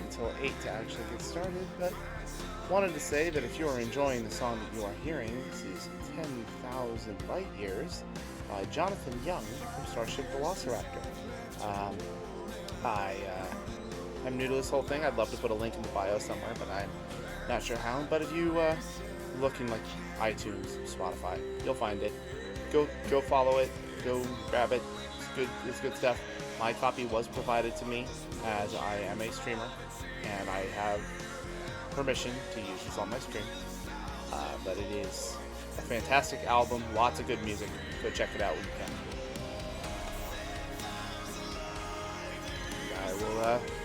wait until 8 to actually get started, but wanted to say that if you are enjoying the song that you are hearing, this is 10,000 Light Years by Jonathan Young from Starship Velociraptor. I'm new to this whole thing. I'd love to put a link in the bio somewhere, but I'm not sure how. But if you look in like iTunes, Spotify, you'll find it. Go follow it. Go grab it. It's good. It's good stuff. My copy was provided to me as I am a streamer, and I have permission to use this on my stream. But it is a fantastic album. Lots of good music. Go check it out when you can.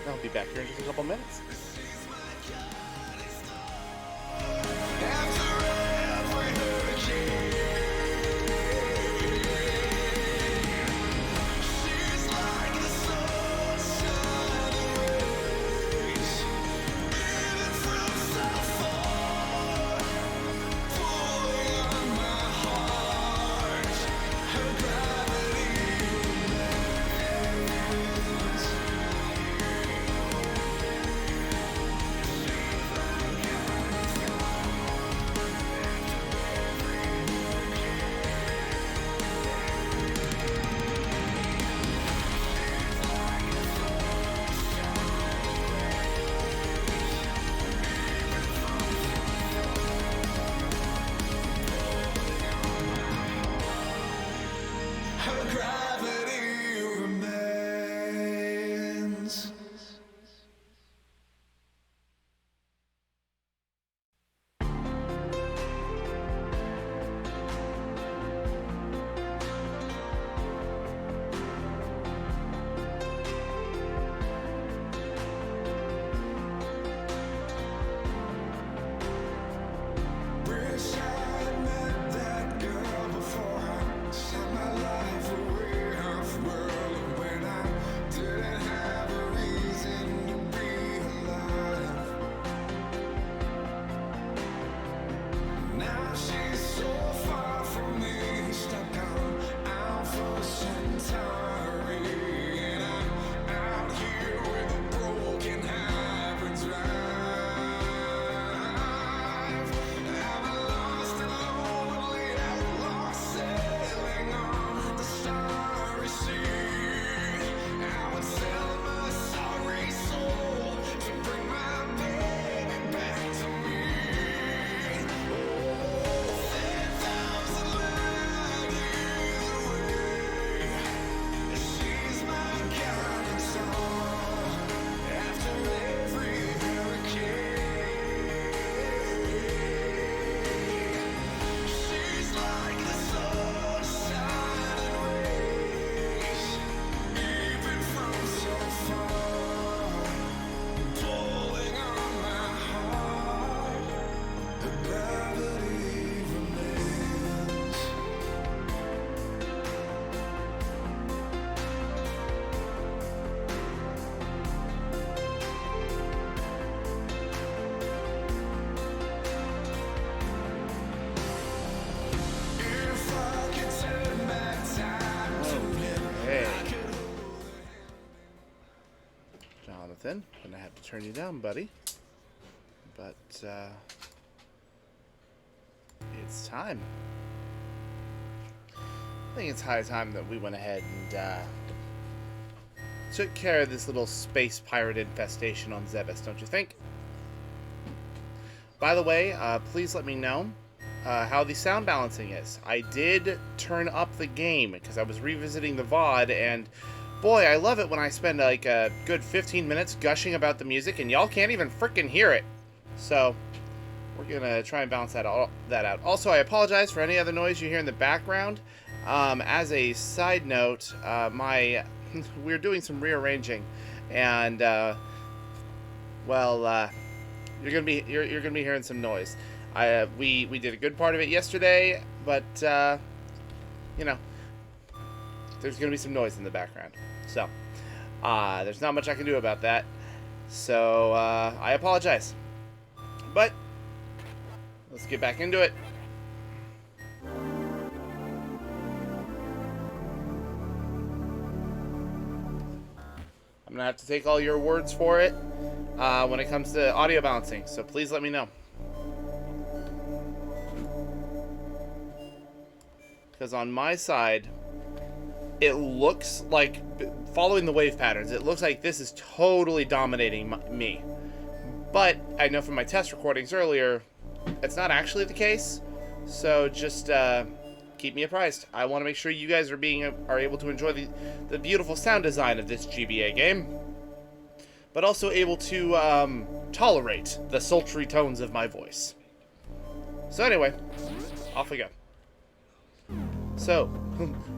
I'll be back here in just a couple minutes. Jonathan, I'm gonna have to turn you down, buddy. But it's time. I think it's high time that we went ahead and took care of this little space pirate infestation on Zebes, don't you think? By the way, please let me know how the sound balancing is. I did turn up the game because I was revisiting the VOD, and boy, I love it when I spend like a good 15 minutes gushing about the music and y'all can't even frickin' hear it. So we're gonna try and balance that out. Also, I apologize for any other noise you hear in the background. As a side note, we're doing some rearranging, and you're gonna be hearing some noise. We did a good part of it yesterday, but you know, there's gonna be some noise in the background. So there's not much I can do about that. So I apologize. But let's get back into it. I'm gonna have to take all your words for it when it comes to audio balancing. So please let me know. Because on my side, it looks like, following the wave patterns, it looks like this is totally dominating me. But I know from my test recordings earlier, it's not actually the case. So just keep me apprised. I want to make sure you guys are able to enjoy the beautiful sound design of this GBA game, but also able to tolerate the sultry tones of my voice. So anyway, off we go. So,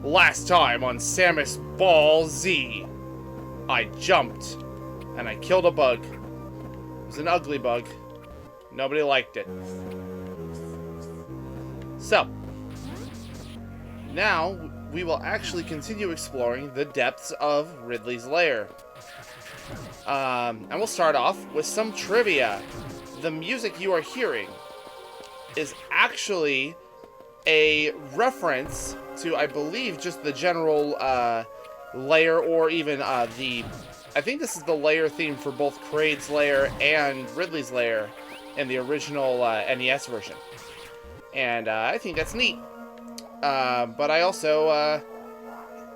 last time on Samus Ball Z, I jumped and I killed a bug. It was an ugly bug. Nobody liked it. So, now we will actually continue exploring the depths of Ridley's lair. And we'll start off with some trivia. The music you are hearing is actually a reference to, I believe, just the general lair, or even I think this is the lair theme for both Kraid's lair and Ridley's lair in the original NES version. And I think that's neat. But I also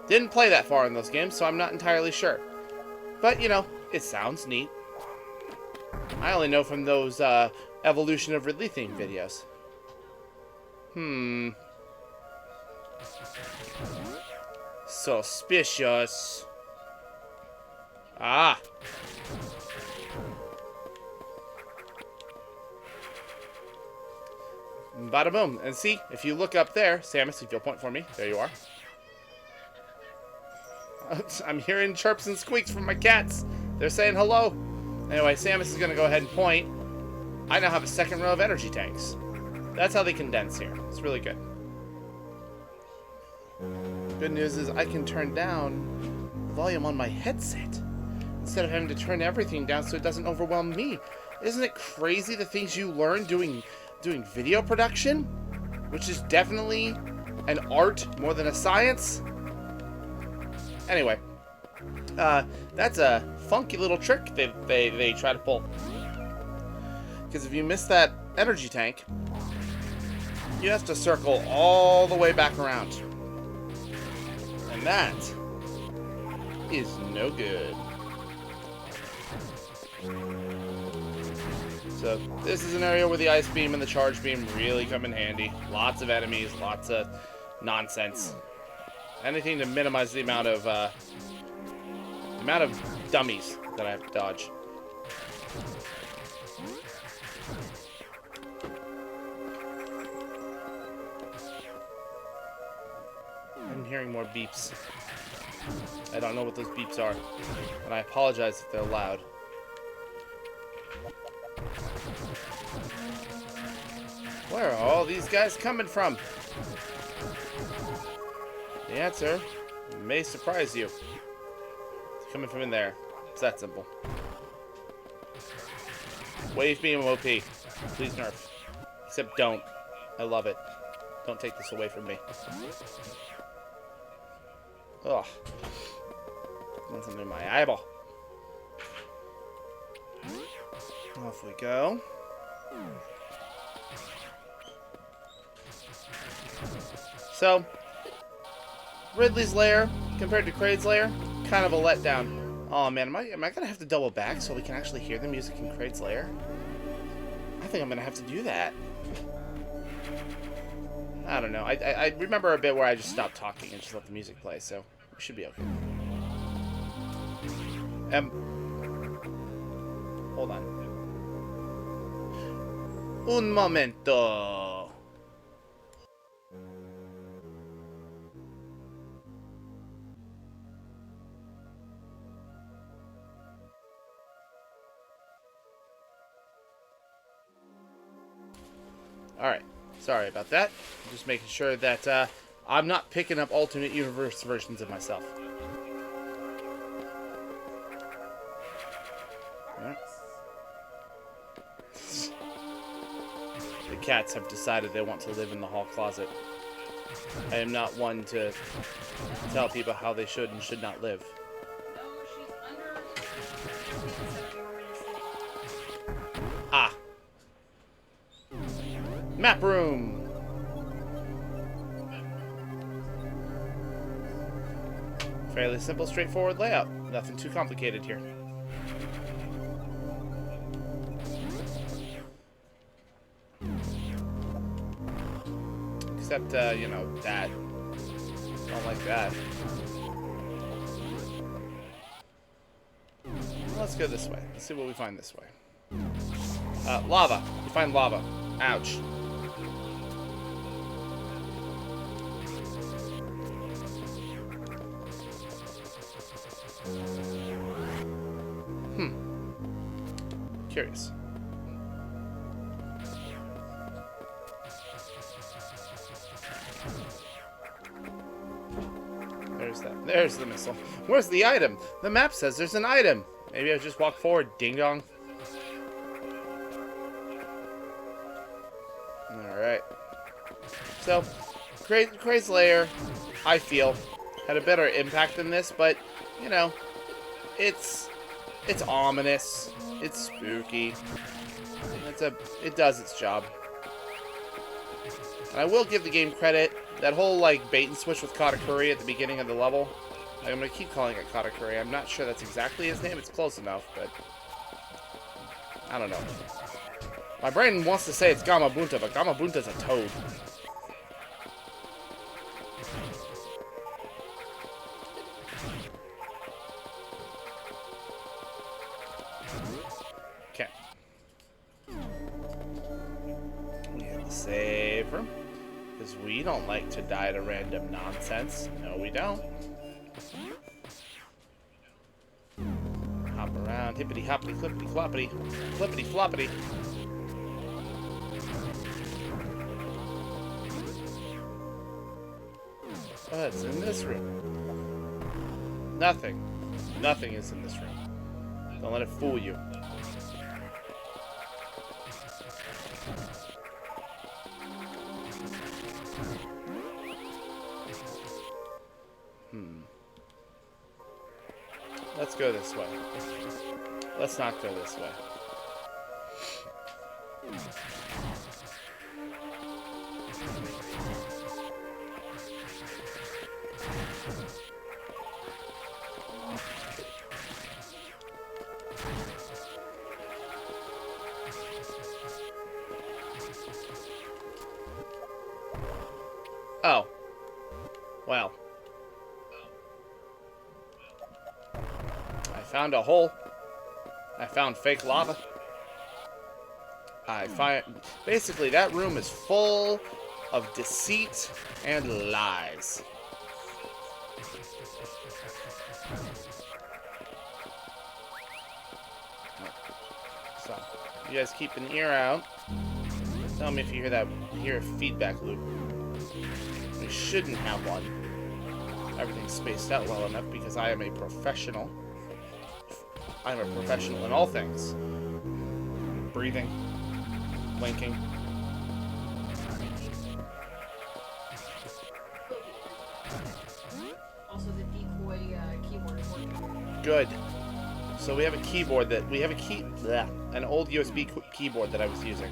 didn't play that far in those games, so I'm not entirely sure. But, you know, it sounds neat. I only know from those Evolution of Ridley theme videos. Suspicious. Ah. Bada boom. And see, if you look up there, Samus, if you'll point for me, there you are. I'm hearing chirps and squeaks from my cats. They're saying hello. Anyway, Samus is going to go ahead and point. I now have a second row of energy tanks. That's how they condense here. It's really good. Good news is I can turn down the volume on my headset instead of having to turn everything down so it doesn't overwhelm me. Isn't it crazy the things you learn doing video production, which is definitely an art more than a science? Anyway, that's a funky little trick they try to pull. Because if you miss that energy tank, you have to circle all the way back around. And that is no good. So this is an area where the ice beam and the charge beam really come in handy. Lots of enemies, lots of nonsense. Anything to minimize the amount of dummies that I have to dodge. I'm hearing more beeps. I don't know what those beeps are, and I apologize if they're loud. Where are all these guys coming from? The answer may surprise you. It's coming from in there. It's that simple. Wave beam OP. Please nerf. Except don't. I love it. Don't take this away from me. Ugh. Want something in my eyeball. Off we go. So, Ridley's lair compared to Kraid's lair, kind of a letdown. Oh man, am I gonna have to double back so we can actually hear the music in Kraid's lair? I think I'm gonna have to do that. I don't know. I remember a bit where I just stopped talking and just let the music play, so we should be okay. Hold on. Un momento. Alright, sorry about that. I'm just making sure that I'm not picking up alternate universe versions of myself. Right. The cats have decided they want to live in the hall closet. I am not one to tell people how they should and should not live. Map room. Fairly simple, straightforward layout. Nothing too complicated here. Except, you know, that. Don't like that. Let's go this way. Let's see what we find this way. Lava. We find lava. Ouch. Curious. There's that. There's the missile. Where's the item? The map says there's an item. Maybe I just walk forward, ding dong. Alright. So, Craze Lair, I feel, had a better impact than this, but, you know, it's ominous. It's spooky. It does its job. And I will give the game credit. That whole, like, bait and switch with Katakuri at the beginning of the level. I'm going to keep calling it Katakuri. I'm not sure that's exactly his name. It's close enough, but I don't know. My brain wants to say it's Gamabunta, but Gamabunta's a toad. Okay. We have the save room. Because we don't like to die to random nonsense. No, we don't. Hop around, hippity hoppity, clippity cloppity, flippity floppity. What's in this room? Nothing. Nothing is in this room. Don't let it fool you. Let's go this way. Let's not go this way. Oh. Well. I found a hole. I found fake lava. Basically, that room is full of deceit and lies. So, you guys keep an ear out. Tell me if you hear a feedback loop. We shouldn't have one. Everything's spaced out well enough because I am a professional. I'm a professional in all things. Breathing. Blinking. Also, the decoy keyboard is working. Good. So we have a keyboard an old USB keyboard that I was using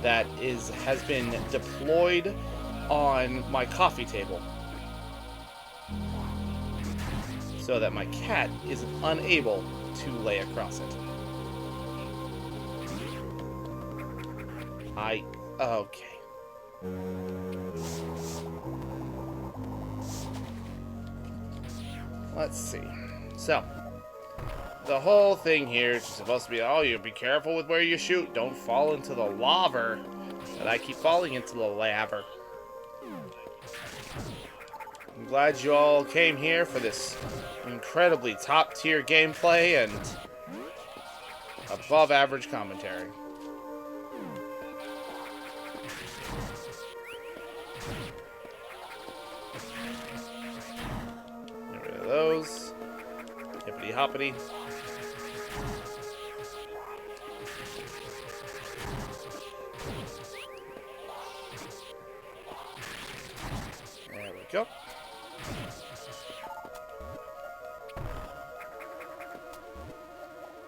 that has been deployed on my coffee table so that my cat is unable to lay across it. Okay. Let's see. So, the whole thing here is supposed to be, oh, you be careful with where you shoot. Don't fall into the lava. But I keep falling into the lava. I'm glad you all came here for this incredibly top-tier gameplay and above-average commentary. Get rid of those. Hippity-hoppity. There we go.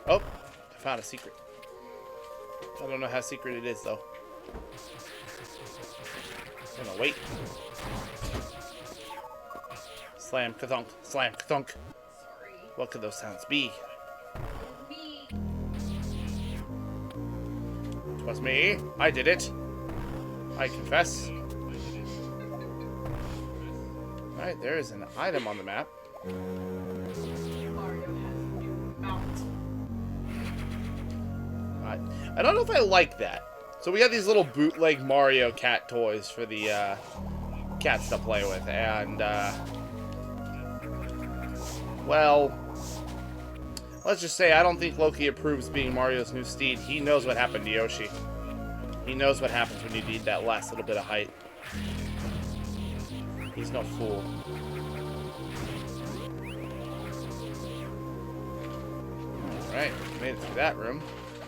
Oh, I found a secret. I don't know how secret it is, though. I'm gonna wait. Slam, ka-thunk, slam, ka-thunk. Sorry. What could those sounds be? Me. Twas me. I did it. I confess. Alright, there is an item on the map. Mario has a new mount. I don't know if I like that. So we got these little bootleg Mario cat toys for the cats to play with, and well, let's just say I don't think Loki approves being Mario's new steed. He knows what happened to Yoshi. He knows what happens when you need that last little bit of height. He's no fool. Alright, made it through that room.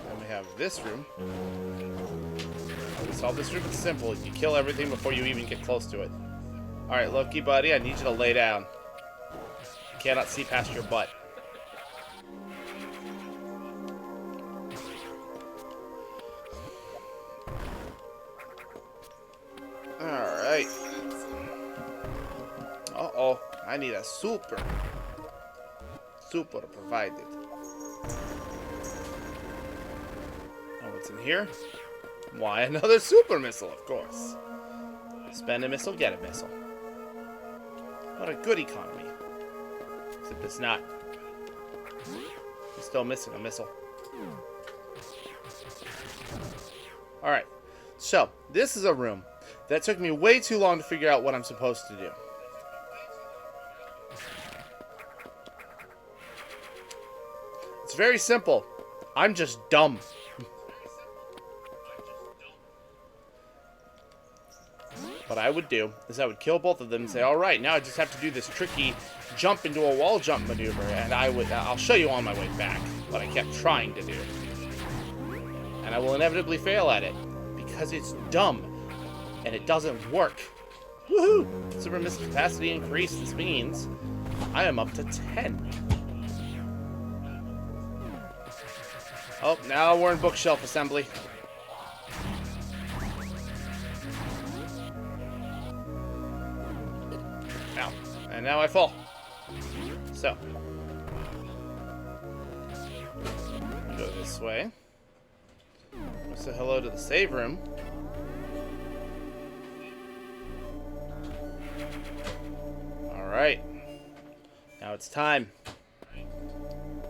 Then we have this room. To solve this room, it's simple. You kill everything before you even get close to it. Alright, Loki, buddy, I need you to lay down. I cannot see past your butt. Alright. Uh-oh. I need a super. Super provided. Oh, what's in here? Why, another super missile, of course. Spend a missile, get a missile. What a good economy. Except it's not. It's still missing a missile. Alright. So, this is a room that took me way too long to figure out what I'm supposed to do. It's very simple. I'm just dumb. What I would do is I would kill both of them and say, alright, now I just have to do this tricky jump into a wall jump maneuver, and I'll show you on my way back what I kept trying to do. And I will inevitably fail at it, because it's dumb, and it doesn't work. Woohoo! Super missile capacity increased. This means I am up to 10. Oh, now we're in bookshelf assembly. Ow. And now I fall. So. Go this way. Say hello to the save room. Alright. Now it's time.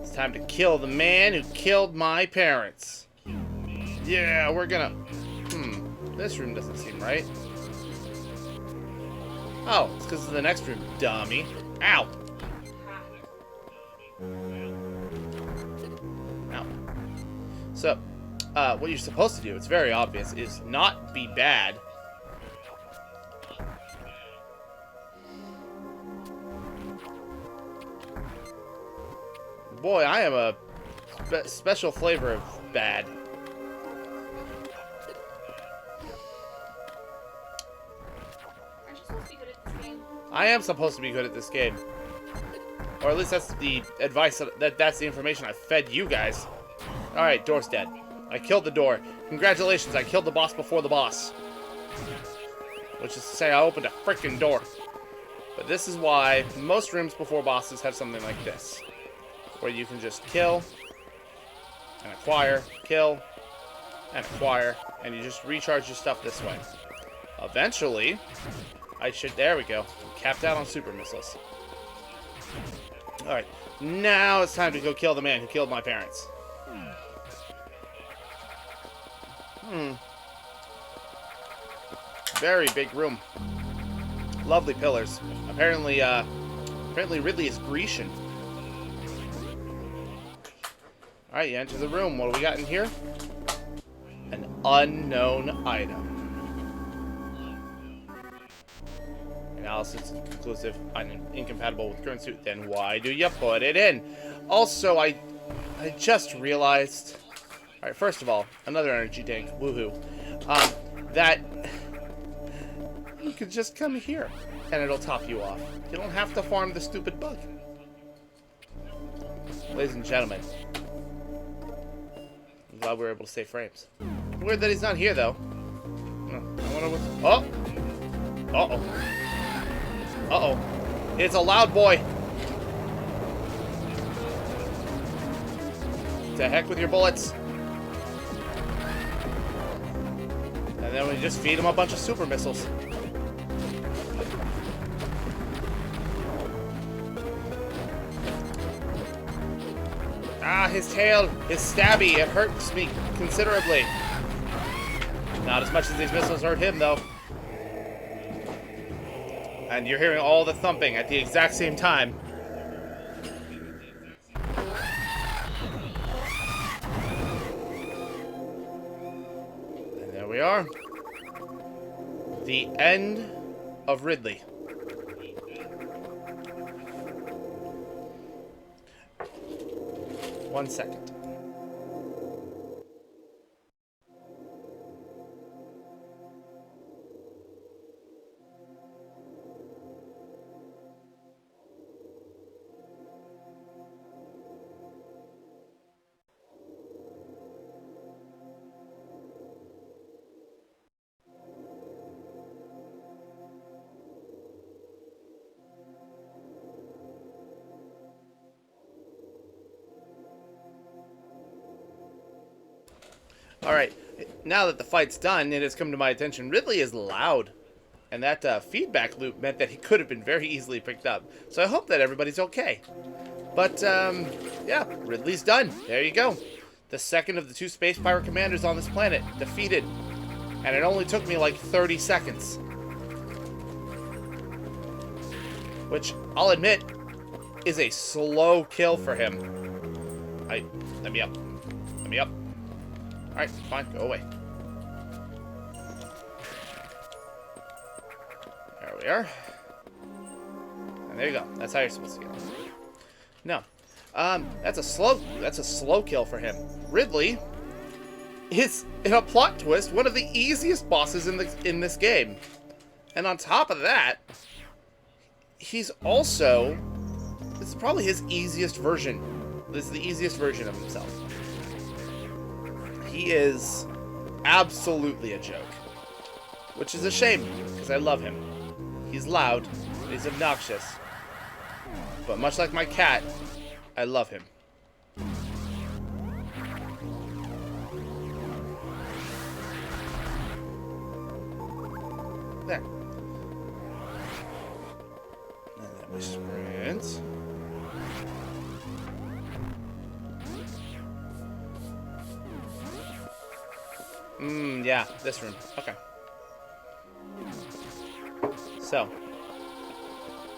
It's time to kill the man who killed my parents. Yeah, we're gonna... This room doesn't seem right. Oh, it's because of the next room, dummy. Ow! Ow. So, what you're supposed to do, it's very obvious, is not be bad. Boy, I am a special flavor of bad. I am supposed to be good at this game. Or at least that's the advice, that's the information I fed you guys. Alright, door's dead. I killed the door. Congratulations, I killed the boss before the boss. Which is to say, I opened a freaking door. But this is why most rooms before bosses have something like this. Where you can just kill, and acquire, kill, and acquire, and you just recharge your stuff this way. Eventually, there we go. I'm capped out on super missiles. Alright, now it's time to go kill the man who killed my parents. Very big room. Lovely pillars. Apparently Ridley is Grecian. Alright, you enter the room. What do we got in here? An unknown item. Analysis is conclusive. Incompatible with current suit. Then why do you put it in? Also, I just realized... Alright, first of all, another energy tank. Woohoo. That... You could just come here, and it'll top you off. You don't have to farm the stupid bug. Ladies and gentlemen. I'm glad we were able to save frames. Weird that he's not here, though. wonder what's... Oh! Uh-oh. Uh-oh. It's a loud boy. To heck with your bullets. And then we just feed him a bunch of super missiles. Ah, his tail is stabby. It hurts me considerably. Not as much as these missiles hurt him, though. And you're hearing all the thumping at the exact same time. And there we are. The end of Ridley. One second. Alright, now that the fight's done, it has come to my attention, Ridley is loud. And that feedback loop meant that he could have been very easily picked up. So I hope that everybody's okay. But, yeah, Ridley's done. There you go. The second of the 2 space pirate commanders on this planet, defeated. And it only took me like 30 seconds. Which, I'll admit, is a slow kill for him. Let me up. Let me up. Alright, fine, go away. There we are. And there you go. That's how you're supposed to get it. No. That's a slow kill for him. Ridley is, in a plot twist, one of the easiest bosses in this game. And on top of that, he's also, this is probably his easiest version. This is the easiest version of himself. He is absolutely a joke. Which is a shame, because I love him. He's loud, and he's obnoxious. But much like my cat, I love him. There. And then we sprint. Yeah, this room. Okay. So.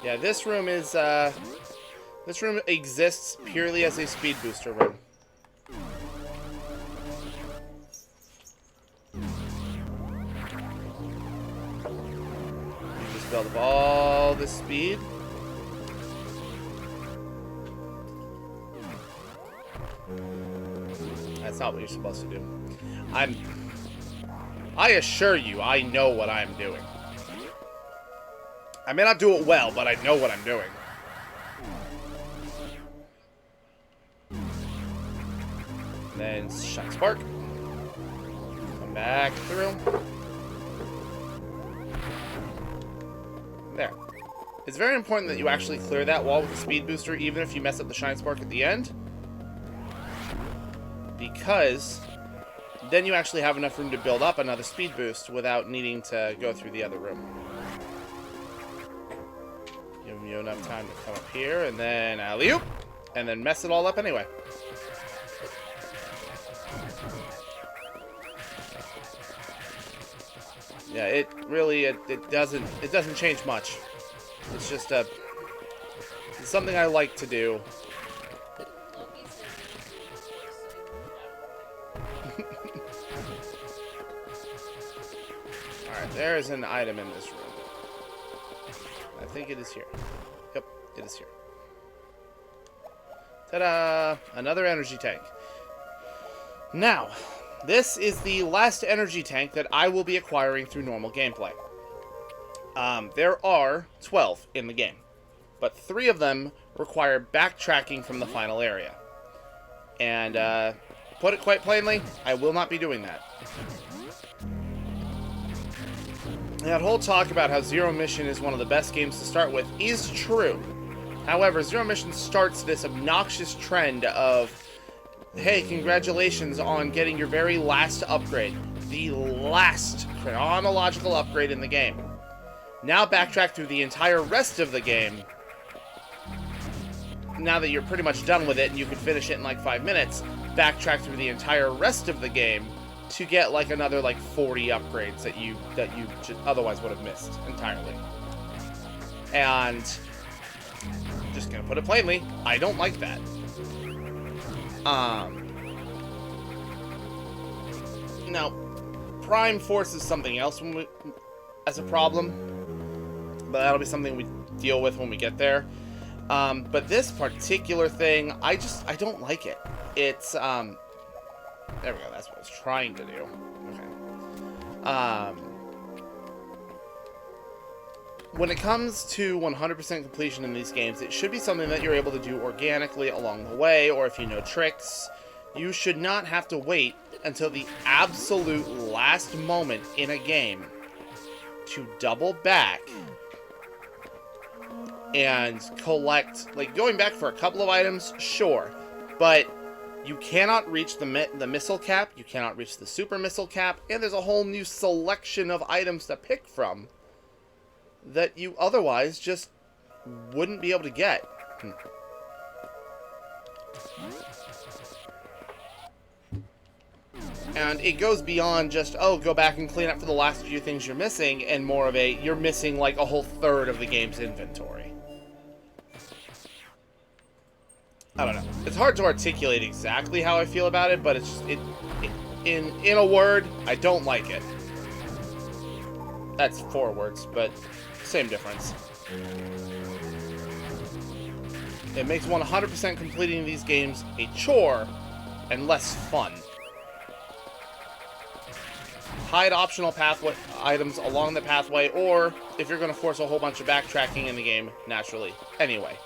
Yeah, this room is, this room exists purely as a speed booster room. You just build up all this speed. That's not what you're supposed to do. I assure you, I know what I'm doing. I may not do it well, but I know what I'm doing. And then shine spark. Come back through. There. It's very important that you actually clear that wall with the speed booster, even if you mess up the shine spark at the end. Because then you actually have enough room to build up another speed boost without needing to go through the other room. Give you enough time to come up here, and then alley-oop, and then mess it all up anyway. Yeah, it really, it doesn't change much. It's just it's something I like to do. Alright, there is an item in this room. I think it is here. Yep, it is here. Ta-da! Another energy tank. Now, this is the last energy tank that I will be acquiring through normal gameplay. There are 12 in the game, but 3 of them require backtracking from the final area. And, put it quite plainly, I will not be doing that. that whole talk about how Zero Mission is one of the best games to start with is true. However, Zero Mission starts this obnoxious trend of, hey, congratulations on getting your very last upgrade. The last chronological upgrade in the game. Now backtrack through the entire rest of the game. Now that you're pretty much done with it and you can finish it in like 5 minutes, backtrack through the entire rest of the game to get like another like 40 upgrades that you otherwise would have missed entirely. And just gonna put it plainly, I don't like that. Now, Prime forces something else as a problem, but that'll be something we deal with when we get there. But this particular thing, I don't like it. It's, there we go, that's what I was trying to do. Okay. When it comes to 100% completion in these games, it should be something that you're able to do organically along the way, or if you know tricks. You should not have to wait until the absolute last moment in a game to double back and collect, like, going back for a couple of items, sure, but you cannot reach the missile cap, you cannot reach the super missile cap, and there's a whole new selection of items to pick from that you otherwise just wouldn't be able to get. And it goes beyond just, oh, go back and clean up for the last few things you're missing, and more of a, you're missing like a whole third of the game's inventory. I don't know. It's hard to articulate exactly how I feel about it, but it's just, in a word, I don't like it. That's 4 words, but same difference. It makes 100% completing these games a chore and less fun. Hide optional pathway items along the pathway, or if you're going to force a whole bunch of backtracking in the game, naturally. Anyway,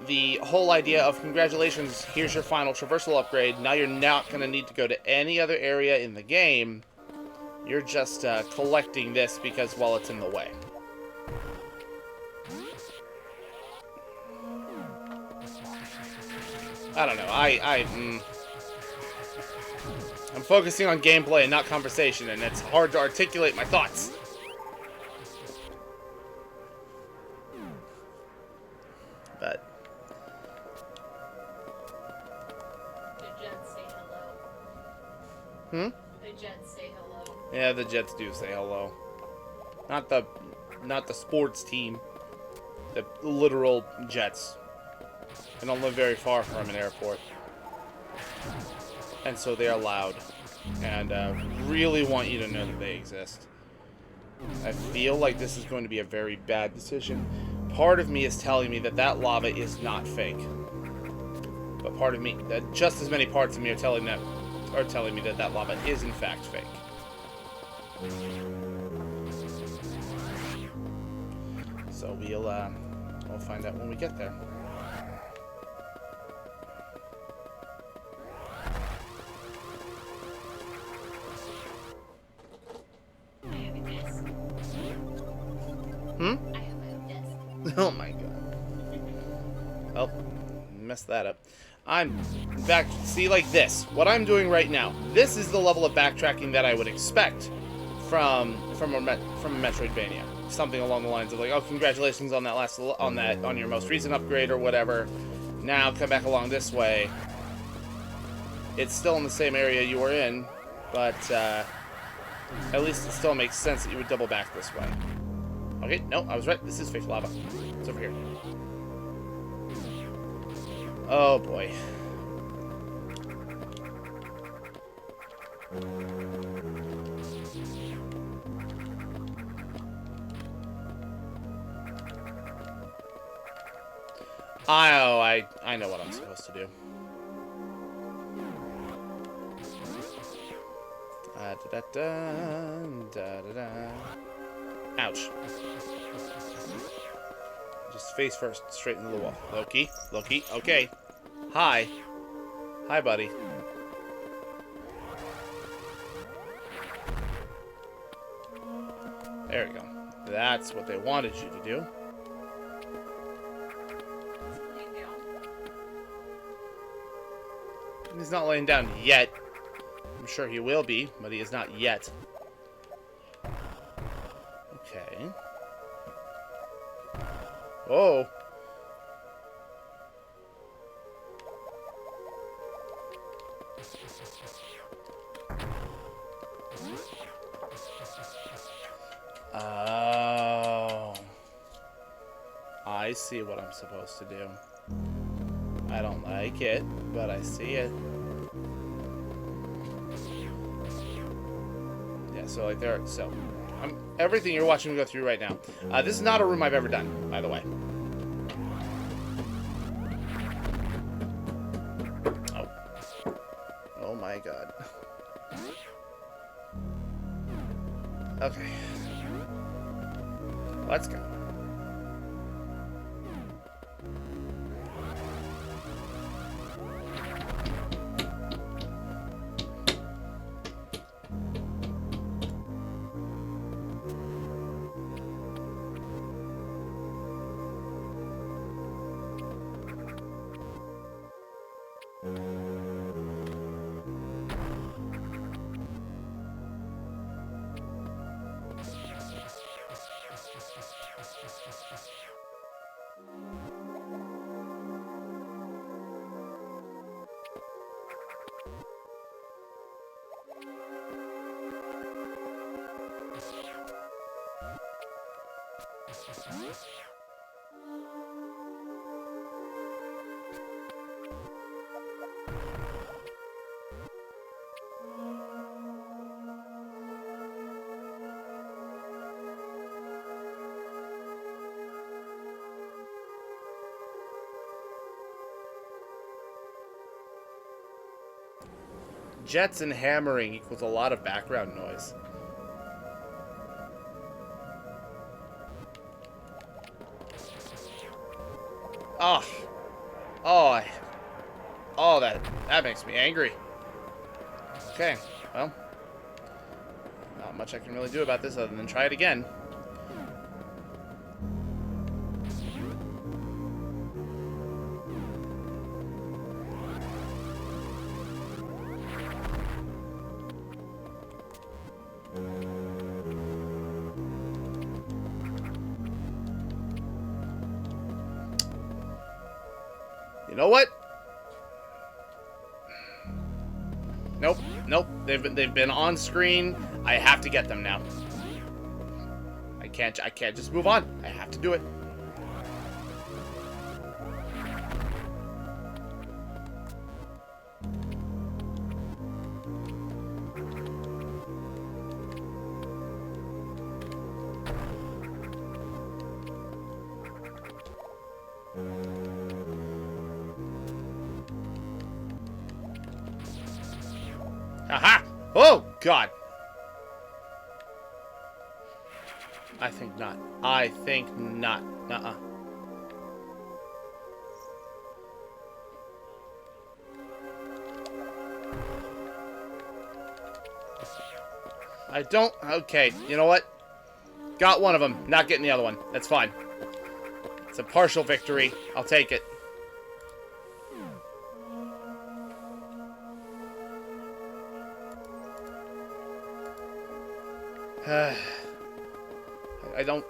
the whole idea of congratulations, here's your final traversal upgrade, now you're not going to need to go to any other area in the game, you're just collecting this because, well, it's in the way. I don't know, I'm focusing on gameplay and not conversation, and it's hard to articulate my thoughts. But The Jets say Hmm? hello. The Jets say hello. Yeah, the Jets do say hello. Not the sports team. The literal Jets. I don't live very far from an airport. And so they are loud. And really want you to know that they exist. I feel like this is going to be a very bad decision. Part of me is telling me that that lava is not fake. But part of me, just as many parts of me are telling me that that lava is in fact fake. So we'll find out when we get there. I have a desk. Hmm? I have my own desk. Oh my god. Oh, messed that up. I'm back. See, like this. What I'm doing right now. This is the level of backtracking that I would expect from a Metroidvania. Something along the lines of like, oh, congratulations on that on your most recent upgrade or whatever. Now come back along this way. It's still in the same area you were in, but at least it still makes sense that you would double back this way. Okay, no, I was right. This is fake lava. It's over here. Oh boy. I know what I'm supposed to do. Ouch. Just face first, straight into the wall. Loki, okay. Hi, buddy. There we go. That's what they wanted you to do. It's laying down. He's not laying down yet. I'm sure he will be, but he is not yet. Okay. Oh. Oh. I see what I'm supposed to do. I don't like it, but I see it. Yeah, so like there, so everything you're watching me go through right now. This is not a room I've ever done, by the way. Oh. Oh my god. Okay. Let's go. Jets and hammering equals a lot of background noise. Oh. Oh. Oh, that makes me angry. Okay, well. Not much I can really do about this other than try it again. You know what? Nope, nope. They've been on screen. I have to get them now. I can't just move on. I have to do it. Aha! Oh, God. I think not. I think not. Nuh-uh. I don't... Okay, you know what? Got one of them. Not getting the other one. That's fine. It's a partial victory. I'll take it. I don't...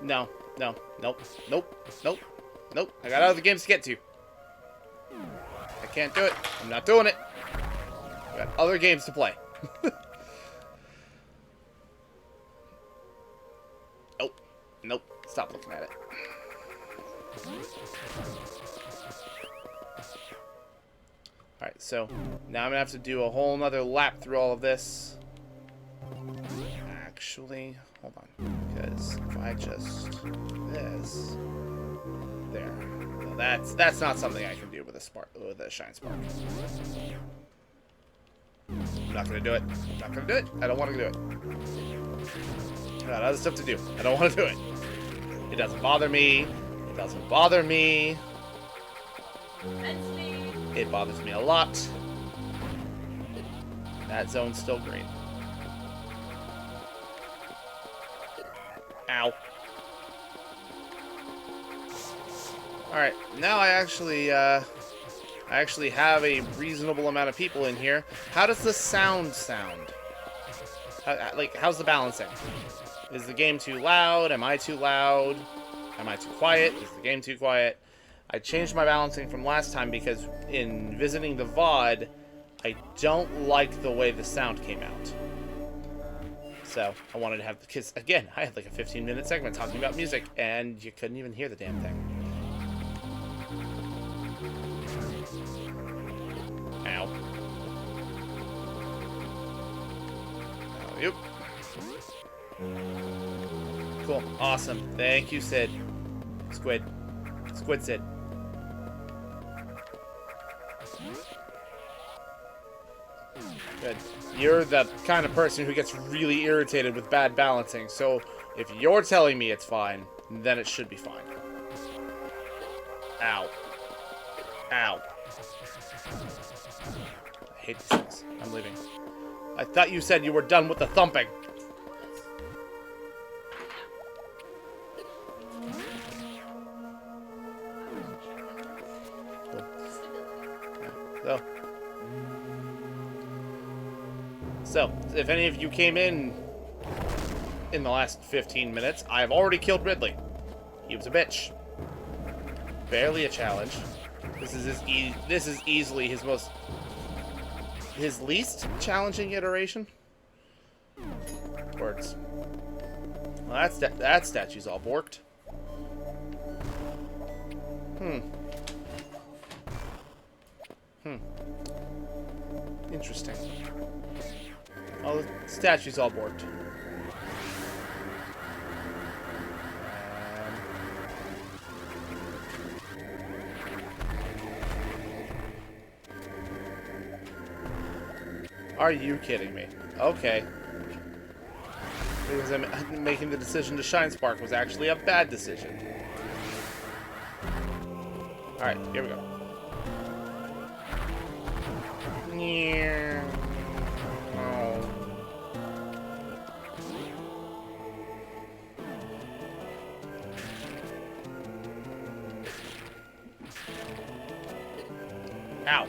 No, no, nope, nope, nope, nope. I got other games to get to. I can't do it. I'm not doing it. I got other games to play. Nope, nope. Stop looking at it. Alright, so now I'm gonna have to do a whole nother lap through all of this. Actually, hold on, because if I just do this, there. No, that's not something I can do with a shine spark. I'm not gonna do it. I'm not gonna do it. I don't want to do it. I got other stuff to do. I don't want to do it. It doesn't bother me. It doesn't bother me. That's me. It bothers me a lot. That zone's still green. Ow. Alright, now I actually have a reasonable amount of people in here. How does the sound? Like, how's the balancing? Is the game too loud? Am I too loud? Am I too quiet? Is the game too quiet? I changed my balancing from last time because in visiting the VOD, I don't like the way the sound came out. So, I wanted to have the kids... Again, I had like a 15-minute segment talking about music, and you couldn't even hear the damn thing. Ow. Yep. Cool. Awesome. Thank you, Sid. Squid. Squid Sid. Good. You're the kind of person who gets really irritated with bad balancing, so if you're telling me it's fine, then it should be fine. Ow. Ow. I hate these things. I'm leaving. I thought you said you were done with the thumping. Cool. So, if any of you came in the last 15 minutes, I've already killed Ridley. He was a bitch. Barely a challenge. This is easily his least challenging iteration. Words. Well, that statue's all borked. Interesting. Oh, the statue's all borked. Are you kidding me? Okay. Because I'm making the decision to Shine Spark was actually a bad decision. Alright, here we go. Oh. Ow.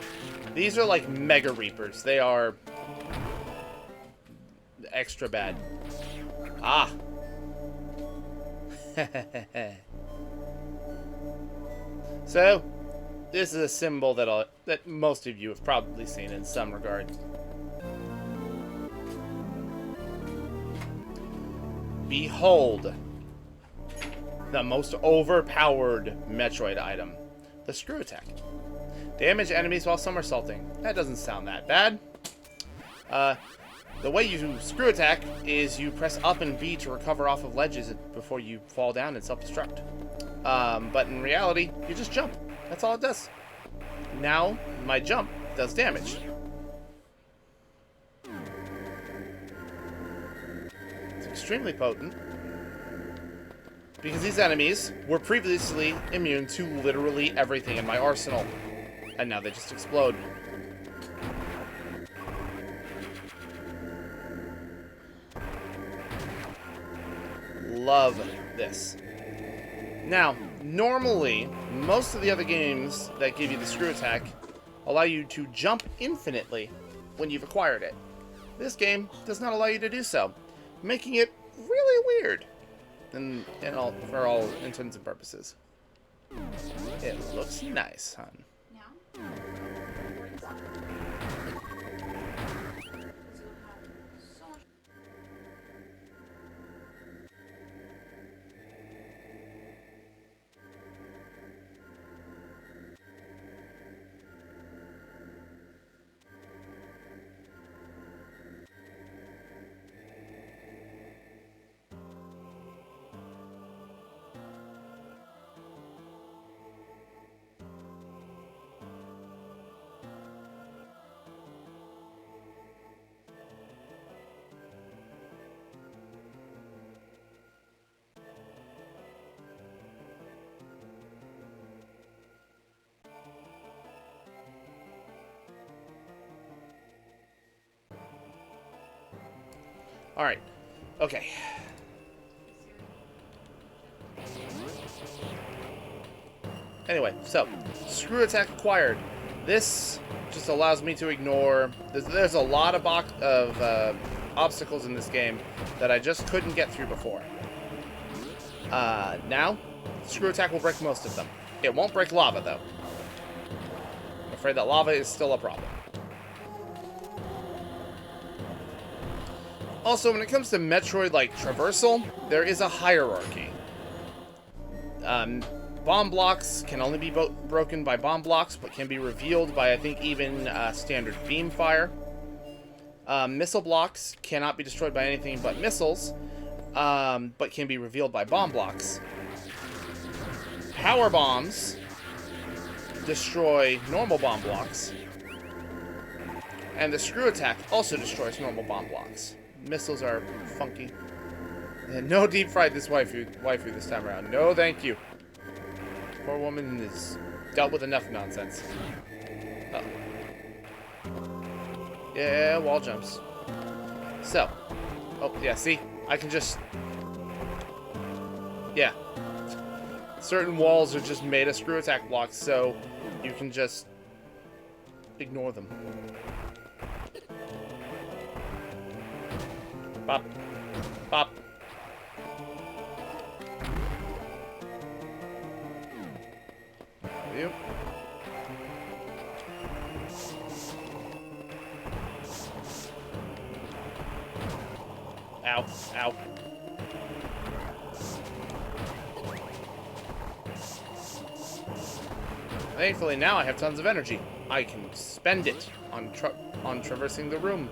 These are like Mega Reapers. They are extra bad. Ah. So, this is a symbol that most of you have probably seen in some regard. Behold, the most overpowered Metroid item, the screw attack. Damage enemies while somersaulting. That doesn't sound that bad. The way you screw attack is you press up and B to recover off of ledges before you fall down and self-destruct. But in reality, you just jump. That's all it does. Now, my jump does damage. It's extremely potent. Because these enemies were previously immune to literally everything in my arsenal. And now they just explode. Love this. Now, normally, most of the other games that give you the screw attack allow you to jump infinitely when you've acquired it. This game does not allow you to do so, making it really weird for all intents and purposes. It looks nice, hon. Alright. Okay. Anyway, so screw attack acquired. This just allows me to ignore. There's a lot of obstacles in this game that I just couldn't get through before. Now, screw attack will break most of them. It won't break lava though. I'm afraid that lava is still a problem. Also, when it comes to Metroid like traversal, there is a hierarchy. Bomb blocks can only be broken by bomb blocks, but can be revealed by, I think, even standard beam fire. Missile blocks cannot be destroyed by anything but missiles, but can be revealed by bomb blocks. Power bombs destroy normal bomb blocks. And the screw attack also destroys normal bomb blocks. Missiles are funky. And no deep fried this waifu this time around. No, thank you. Poor woman has dealt with enough nonsense. Uh-oh. Yeah, wall jumps. So. Oh, yeah, see? I can just... Yeah. Certain walls are just made of screw attack blocks, so you can just ignore them. Pop. Pop. You. Ow. Ow. Thankfully now I have tons of energy. I can spend it on traversing the room.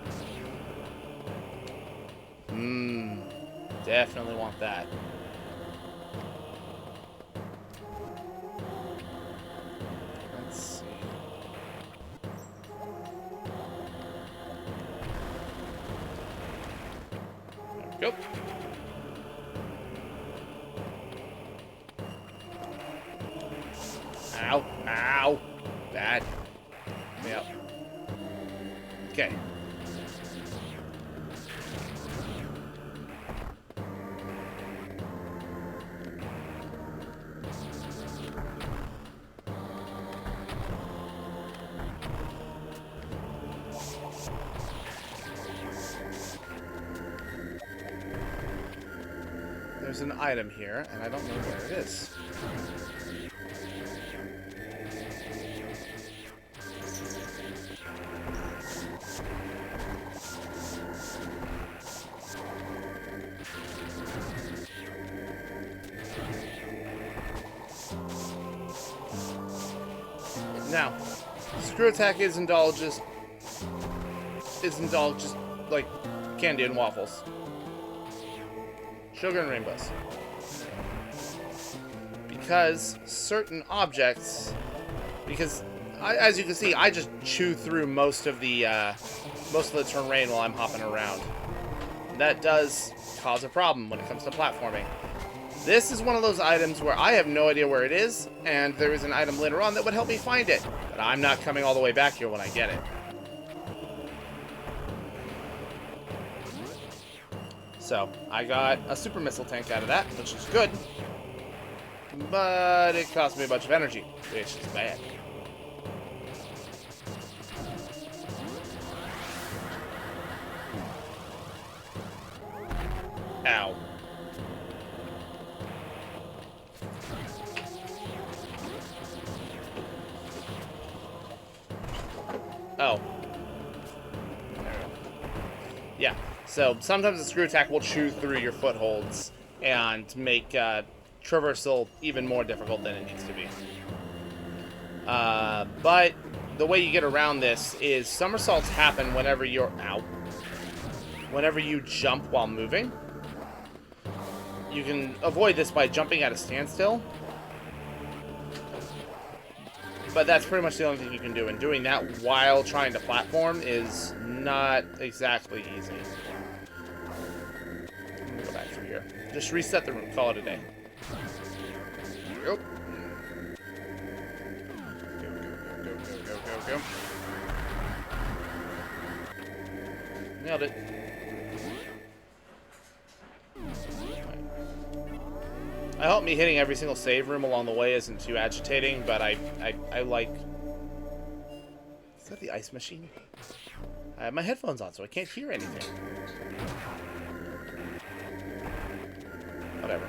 Definitely want that. Let's see. There we go. Ow. Ow. Bad. Yep. Okay. There's an item here, and I don't know where it is. Now, screw attack is indulged like candy and waffles. Sugar and rainbows. Because certain objects, as you can see, I just chew through most of the terrain while I'm hopping around. That does cause a problem when it comes to platforming. This is one of those items where I have no idea where it is, and there is an item later on that would help me find it. But I'm not coming all the way back here when I get it. So, I got a super missile tank out of that, which is good. But it cost me a bunch of energy, which is bad. Ow. Oh. Yeah. So sometimes the screw attack will chew through your footholds and make traversal even more difficult than it needs to be. But the way you get around this is somersaults happen whenever you're out. Whenever you jump while moving. You can avoid this by jumping at a standstill. But that's pretty much the only thing you can do. And doing that while trying to platform is not exactly easy. I'm gonna go back through here. Just reset the room. Call it a day. Go. Go. Nailed it. I hope me hitting every single save room along the way isn't too agitating, but I like... Is that the ice machine? I have my headphones on, so I can't hear anything. Whatever.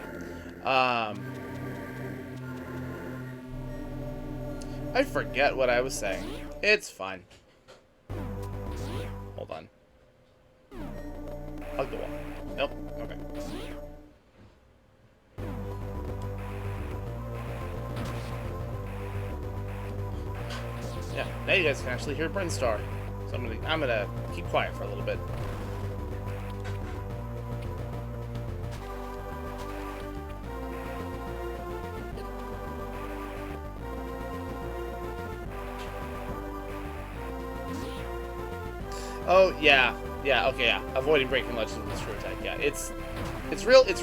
I forget what I was saying. It's fine. Hold on. Hug the wall. Nope. Okay. Yeah, now you guys can actually hear Brinstar. So I'm gonna keep quiet for a little bit. Oh yeah, okay, yeah. Avoiding breaking ledges with the screw attack. Yeah, it's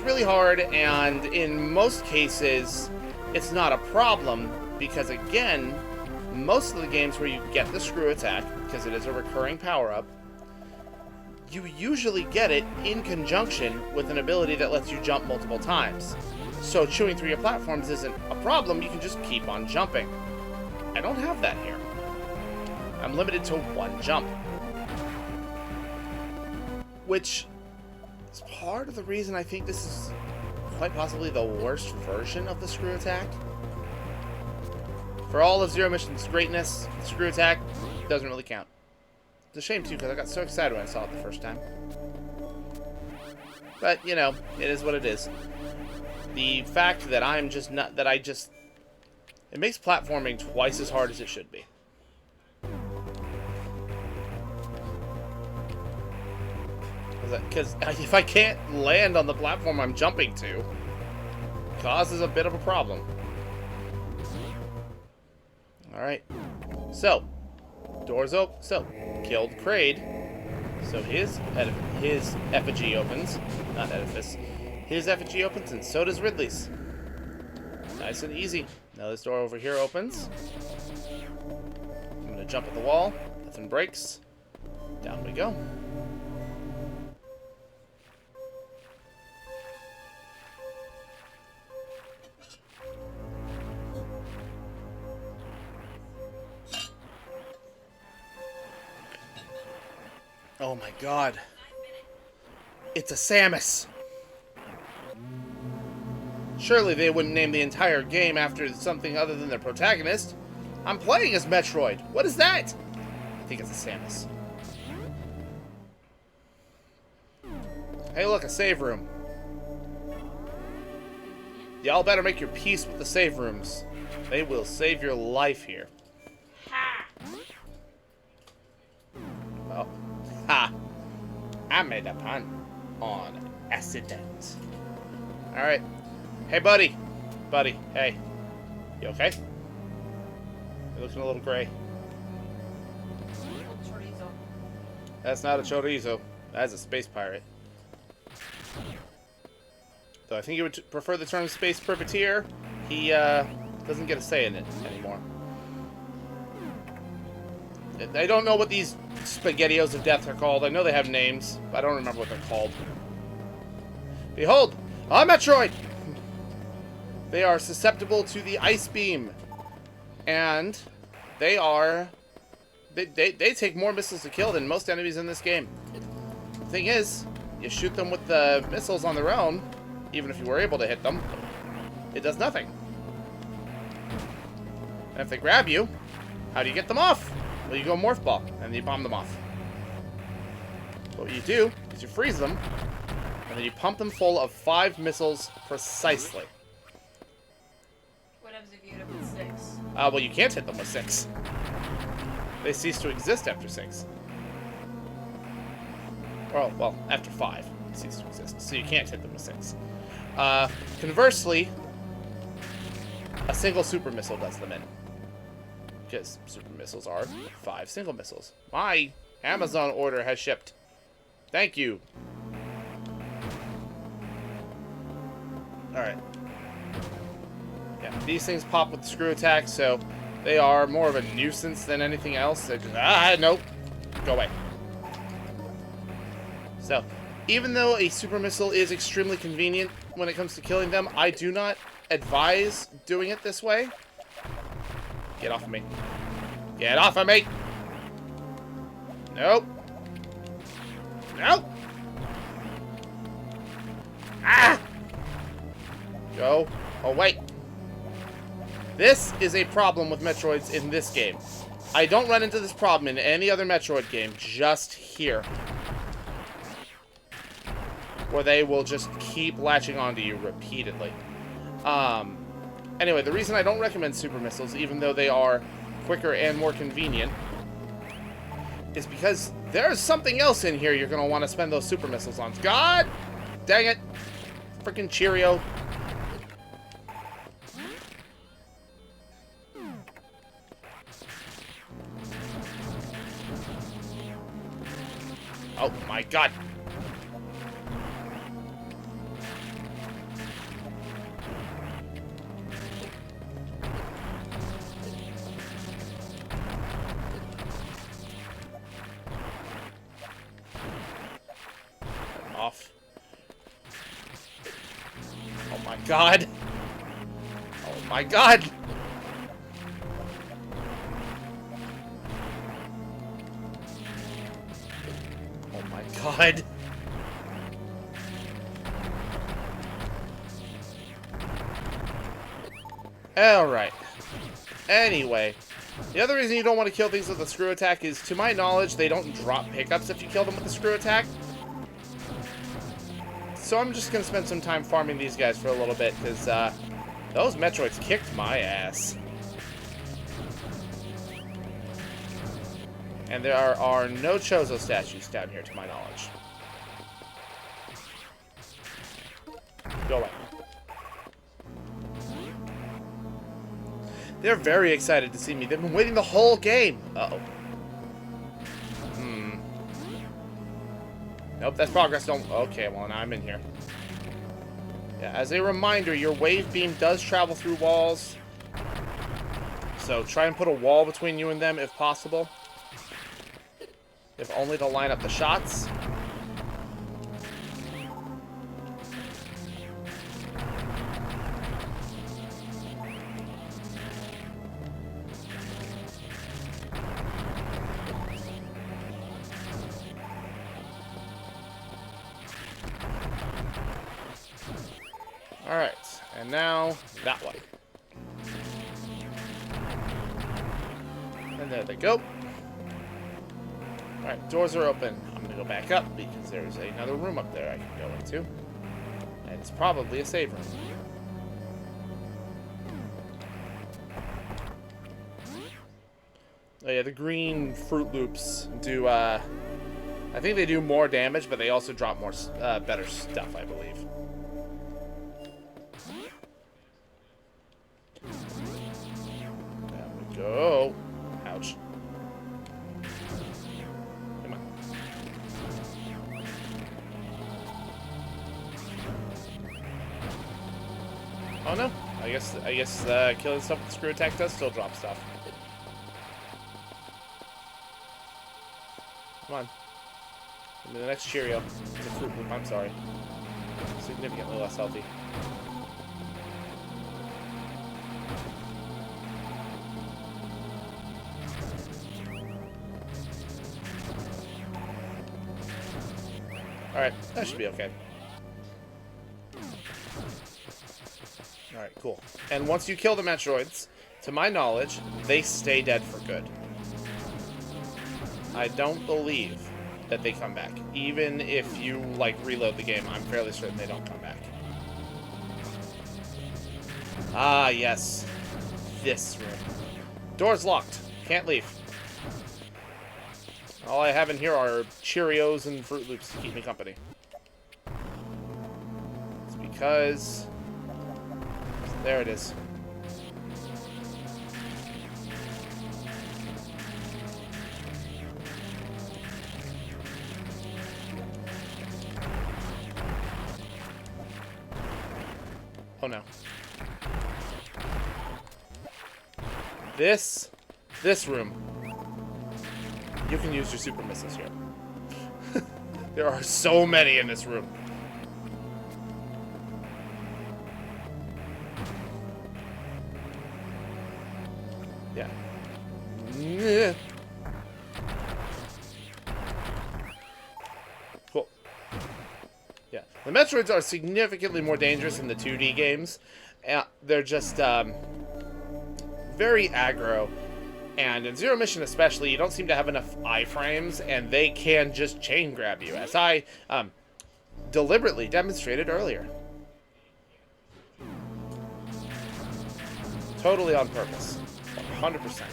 really hard, and in most cases, it's not a problem because again, most of the games where you get the screw attack, because it is a recurring power-up, you usually get it in conjunction with an ability that lets you jump multiple times. So chewing through your platforms isn't a problem, you can just keep on jumping. I don't have that here. I'm limited to one jump. Which is part of the reason I think this is quite possibly the worst version of the screw attack. For all of Zero Mission's greatness, the screw attack doesn't really count. It's a shame too, because I got so excited when I saw it the first time. But, you know, it is what it is. The fact that I'm just not, that I just, it makes platforming twice as hard as it should be. Because if I can't land on the platform I'm jumping to, it causes a bit of a problem. Alright. So, doors open. So, killed Kraid. So his effigy opens. Not edifice. His effigy opens, and so does Ridley's. Nice and easy. Now this door over here opens. I'm going to jump at the wall. Nothing breaks. Down we go. Oh my god. It's a Samus. Surely they wouldn't name the entire game after something other than their protagonist. I'm playing as Metroid. What is that? I think it's a Samus. Hey look, a save room. Y'all better make your peace with the save rooms. They will save your life here. Well. Ha! I made a pun on accident. Alright. Hey, buddy. Buddy, hey. You okay? You're looking a little gray. Chorizo. That's not a chorizo. That's a space pirate. Though I think you would prefer the term space privateer. He, doesn't get a say in it anymore. I don't know what these SpaghettiOs of death are called. I know they have names, but I don't remember what they're called. Behold! A Metroid! They are susceptible to the ice beam. And they are... They take more missiles to kill than most enemies in this game. The thing is, you shoot them with the missiles on their own, even if you were able to hit them, it does nothing. And if they grab you, how do you get them off? Well, you go Morph Ball, and you bomb them off. What you do is you freeze them, and then you pump them full of 5 missiles precisely. What happens if you hit it with 6? Well, you can't hit them with 6. They cease to exist after 6. Or, well, after 5, they cease to exist. So you can't hit them with 6. Conversely, a single super missile does them in. Because super missiles are 5 single missiles. My Amazon order has shipped. Thank you. Alright. Yeah, these things pop with the screw attack, so they are more of a nuisance than anything else. They're just, nope. Go away. So, Even though a super missile is extremely convenient when it comes to killing them, I do not advise doing it this way. Get off of me. Get off of me! Nope. Nope! Ah! Go away. This is a problem with Metroids in this game. I don't run into this problem in any other Metroid game, just here. Where they will just keep latching onto you repeatedly. Anyway, the reason I don't recommend super missiles, even though they are quicker and more convenient, is because there's something else in here you're going to want to spend those super missiles on. God dang it. Freaking Cheerio. Oh my god. Off. Oh my god. Oh my god. Oh my god. Alright. Anyway. The other reason you don't want to kill things with a screw attack is, to my knowledge, they don't drop pickups if you kill them with a screw attack. So I'm just going to spend some time farming these guys for a little bit, because those Metroids kicked my ass. And there are no Chozo statues down here, to my knowledge. Go away. They're very excited to see me. They've been waiting the whole game. Uh-oh. Nope, that's progress. Don't... Okay, well, now I'm in here. Yeah, as a reminder, your wave beam does travel through walls. So try and put a wall between you and them if possible. If only to line up the shots. Alright, and now that one. And there they go. Alright, doors are open. I'm gonna go back up because there's another room up there I can go into. And it's probably a save room. Oh yeah, the green Fruit Loops do, I think they do more damage, but they also drop more, better stuff, I believe. There we go. Ouch. Come on. Oh no. I guess killing stuff with the screw attack does still drop stuff. Come on. Give me the next Cheerio. It's a Fruit Loop, I'm sorry. Significantly less healthy. Alright, that should be okay. Alright, cool. And once you kill the Metroids, to my knowledge, they stay dead for good. I don't believe that they come back. Even if you, like, reload the game, I'm fairly certain they don't come back. Ah, yes. This room. Door's locked. Can't leave. All I have in here are Cheerios and Fruit Loops to keep me company. It's because... There it is. Oh no. This room. You can use your super missiles here. There are so many in this room. Yeah. Yeah. Cool. Yeah. The Metroids are significantly more dangerous in the 2D games. They're just very aggro. And in Zero Mission especially, you don't seem to have enough iframes, and they can just chain grab you, as I deliberately demonstrated earlier. Totally on purpose. 100%.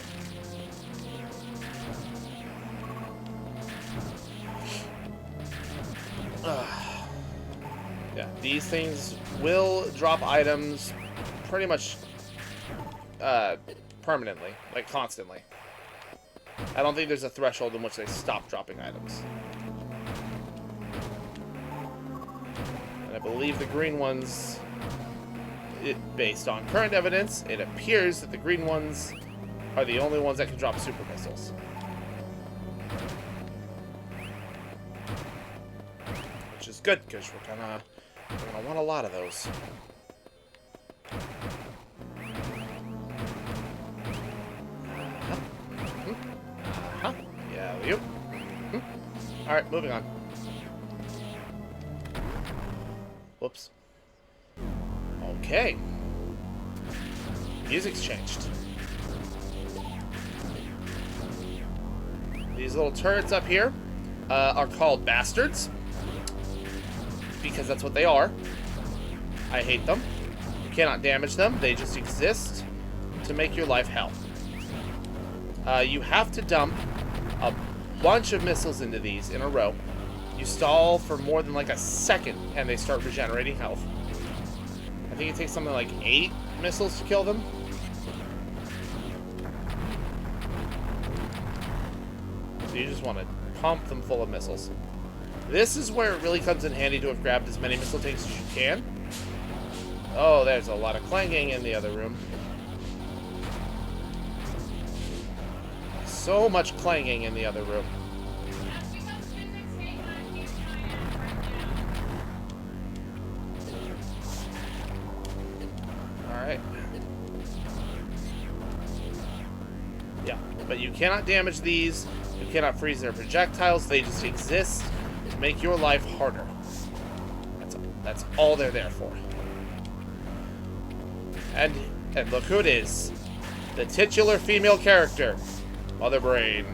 Yeah, these things will drop items pretty much permanently, like constantly. I don't think there's a threshold in which they stop dropping items. And I believe the green ones, based on current evidence, it appears that the green ones are the only ones that can drop super missiles. Which is good, because we're gonna want a lot of those. Yeah, you. Alright, moving on. Whoops. Okay. Music's changed. These little turrets up here are called bastards. Because that's what they are. I hate them. You cannot damage them. They just exist to make your life hell. You have to dump a bunch of missiles into these in a row. You stall for more than like a second and they start regenerating health. I think it takes something like 8 missiles to kill them. So you just want to pump them full of missiles. This is where it really comes in handy to have grabbed as many missile tanks as you can. Oh, there's a lot of clanging in the other room. So much clanging in the other room. Alright. Yeah, but you cannot damage these. You cannot freeze their projectiles. They just exist to make your life harder. That's all they're there for. And look who it is. The titular female character. Mother Brain.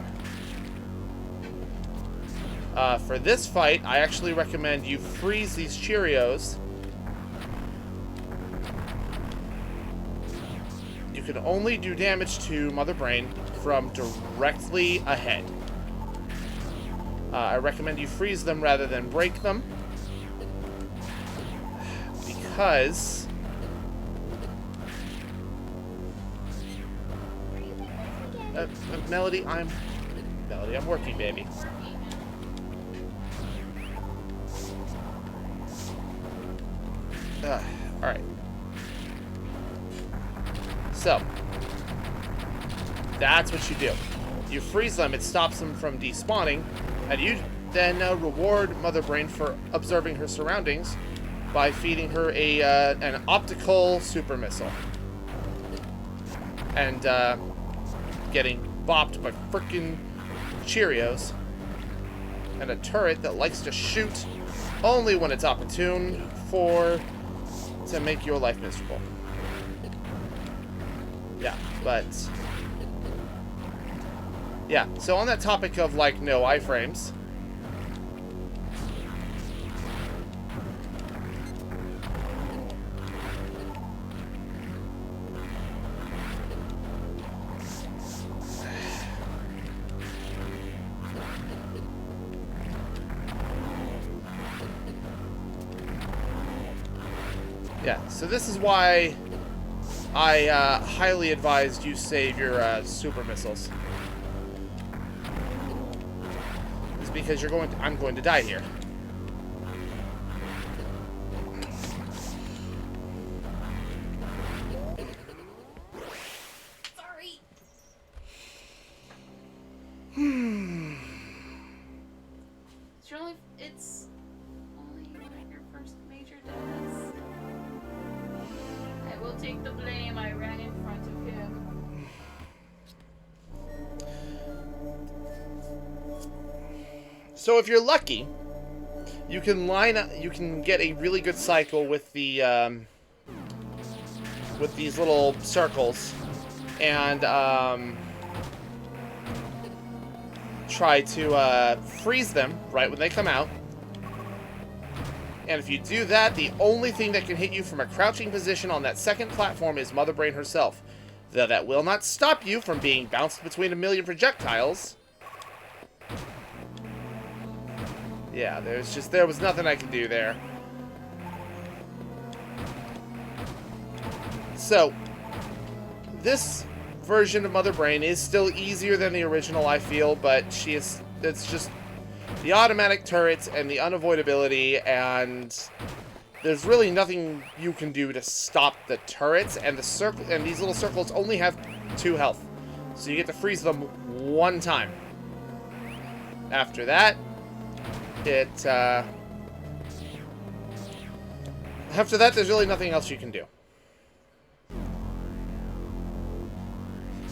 For this fight, I actually recommend you freeze these Cheerios. You can only do damage to Mother Brain from directly ahead. I recommend you freeze them rather than break them. Because... Melody, I'm working, baby. Alright. So, that's what you do. You freeze them, it stops them from despawning, and you then reward Mother Brain for observing her surroundings by feeding her an optical super missile. And, getting bopped by frickin' Cheerios. And a turret that likes to shoot only when it's opportune to make your life miserable. Yeah, but... yeah, so on that topic of, like, no iframes... yeah, so this is why I highly advised you save your super missiles. It's because I'm going to die here. Sorry. It's only your first major death. I will take the blame. I ran in front of him. So if you're lucky, you can get a really good cycle with the with these little circles, and try to freeze them right when they come out. And if you do that, the only thing that can hit you from a crouching position on that second platform is Mother Brain herself. Though that will not stop you from being bounced between a million projectiles. Yeah, there was nothing I could do there. So, this version of Mother Brain is still easier than the original, I feel, but it's just the automatic turrets and the unavoidability, and there's really nothing you can do to stop the turrets, and these little circles only have 2 health. So you get to freeze them 1 time. After that, after that, there's really nothing else you can do.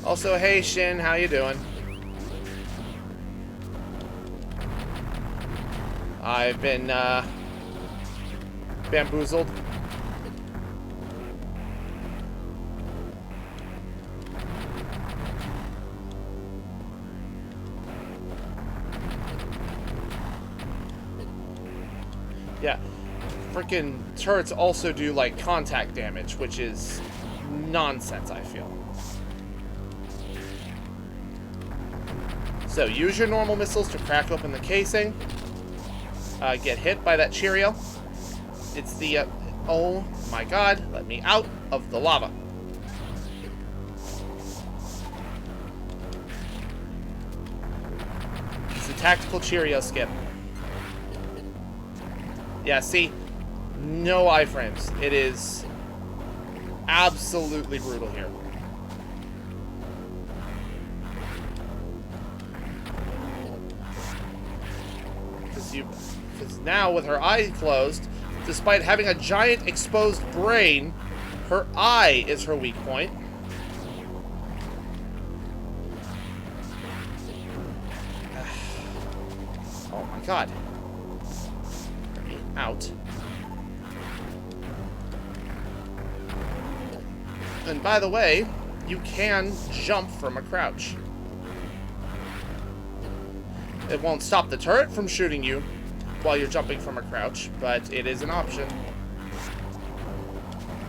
Also, hey Shin, how you doing? I've been bamboozled. Yeah, freaking turrets also do like contact damage, which is nonsense, I feel. So use your normal missiles to crack open the casing. Get hit by that Cheerio. It's the oh my god, let me out of the lava. It's a tactical Cheerio skip. Yeah, see? No iframes. It is absolutely brutal here. Because now, with her eye closed, despite having a giant exposed brain, her eye is her weak point. Oh my god. Get me out. And by the way, you can jump from a crouch. It won't stop the turret from shooting you while you're jumping from a crouch, but it is an option.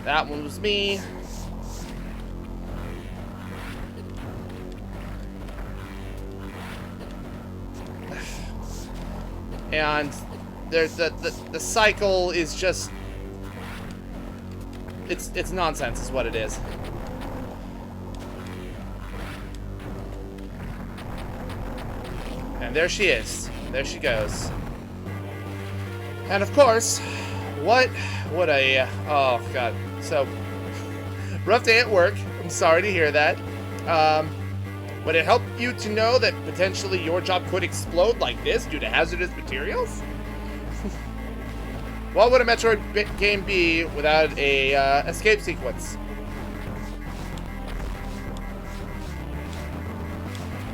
That one was me. And there's the cycle is just it's nonsense is what it is. And there she is. There she goes. And of course, what a oh god. So rough day at work. I'm sorry to hear that. Would it help you to know that potentially your job could explode like this due to hazardous materials? What would a Metroid game be without a escape sequence?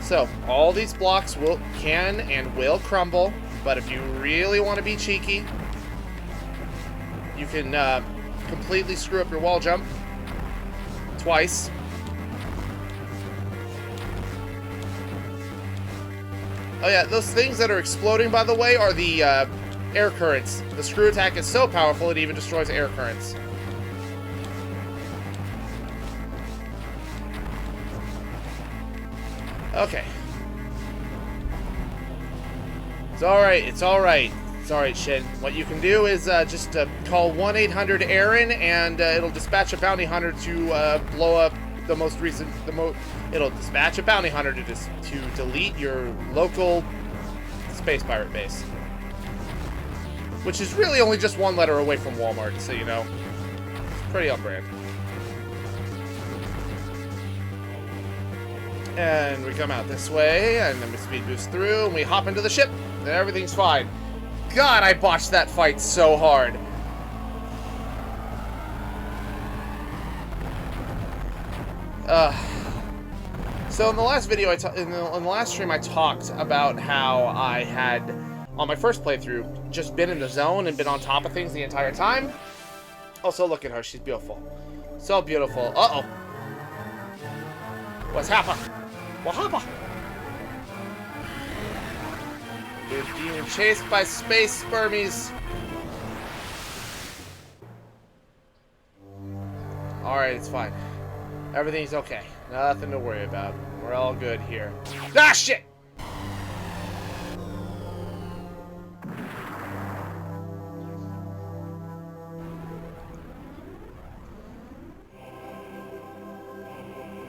So, all these blocks can and will crumble, but if you really want to be cheeky, you can completely screw up your wall jump twice. Oh yeah, those things that are exploding, by the way, are the air currents. The screw attack is so powerful it even destroys air currents. Okay. It's alright, it's alright. It's alright, Shin. What you can do is just call 1-800-AARON and it'll dispatch a bounty hunter to blow up the most recent... It'll dispatch a bounty hunter to delete your local space pirate base. Which is really only just 1 letter away from Walmart, so you know. It's pretty on brand. And we come out this way, and then we speed boost through, and we hop into the ship, and everything's fine. God, I botched that fight so hard. So in the last video, in the last stream, I talked about how I had, on my first playthrough, just been in the zone and been on top of things the entire time. Also, look at her. She's beautiful. So beautiful. Uh-oh. What's happened? What happened? We're being chased by space spermies. Alright, it's fine. Everything's okay. Nothing to worry about. We're all good here. Ah, shit!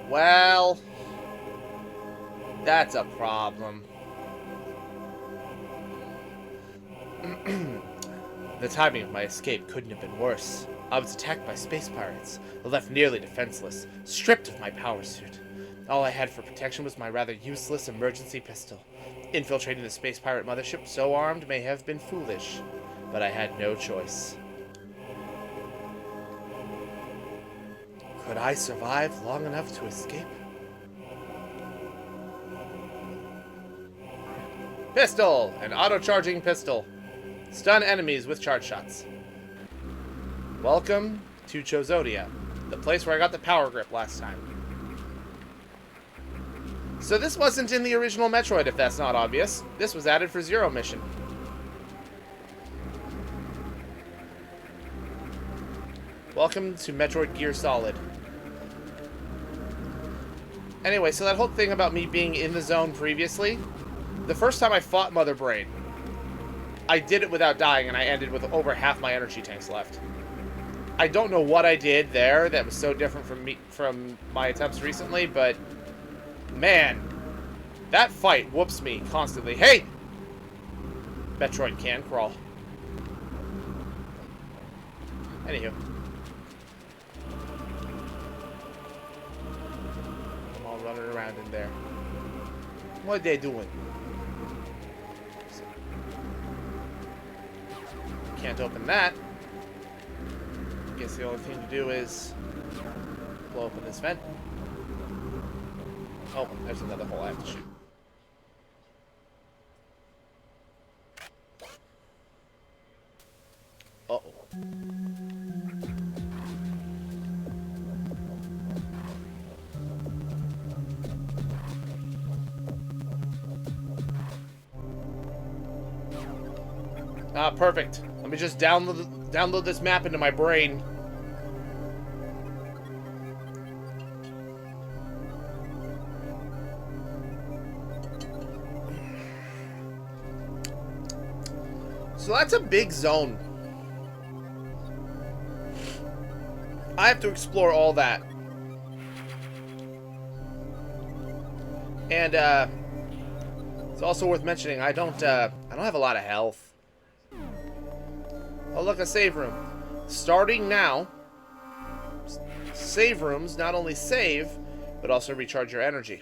Well, that's a problem. The timing of my escape couldn't have been worse. I was attacked by space pirates, left nearly defenseless, stripped of my power suit. All I had for protection was my rather useless emergency pistol. Infiltrating the space pirate mothership so armed may have been foolish, but I had no choice. Could I survive long enough to escape? Pistol! An auto-charging pistol. Stun enemies with charge shots. Welcome to Chozodia, the place where I got the power grip last time. So this wasn't in the original Metroid, if that's not obvious. This was added for Zero Mission. Welcome to Metroid Gear Solid. Anyway, so that whole thing about me being in the zone previously, the first time I fought Mother Brain, I did it without dying, and I ended with over half my energy tanks left. I don't know what I did there that was so different from my attempts recently, but man, that fight whoops me constantly. Hey! Metroid can crawl. Anywho. I'm all running around in there. What are they doing? Can't open that. I guess the only thing to do is blow open this vent. Oh, there's another hole I have to shoot. Uh-oh. Ah, perfect. Let me just download this map into my brain. So that's a big zone. I have to explore all that. And it's also worth mentioning I don't have a lot of health. Oh, look, a save room. Starting now, save rooms not only save, but also recharge your energy.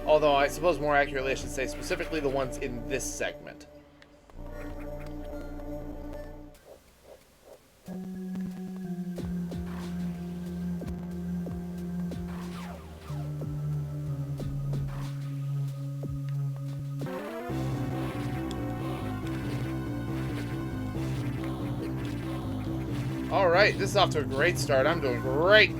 Although, I suppose more accurately I should say specifically the ones in this segment. Alright, this is off to a great start. I'm doing great.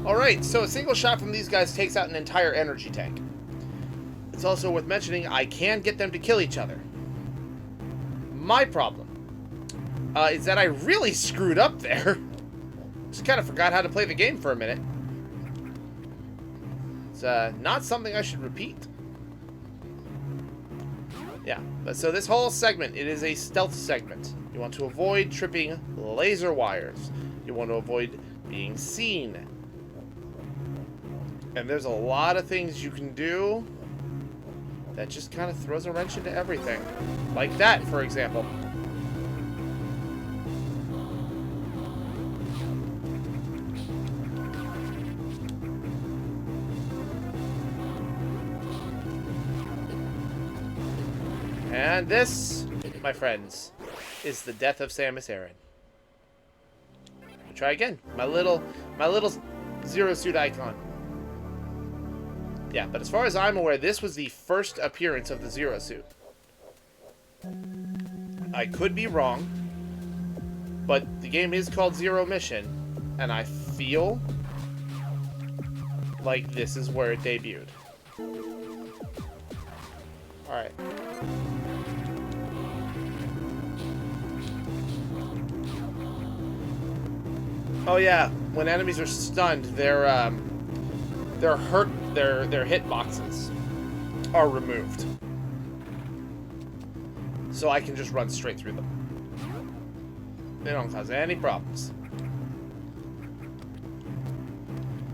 Alright, so a single shot from these guys takes out an entire energy tank. It's also worth mentioning I can get them to kill each other. My problem is that I really screwed up there. Just kind of forgot how to play the game for a minute. It's not something I should repeat. Yeah, but so this whole segment, it is a stealth segment. You want to avoid tripping laser wires. You want to avoid being seen. And there's a lot of things you can do that just kind of throws a wrench into everything. Like that, for example. And this, my friends, is the death of Samus Aran. We'll try again. My little Zero Suit icon. Yeah, but as far as I'm aware, this was the first appearance of the Zero Suit. I could be wrong, but the game is called Zero Mission, and I feel like this is where it debuted. Alright. Oh yeah, when enemies are stunned, their hitboxes are removed. So I can just run straight through them. They don't cause any problems.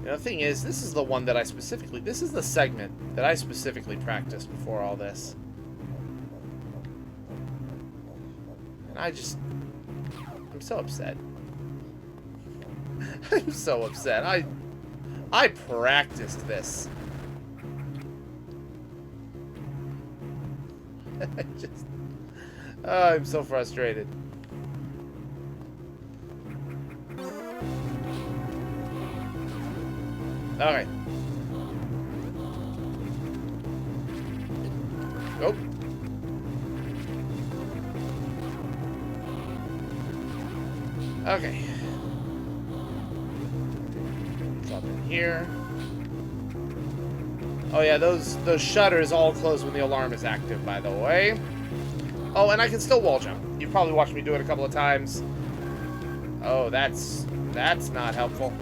The thing is, this is the one that this is the segment that I specifically practiced before all this. And I'm so upset. I'm so upset. I practiced this. I'm so frustrated. Alright. Oh. Okay. Drop in here. Oh yeah, those shutters all close when the alarm is active, by the way. Oh, and I can still wall jump. You've probably watched me do it a couple of times. Oh, that's not helpful.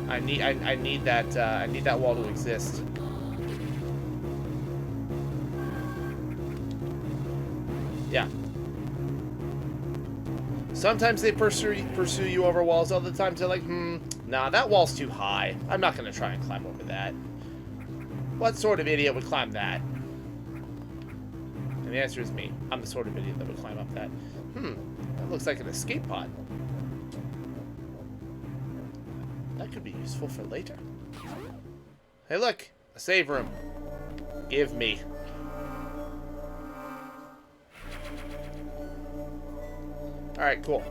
I need that wall to exist. Yeah. Sometimes they pursue you over walls. Other times they're like, nah, that wall's too high. I'm not gonna try and climb over that. What sort of idiot would climb that? And the answer is me. I'm the sort of idiot that would climb up that. That looks like an escape pod. That could be useful for later. Hey, look! A save room. Give me. Alright, cool.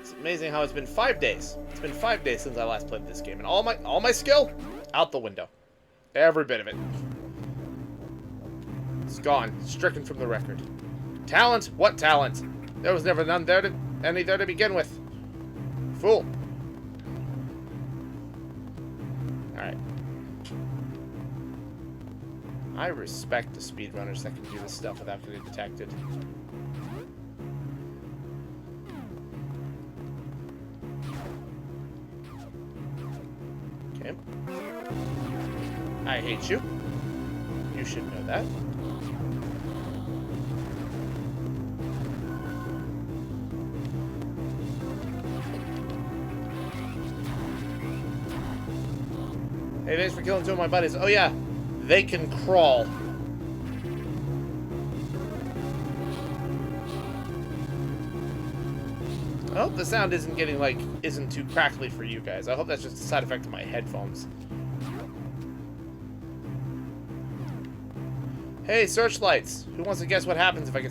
It's amazing how it's been 5 days. It's been 5 days since I last played this game, and all my skill out the window. Every bit of it. It's gone. Stricken from the record. Talent? What talent? There was never any there to begin with. Fool. Alright. I respect the speedrunners that can do this stuff without getting detected. Okay. I hate you. You should know that. Hey, thanks for killing two of my buddies. Oh yeah, they can crawl. I hope the sound isn't too crackly for you guys. I hope that's just a side effect of my headphones. Hey, searchlights. Who wants to guess what happens if I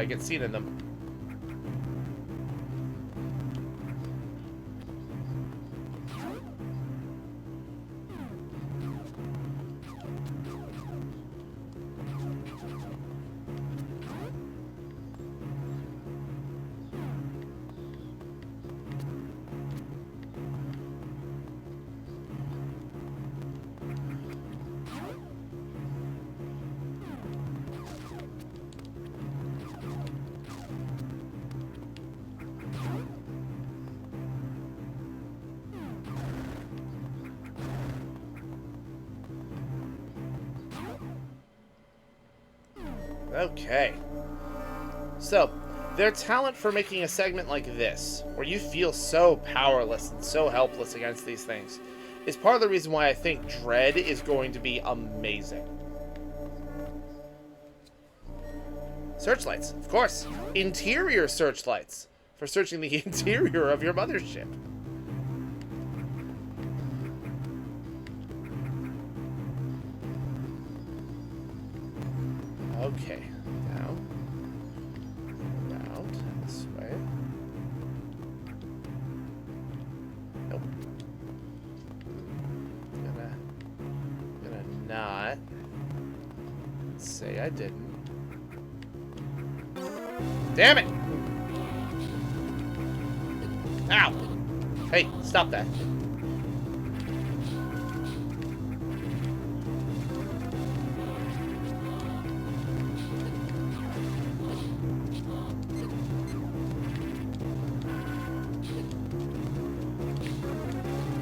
get seen in them? Okay. So, their talent for making a segment like this, where you feel so powerless and so helpless against these things, is part of the reason why I think Dread is going to be amazing. Searchlights, of course. Interior searchlights for searching the interior of your mothership. Okay, down, around, this way. Nope. Gonna not say I didn't. Damn it! Ow! Hey, stop that.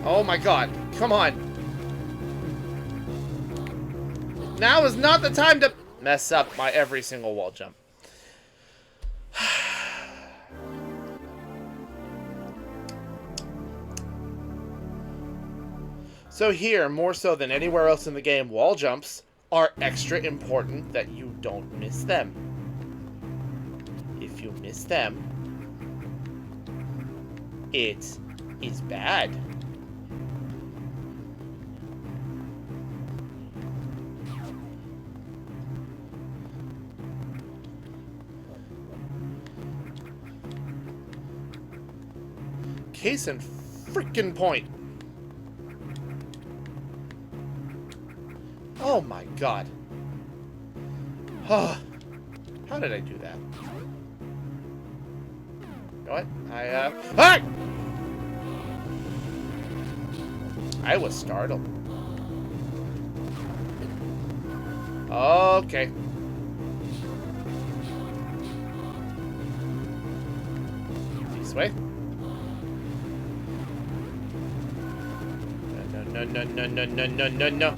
Oh my god, come on. Now is not the time to mess up my every single wall jump. So here, more so than anywhere else in the game, wall jumps are extra important that you don't miss them. If you miss them, it is bad. Case in freaking point. Oh my god. How did I do that? You know what? Ah! I was startled. Okay. This way. No, no, no, no, no, no, no, no.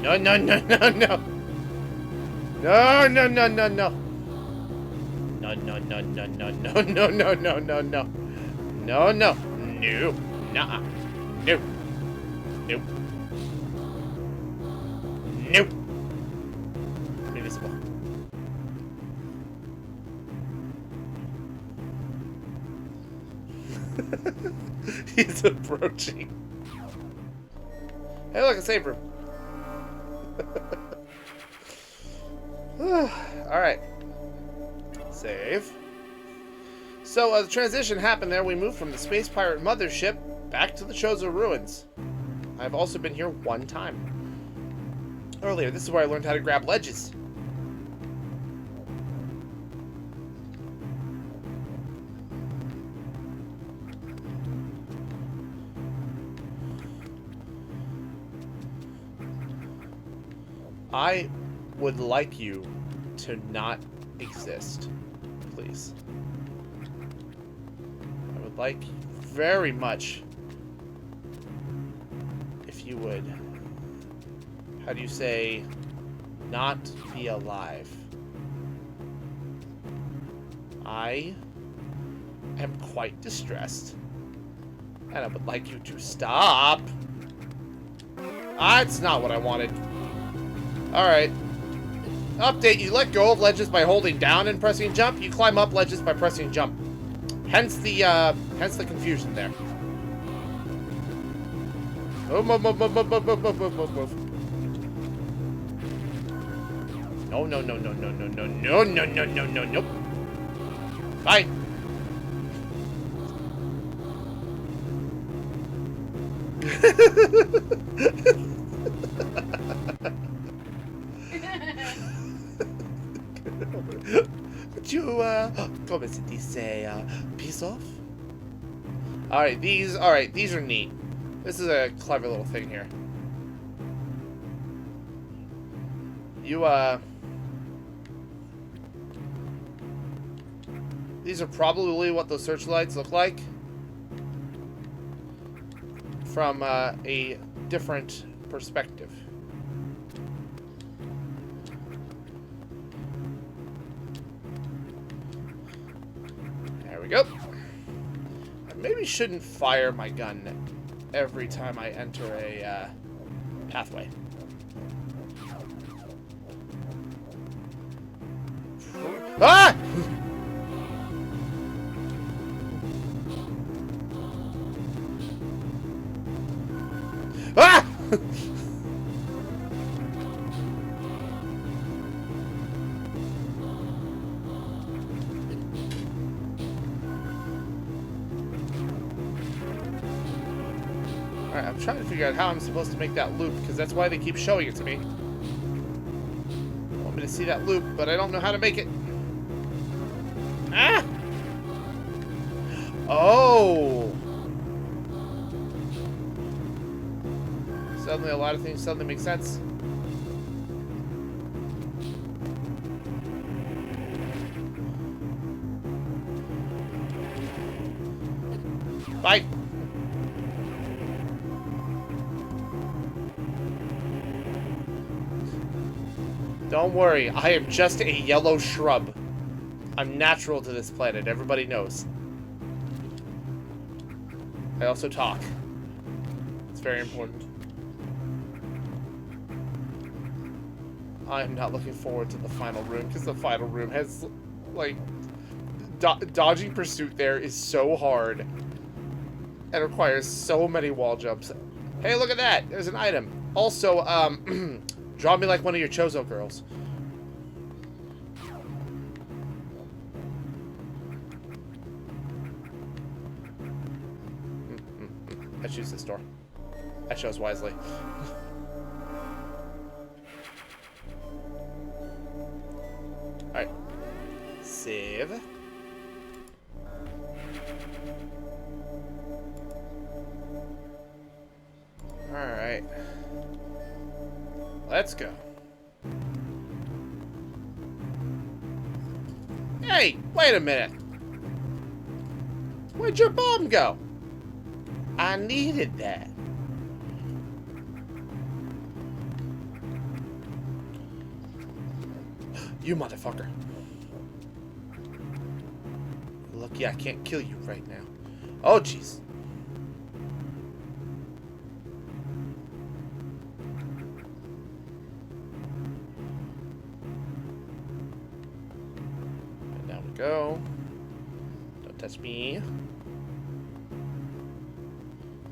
No, no, no, no, no. No, no, no, no, no. No, no, no, no, no, no, no, no, no, no, no. No, no. No. Nuh-uh. No. Nope. Nope. Invisible. He's approaching. Hey, look, a save room. Alright. Save. So, the transition happened there. We moved from the Space Pirate Mothership back to the Chozo Ruins. I've also been here one time. Earlier, this is where I learned how to grab ledges. I would like you to not exist, please. I would like very much if you would, how do you say, not be alive. I am quite distressed, and I would like you to stop. That's not what I wanted. Alright. Update, you let go of ledges by holding down and pressing jump. You climb up ledges by pressing jump. Hence the confusion there. Move, move, move, move, move, move, move, move, move, move. No, no, no, no, no, no, no, no, no, no, no, no, nope. Bye. Could you, come and say, peace off? Alright, these are neat. This is a clever little thing here. You, these are probably what those searchlights look like from a different perspective. There we go. I maybe shouldn't fire my gun every time I enter a pathway. Ah! Ah! Alright, I'm trying to figure out how I'm supposed to make that loop, because that's why they keep showing it to me. They want me to see that loop, but I don't know how to make it. Ah! Oh! Suddenly a lot of things suddenly make sense. Bye! Don't worry, I am just a yellow shrub. I'm natural to this planet, everybody knows. I also talk. It's very important. I'm not looking forward to the final room, because the final room has, like, dodging pursuit there is so hard. And requires so many wall jumps. Hey, look at that! There's an item. Also, draw me like one of your Chozo girls. I choose this door. I chose wisely. Alright. Save. Alright. Let's go. Hey, wait a minute. Where'd your bomb go? I needed that. You motherfucker. Lucky I can't kill you right now. Oh, jeez. And down we go. Don't touch me.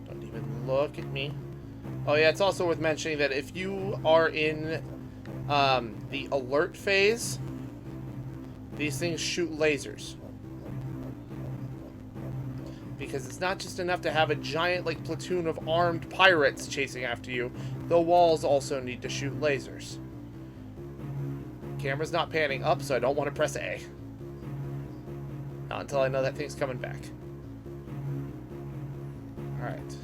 Don't even look at me. Oh yeah, it's also worth mentioning that if you are in the alert phase, these things shoot lasers. Because it's not just enough to have a giant, like, platoon of armed pirates chasing after you. The walls also need to shoot lasers. Camera's not panning up, so I don't want to press A. Not until I know that thing's coming back. Alright.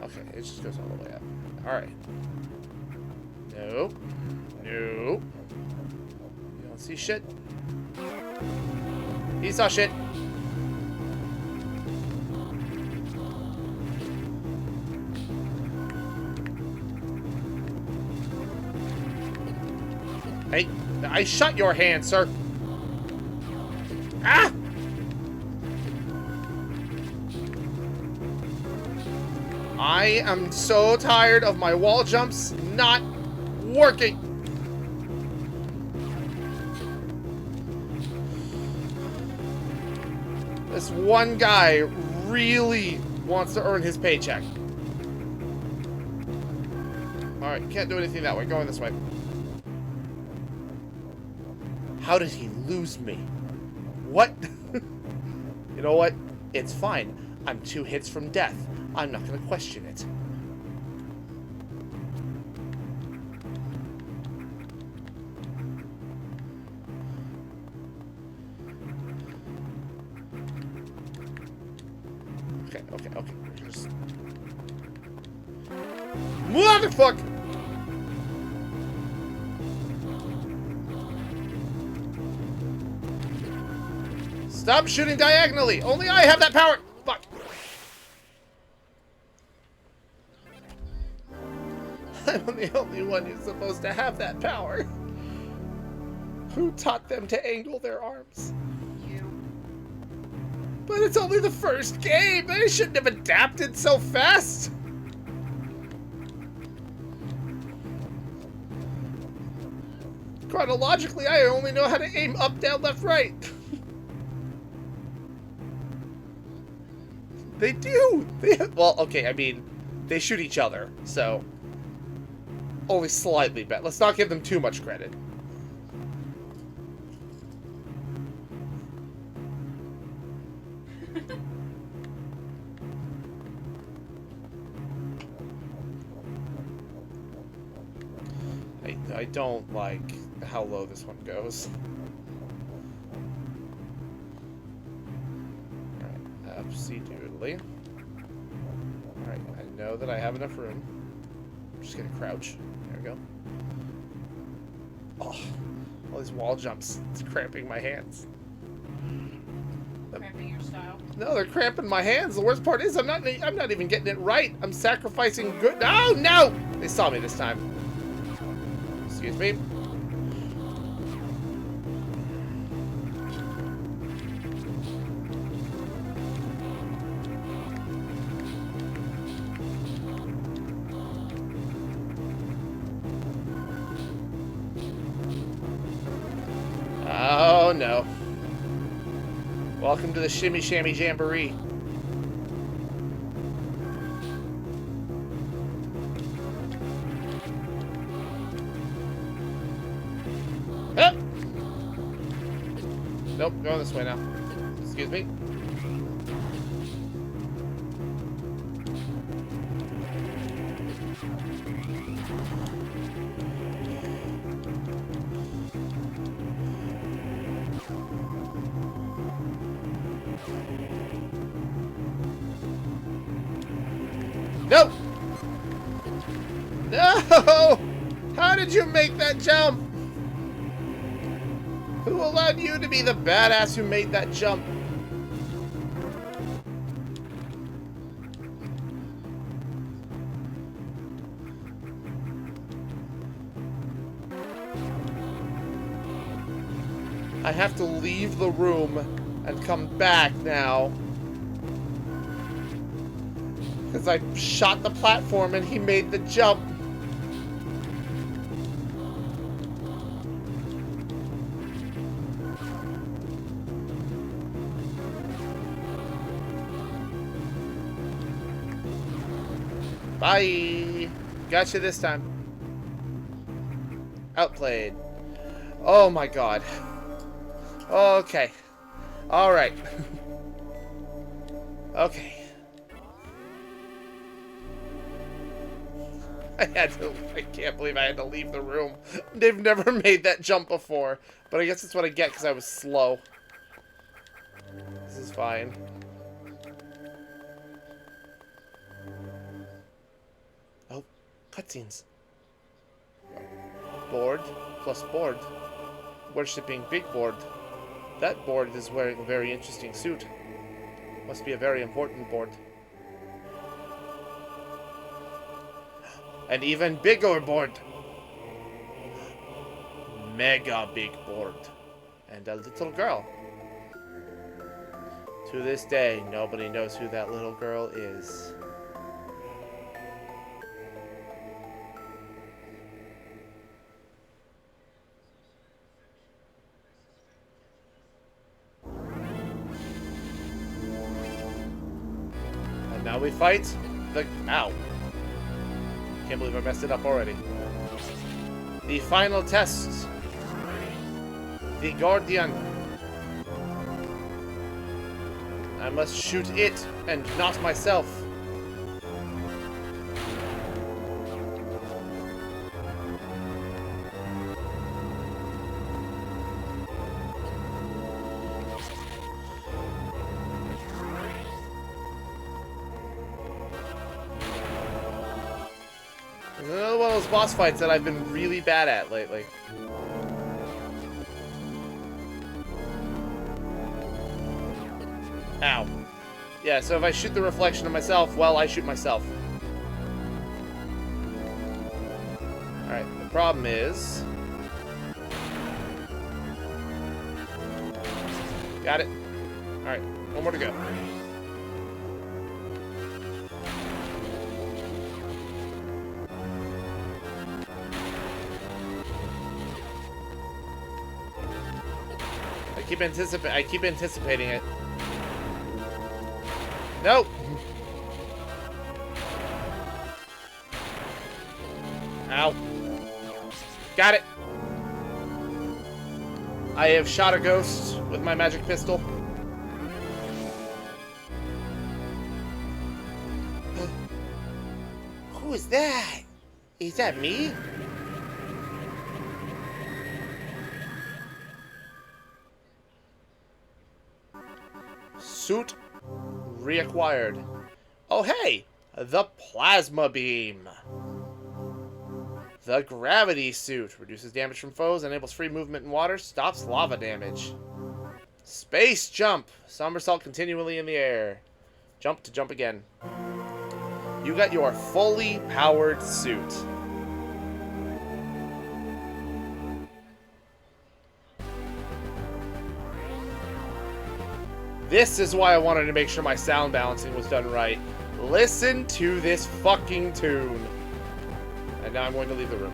Okay, it just goes all the way up. Alright. Nope. Nope. You don't see shit? He saw shit. Hey, I shut your hand, sir. Ah! I am so tired of my wall jumps not working. This one guy really wants to earn his paycheck. Alright, can't do anything that way. Going this way. How did he lose me? What? You know what? It's fine. I'm 2 hits from death. I'm not going to question it. Okay. Just... Motherfucker! Stop shooting diagonally! Only I have that power! Fuck! I'm the only one who's supposed to have that power. Who taught them to angle their arms? You. But it's only the first game. They shouldn't have adapted so fast. Chronologically, I only know how to aim up, down, left, right. They do. Well, okay, I mean, they shoot each other, so only slightly better. Let's not give them too much credit. I don't like how low this one goes. Alright, upsy-doodly. Alright, I know that I have enough room. I'm just gonna crouch. There we go. Oh, all these wall jumps. It's cramping my hands. Cramping your style. No, they're cramping my hands. The worst part is I'm not even getting it right. I'm sacrificing good. Oh, no! They saw me this time. Excuse me. Oh, no. Welcome to the Shimmy Shammy Jamboree. Ah! Nope, going this way now. Excuse me. No! No! How did you make that jump? Who allowed you to be the badass who made that jump? I have to leave the room and come back now. Because I shot the platform and he made the jump. Bye. Gotcha this time. Outplayed. Oh my god. Okay. Alright. Okay. I can't believe I had to leave the room. They've never made that jump before. But I guess that's what I get because I was slow. This is fine. Oh, cutscenes. Board plus board. Worshipping Big Board. That board is wearing a very interesting suit. Must be a very important board. An even bigger board. Mega big board. And a little girl. To this day, nobody knows who that little girl is. And now we fight the... Ow. Can't believe I messed it up already. The final test. The Guardian. I must shoot it and not myself. Another one of those boss fights that I've been really bad at lately. Ow. Yeah, so if I shoot the reflection of myself, well, I shoot myself. Alright, the problem is... Got it. Alright, one more to go. I keep anticipating it. Nope. Ow. Got it. I have shot a ghost with my magic pistol. Who is that? Is that me? Suit reacquired. Oh, hey! The plasma beam. The gravity suit reduces damage from foes, enables free movement in water, stops lava damage. Space jump. Somersault continually in the air. Jump to jump again. You got your fully powered suit. This is why I wanted to make sure my sound balancing was done right. Listen to this fucking tune. And now I'm going to leave the room.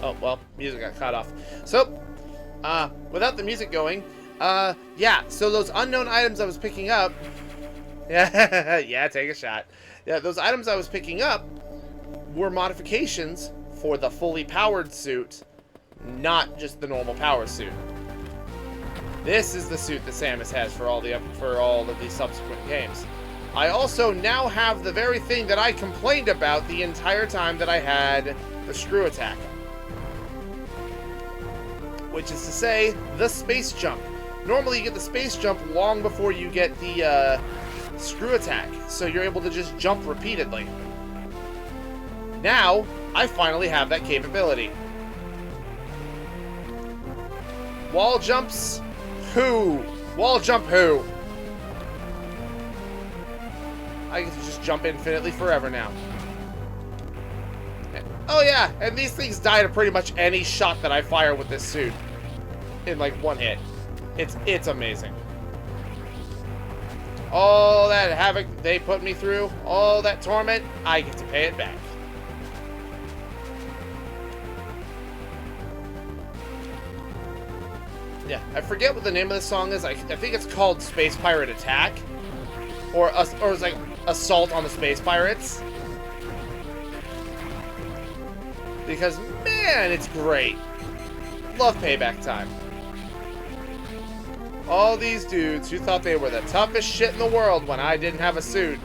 Oh, well, music got cut off. So, without the music going, yeah, so those unknown items I was picking up, yeah, take a shot. Yeah, those items I was picking up were modifications for the fully powered suit, not just the normal power suit. This is the suit that Samus has for all of these subsequent games. I also now have the very thing that I complained about the entire time that I had the screw attack. Which is to say, the space jump. Normally you get the space jump long before you get the screw attack, so you're able to just jump repeatedly. Now, I finally have that capability. Wall jumps? Who? Wall jump who? I get to just jump infinitely forever now. Oh yeah, and these things die to pretty much any shot that I fire with this suit. In like one hit. It's amazing. All that havoc they put me through, all that torment, I get to pay it back. Yeah, I forget what the name of the song is. I think it's called Space Pirate Attack. Or it's like Assault on the Space Pirates. Because, man, it's great. Love payback time. All these dudes who thought they were the toughest shit in the world when I didn't have a suit.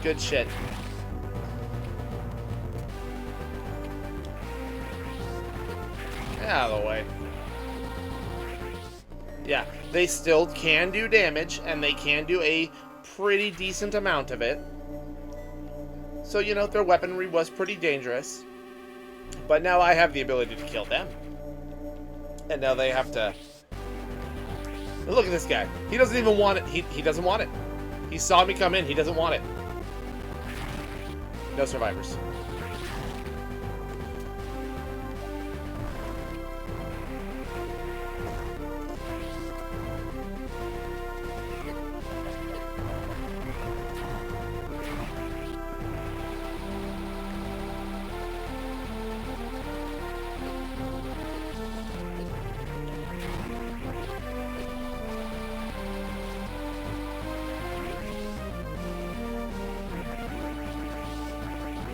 Good shit. Get out of the way. Yeah, they still can do damage, and they can do a pretty decent amount of it. So, you know, their weaponry was pretty dangerous. But now I have the ability to kill them. And now they have to... Look at this guy. He doesn't even want it. He doesn't want it. He saw me come in. He doesn't want it. No survivors.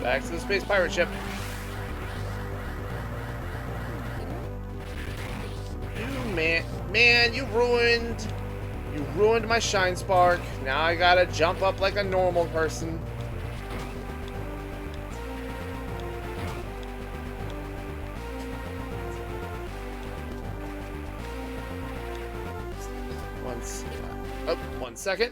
Back to the space pirate ship. You man, you ruined my shine spark. Now I gotta jump up like a normal person. second.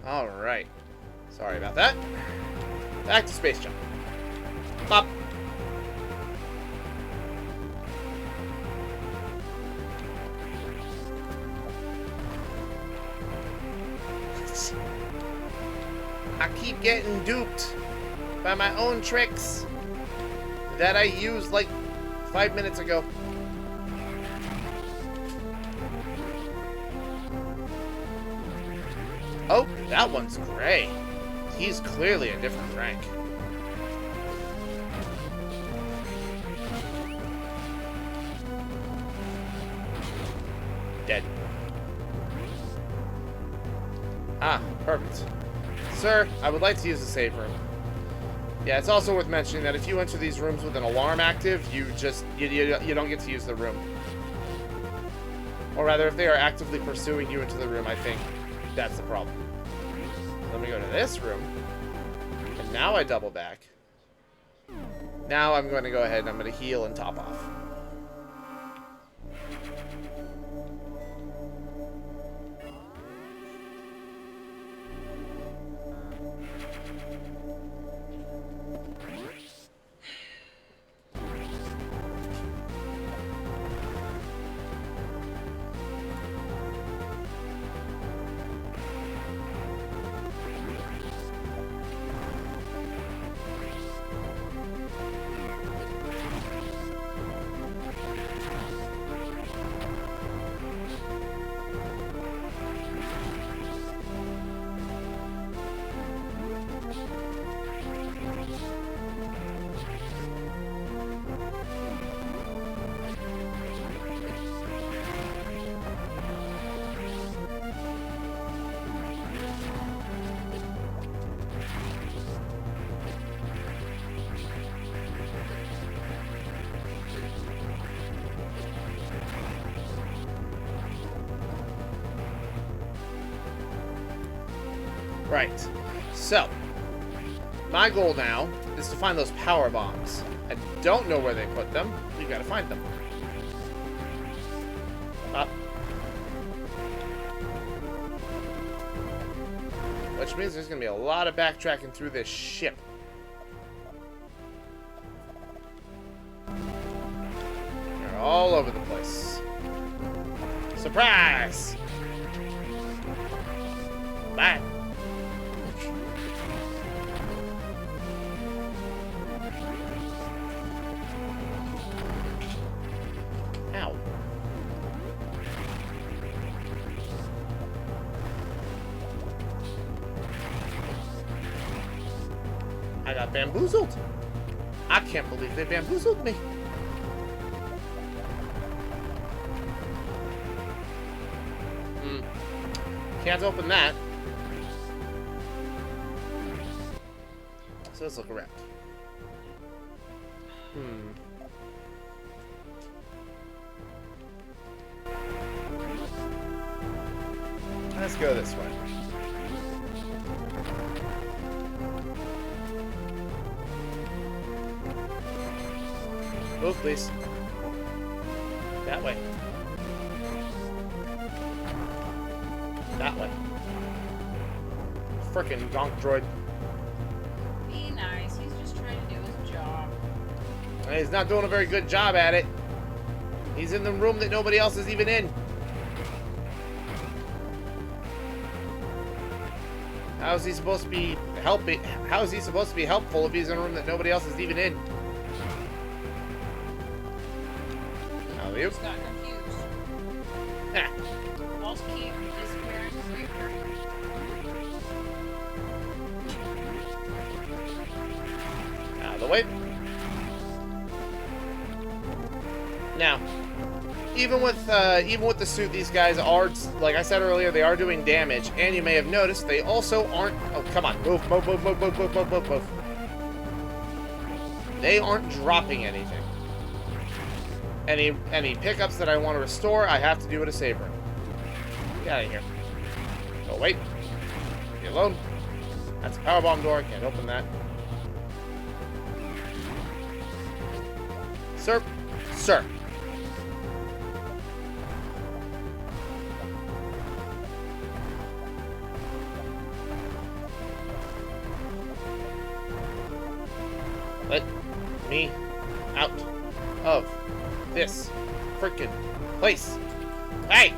Alright. Sorry about that. Back to space jump. Pop. I keep getting duped by my own tricks that I used like 5 minutes ago. Oh, that one's gray. He's clearly a different rank. Dead. Ah, perfect. Sir, I would like to use the save room. Yeah, it's also worth mentioning that if you enter these rooms with an alarm active, you don't get to use the room. Or rather, if they are actively pursuing you into the room, I think that's the problem. Let me go to this room. And now I double back. Now I'm going to go ahead and I'm going to heal and top off. Right. So, my goal now is to find those power bombs. I don't know where they put them. We've got to find them. Up. Which means there's going to be a lot of backtracking through this ship. They're all over the place. Surprise! Bye. Ow. I got bamboozled. I can't believe they bamboozled me. Can't open that. So let's look around. Let's go this way. Move, please. That way. That way. Frickin' donk droid. Be nice. He's just trying to do his job. He's not doing a very good job at it. He's in the room that nobody else is even in. How is he supposed to be helping? How is he supposed to be helpful if he's in a room that nobody else is even in? How are you? Just got confused. Ha. Walls keep disappearing. Out of the wait. Now, even with the suit, these guys are, like I said earlier, they are doing damage, and you may have noticed they also aren't. Oh, come on, move, move, move, move, move, move, move, move, move. They aren't dropping anything. Any pickups that I want to restore, I have to do at a save room. Get out of here. Oh wait, leave me alone. That's a powerbomb door. I can't open that. Sir, sir. Let me out of this freaking place. Hey!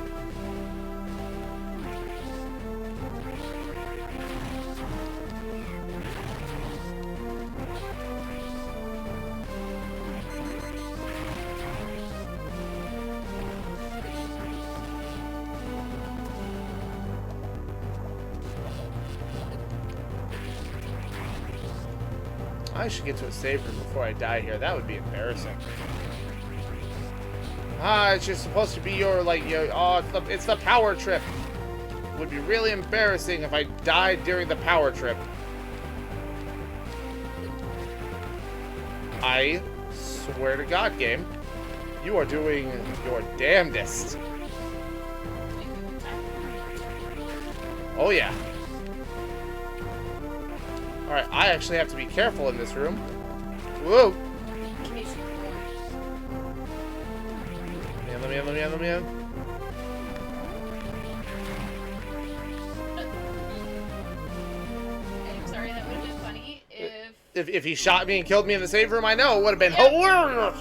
I should get to a save room before I die here. That would be embarrassing. Ah, it's just supposed to be your, like, your, oh, it's the power trip. It would be really embarrassing if I died during the power trip. I swear to God, game, you are doing your damnedest. Oh, yeah. Alright, I actually have to be careful in this room. Whoa! Let me in. I'm sorry, that would have been funny if he shot me and killed me in the save room, I know it would have been hilarious.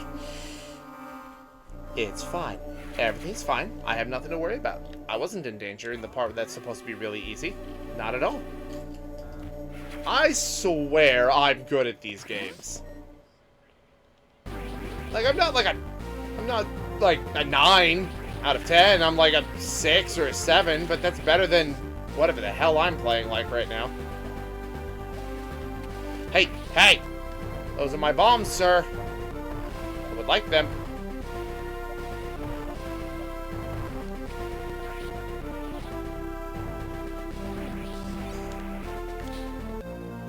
It's fine. Everything's fine. I have nothing to worry about. I wasn't in danger in the part that's supposed to be really easy. Not at all. I swear I'm good at these games. Like, I'm not like a 9 out of 10. I'm like a 6 or a 7, but that's better than whatever the hell I'm playing like right now. Hey, hey! Those are my bombs, sir. I would like them.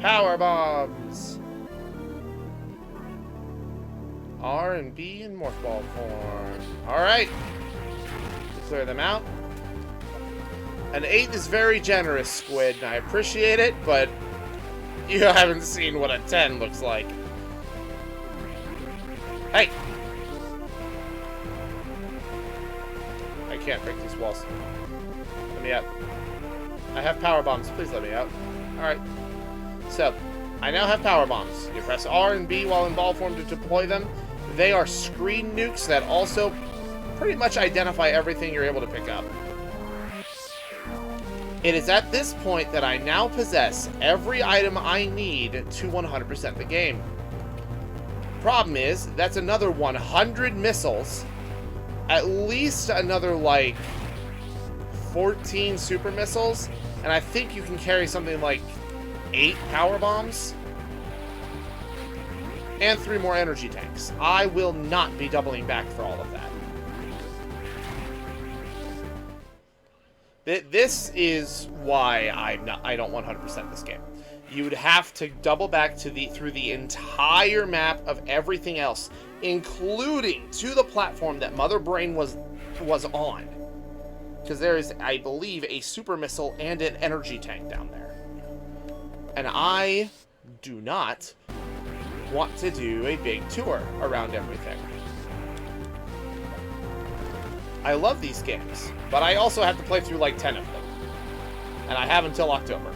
Power bombs. R and B in morph ball form. Alright. Clear them out. An 8 is very generous, Squid, and I appreciate it, but you haven't seen what a 10 looks like. Hey! I can't break these walls. Let me out. I have power bombs. Please let me out. Alright. So, I now have power bombs. You press R and B while in ball form to deploy them. They are screen nukes that also pretty much identify everything you're able to pick up. It is at this point that I now possess every item I need to 100% the game. Problem is, that's another 100 missiles, at least another, like, 14 super missiles, and I think you can carry something like 8 power bombs and 3 more energy tanks. I will not be doubling back for all of that. This is why I don't 100% this game. You'd have to double back to through the entire map of everything else, including to the platform that Mother Brain was on, because there is, I believe, a super missile and an energy tank down there. And I do not want to do a big tour around everything. I love these games, but I also have to play through like 10 of them. And I have until October.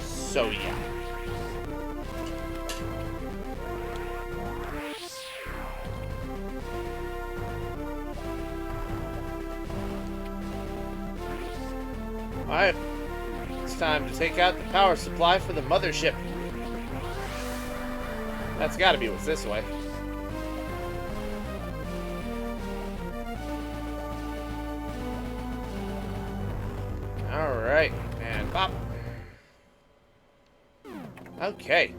So yeah. Alright. It's time to take out the power supply for the mothership. That's gotta be what's this way. Alright, and pop. Okay.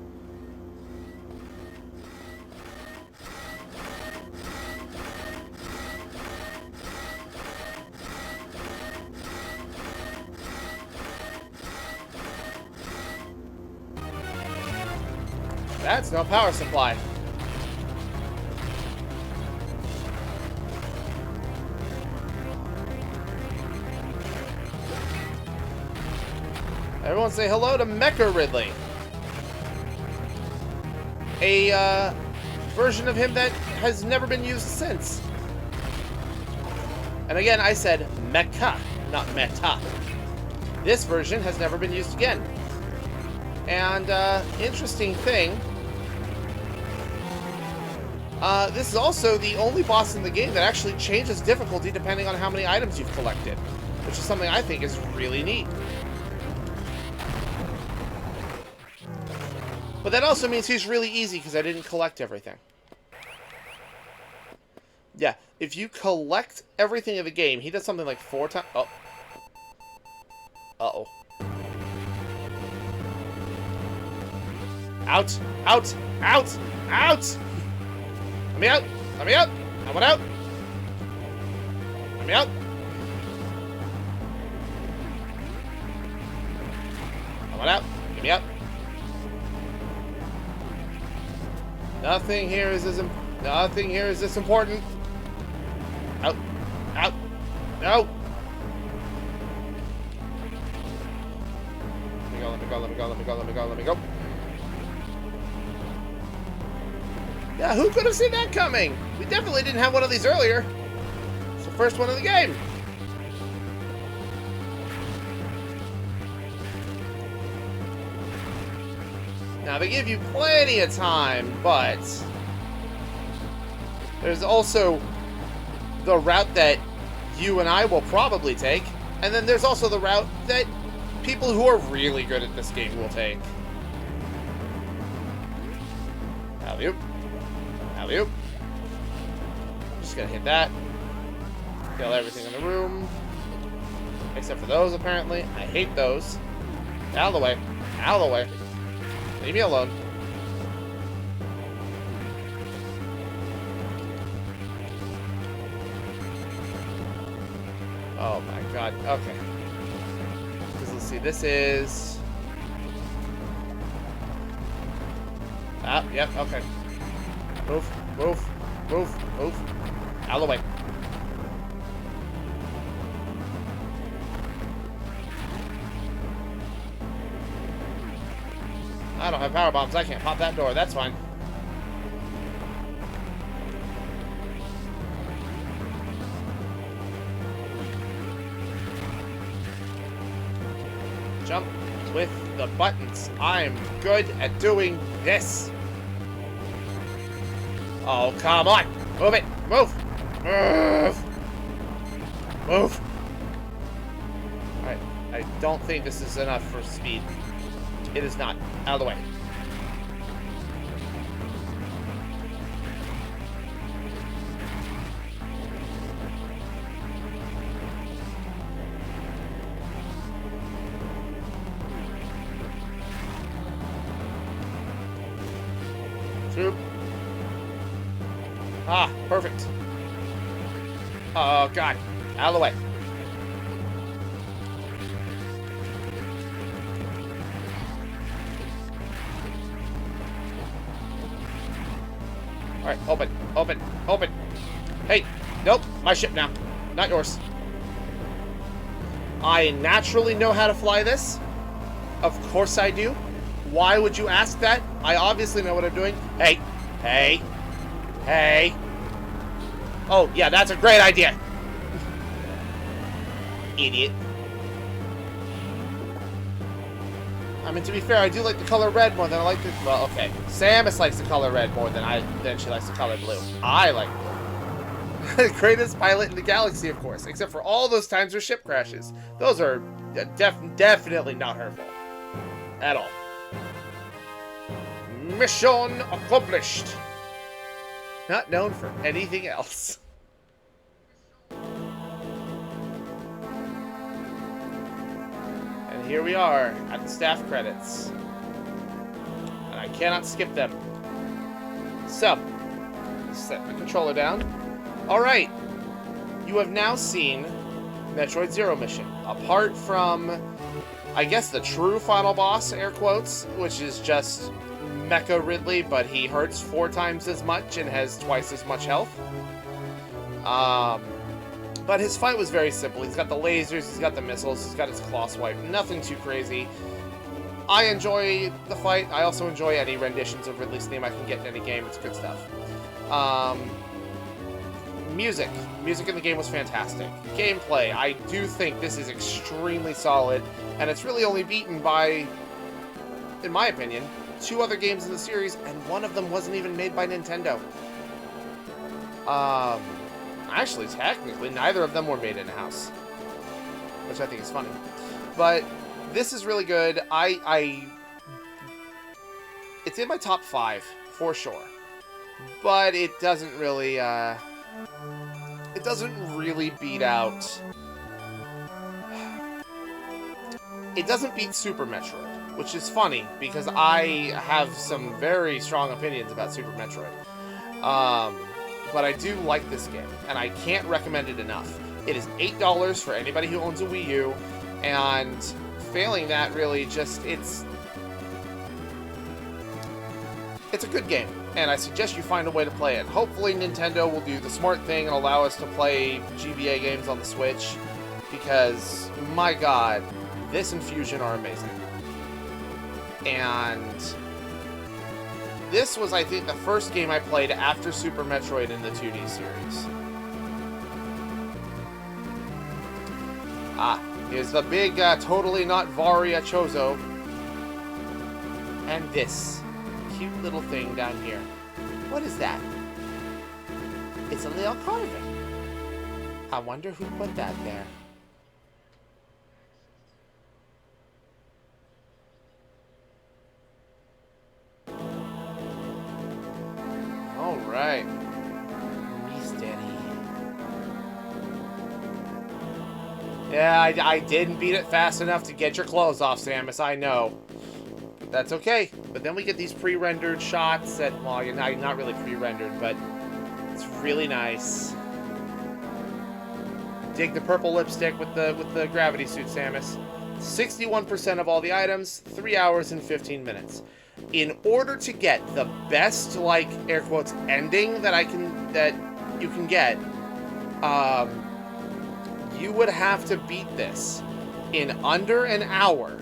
That's no power supply. Everyone say hello to Mecha Ridley. A version of him that has never been used since. And again, I said mecha, not meta. This version has never been used again. And interesting thing, this is also the only boss in the game that actually changes difficulty depending on how many items you've collected, which is something I think is really neat. But that also means he's really easy because I didn't collect everything. Yeah, if you collect everything in the game, he does something like 4 times. Oh. Uh-oh. Out! Out! Out! Out! Let me out! Let me out! I want out! Let me out! I want out! Get me out! Nothing here is this important. Out! Out! No! Let me go, let me go, let me go, let me go, let me go, let me go. Yeah, who could have seen that coming? We definitely didn't have one of these earlier. It's the first one of the game. Now, they give you plenty of time, but there's also the route that you and I will probably take, and then there's also the route that people who are really good at this game will take. Alley-oop. Alley-oop. Just gonna hit that. Kill everything in the room. Except for those, apparently. I hate those. Out of the way. Out of the way. Leave me alone. Oh my god. Okay. Let's see. This is... Ah, yep, okay. Move, move, move, move. Out of the way. I don't have power bombs. I can't pop that door. That's fine. Jump with the buttons. I'm good at doing this. Oh, come on. Move it. Move. Move. Move. Alright. I don't think this is enough for speed. It is not. Out of the way. Through. Ah, perfect. Oh, God. Out of the way. Alright, open, open, open. Hey, nope, my ship now. Not yours. I naturally know how to fly this. Of course I do. Why would you ask that? I obviously know what I'm doing. Hey, hey, hey. Oh, yeah, that's a great idea. Idiot. I mean, to be fair, I do like the color red more than I like the... Well, okay. Samus likes the color red more than she likes the color blue. I like the greatest pilot in the galaxy, of course. Except for all those times her ship crashes. Those are definitely not her fault. At all. Mission accomplished. Not known for anything else. Here we are at the staff credits. And I cannot skip them. So, set the controller down. Alright. You have now seen Metroid Zero Mission. Apart from, I guess, the true final boss, air quotes, which is just Mecha Ridley, but he hurts 4 times as much and has twice as much health. But his fight was very simple. He's got the lasers, he's got the missiles, he's got his claw swipe. Nothing too crazy. I enjoy the fight. I also enjoy any renditions of Ridley's theme I can get in any game. It's good stuff. Music. Music in the game was fantastic. Gameplay. I do think this is extremely solid, and it's really only beaten by, in my opinion, 2 other games in the series, and one of them wasn't even made by Nintendo. Actually, technically, neither of them were made in-house, which I think is funny. But this is really good. It's in my top 5 for sure, but it doesn't really beat out. It doesn't beat Super Metroid, which is funny because I have some very strong opinions about Super Metroid. But I do like this game, and I can't recommend it enough. It is $8 for anybody who owns a Wii U, and failing that, really, just, it's a good game, and I suggest you find a way to play it. Hopefully Nintendo will do the smart thing and allow us to play GBA games on the Switch, because, my god, this and Fusion are amazing. And this was, I think, the first game I played after Super Metroid in the 2D series. Here's the big, totally not Varia Chozo. And this cute little thing down here. What is that? It's a little carving. I wonder who put that there. Alright. Mystery. Yeah, I didn't beat it fast enough to get your clothes off, Samus, I know. That's okay. But then we get these pre-rendered shots that, well, you're not really pre-rendered, but it's really nice. Dig the purple lipstick with the gravity suit, Samus. 61% of all the items, 3 hours and 15 minutes. In order to get the best, like, air quotes, ending that you can get, you would have to beat this in under an hour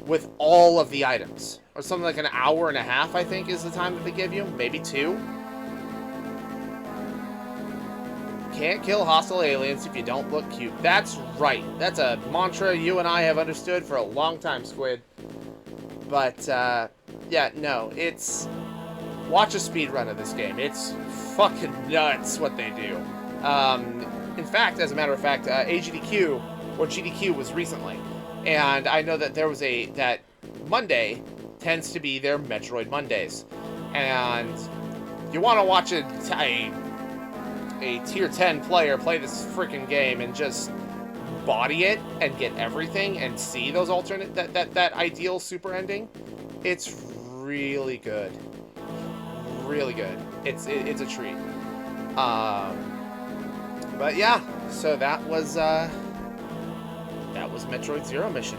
with all of the items. Or something like an hour and a half, I think, is the time that they give you. Maybe 2. Can't kill hostile aliens if you don't look cute. That's right. That's a mantra you and I have understood for a long time, Squid. But, yeah, no, it's... Watch a speedrun of this game. It's fucking nuts what they do. In fact, as a matter of fact, AGDQ, or GDQ, was recently. And I know that there was that Monday tends to be their Metroid Mondays. And you want to watch a tier 10 player play this freaking game and just body it and get everything and see those alternate that ideal super ending, it's really good. Really good. It's a treat. But yeah, so that was Metroid Zero Mission.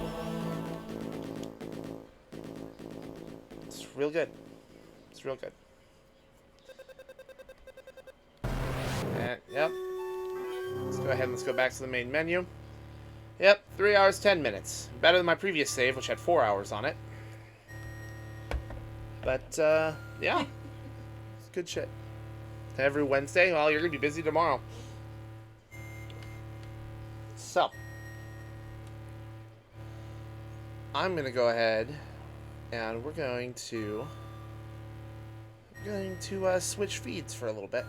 It's real good. It's real good. And, yep. Let's go ahead and let's go back to the main menu. Yep, 3 hours, 10 minutes. Better than my previous save, which had 4 hours on it. But, yeah. It's good shit. Every Wednesday, well, you're going to be busy tomorrow. So, I'm going to go ahead and we're going to switch feeds for a little bit.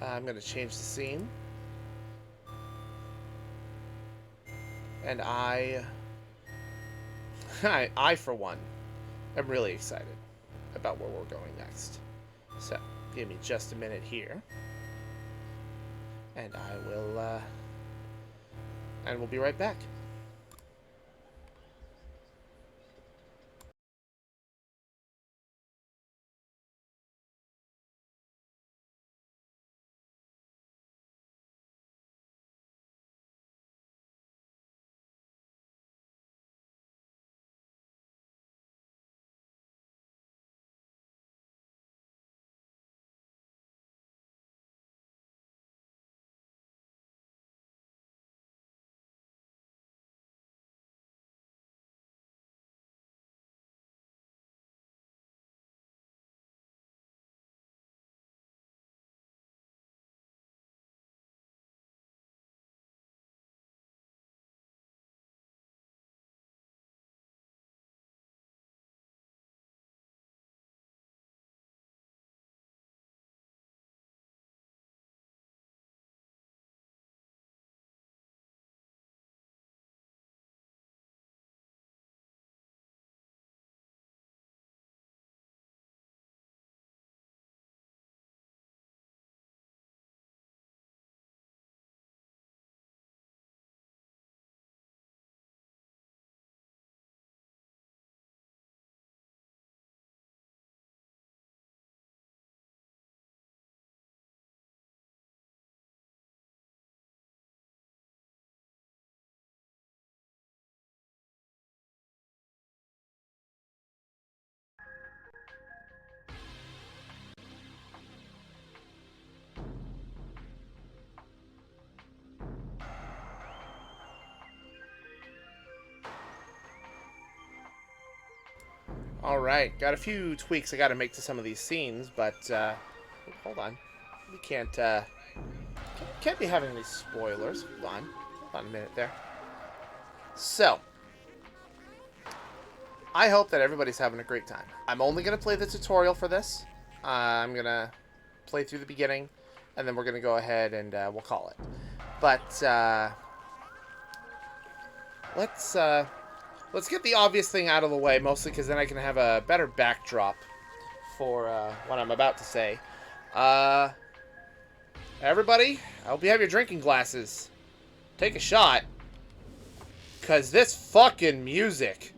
I'm going to change the scene. And I, for one, am really excited about where we're going next. So, give me just a minute here. And I will, and we'll be right back. Alright, got a few tweaks I gotta make to some of these scenes, but, hold on. We can't be having any spoilers. Hold on a minute there. So, I hope that everybody's having a great time. I'm only gonna play the tutorial for this. I'm gonna play through the beginning, and then we're gonna go ahead and, we'll call it. But, let's get the obvious thing out of the way, mostly because then I can have a better backdrop for what I'm about to say. Everybody, I hope you have your drinking glasses. Take a shot. Because this fucking music.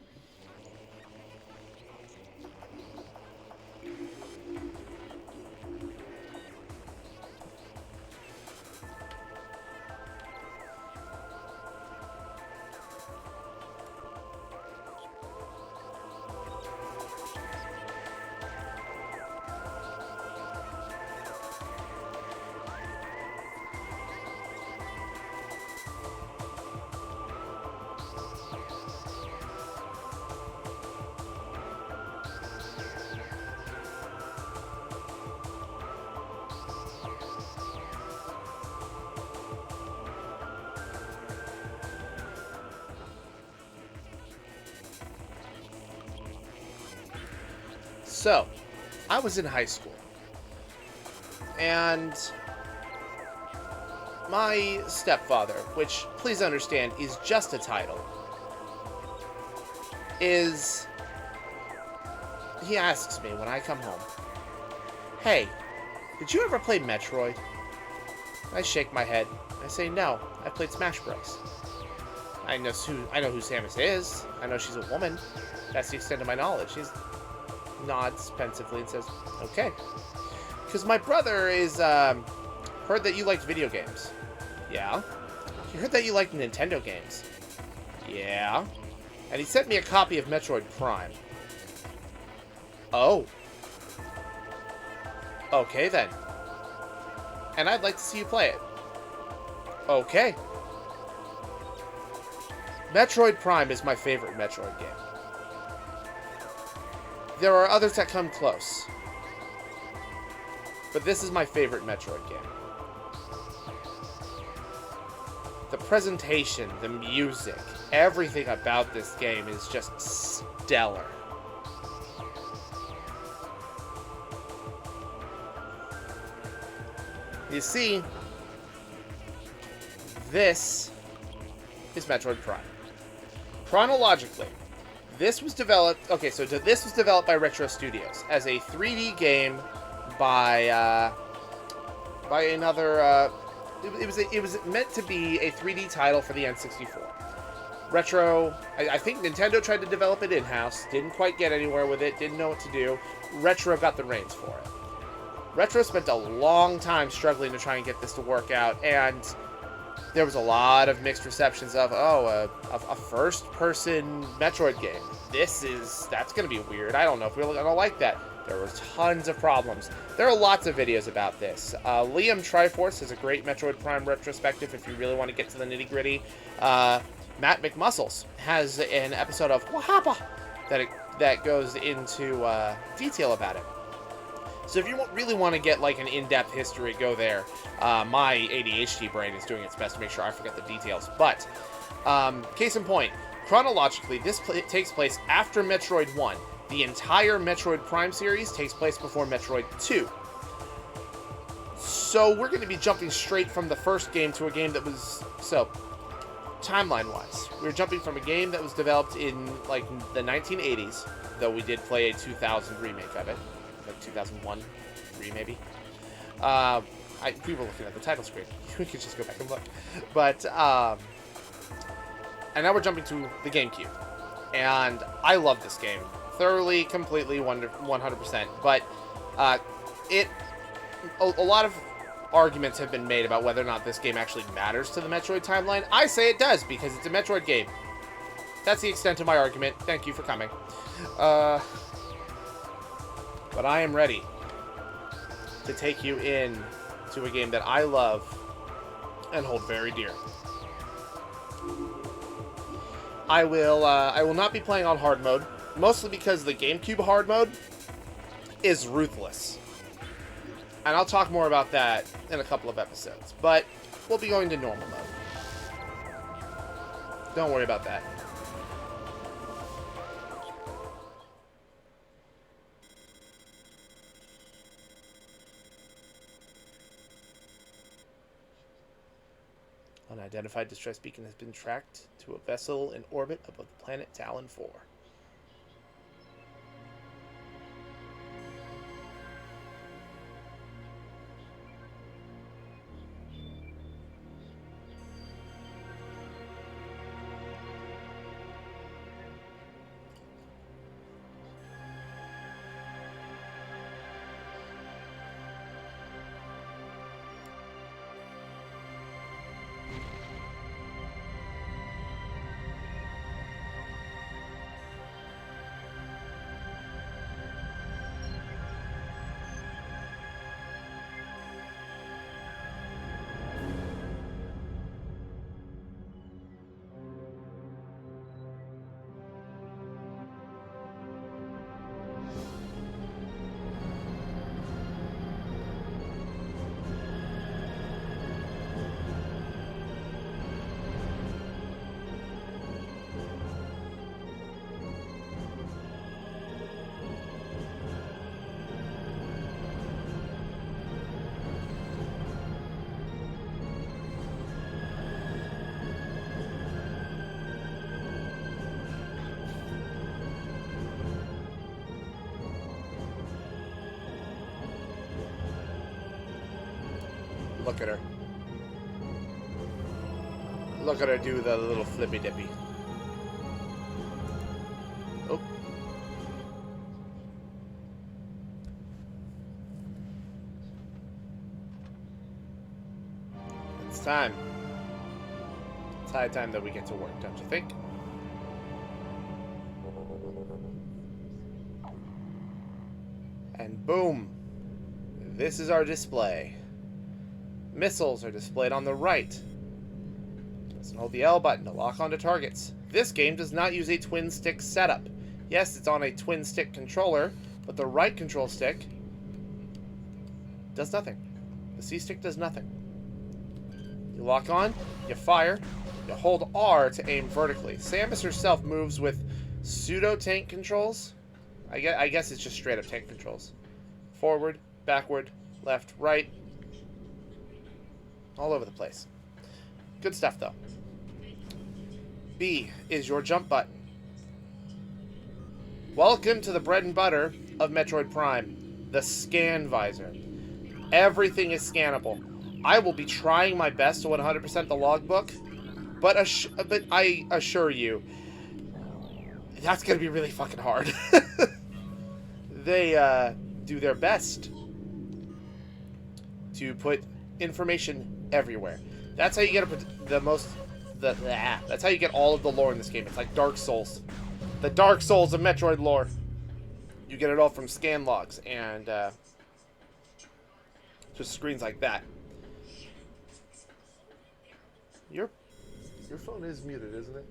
So, I was in high school, and my stepfather, which, please understand, is just a title, he asks me when I come home, "Hey, did you ever play Metroid?" I shake my head. I say, "No, I played Smash Bros." I know who Samus is. I know she's a woman. That's the extent of my knowledge. She nods pensively and says, "Okay." Because my brother is, heard that you liked video games. Yeah. He heard that you liked Nintendo games. Yeah. And he sent me a copy of Metroid Prime. Oh. Okay, then. And I'd like to see you play it. Okay. Metroid Prime is my favorite Metroid game. There are others that come close. But this is my favorite Metroid game. The presentation, the music, everything about this game is just stellar. You see, this is Metroid Prime. Chronologically, this was developed... Okay, so this was developed by Retro Studios as a 3D game by another... It was meant to be a 3D title for the N64. Retro... I think Nintendo tried to develop it in-house, didn't quite get anywhere with it, didn't know what to do. Retro got the reins for it. Retro spent a long time struggling to try and get this to work out, and there was a lot of mixed receptions of, a first-person Metroid game. That's going to be weird. I don't know if we're going to like that. There were tons of problems. There are lots of videos about this. Liam Triforce has a great Metroid Prime retrospective if you really want to get to the nitty-gritty. Matt McMuscles has an episode of Wahapa that goes into detail about it. So if you really want to get like an in-depth history, go there. My ADHD brain is doing its best to make sure I forget the details. But, case in point, chronologically, this takes place after Metroid 1. The entire Metroid Prime series takes place before Metroid 2. So we're going to be jumping straight from the first game to a game that was... So, timeline-wise, we're jumping from a game that was developed in, like, the 1980s, though we did play a 2000 remake of it. Like 2001, 3 maybe. We were looking at the title screen. We could just go back and look. But, and now we're jumping to the GameCube. And I love this game. Thoroughly, completely, 100%. But, a lot of arguments have been made about whether or not this game actually matters to the Metroid timeline. I say it does, because it's a Metroid game. That's the extent of my argument. Thank you for coming. But I am ready to take you in to a game that I love and hold very dear. I will not be playing on hard mode. Mostly because the GameCube hard mode is ruthless. And I'll talk more about that in a couple of episodes. But we'll be going to normal mode. Don't worry about that. Unidentified distress beacon has been tracked to a vessel in orbit above the planet Talon 4. Look at her. Look at her do the little flippy dippy. Oh. It's time. It's high time that we get to work, don't you think? And boom. This is our display. Missiles are displayed on the right. Let's hold the L button to lock onto targets. This game does not use a twin stick setup. Yes, it's on a twin stick controller, but the right control stick does nothing. The C stick does nothing. You lock on, you fire, you hold R to aim vertically. Samus herself moves with pseudo tank controls. I guess it's just straight up tank controls. Forward, backward, left, right. All over the place. Good stuff, though. B is your jump button. Welcome to the bread and butter of Metroid Prime, the scan visor. Everything is scannable. I will be trying my best to 100% the logbook, but I assure you, that's going to be really fucking hard. They do their best to put information everywhere. That's how you get that's how you get all of the lore in this game. It's like Dark Souls. The Dark Souls of Metroid lore. You get it all from scan logs and just screens like that. Your phone is muted, isn't it?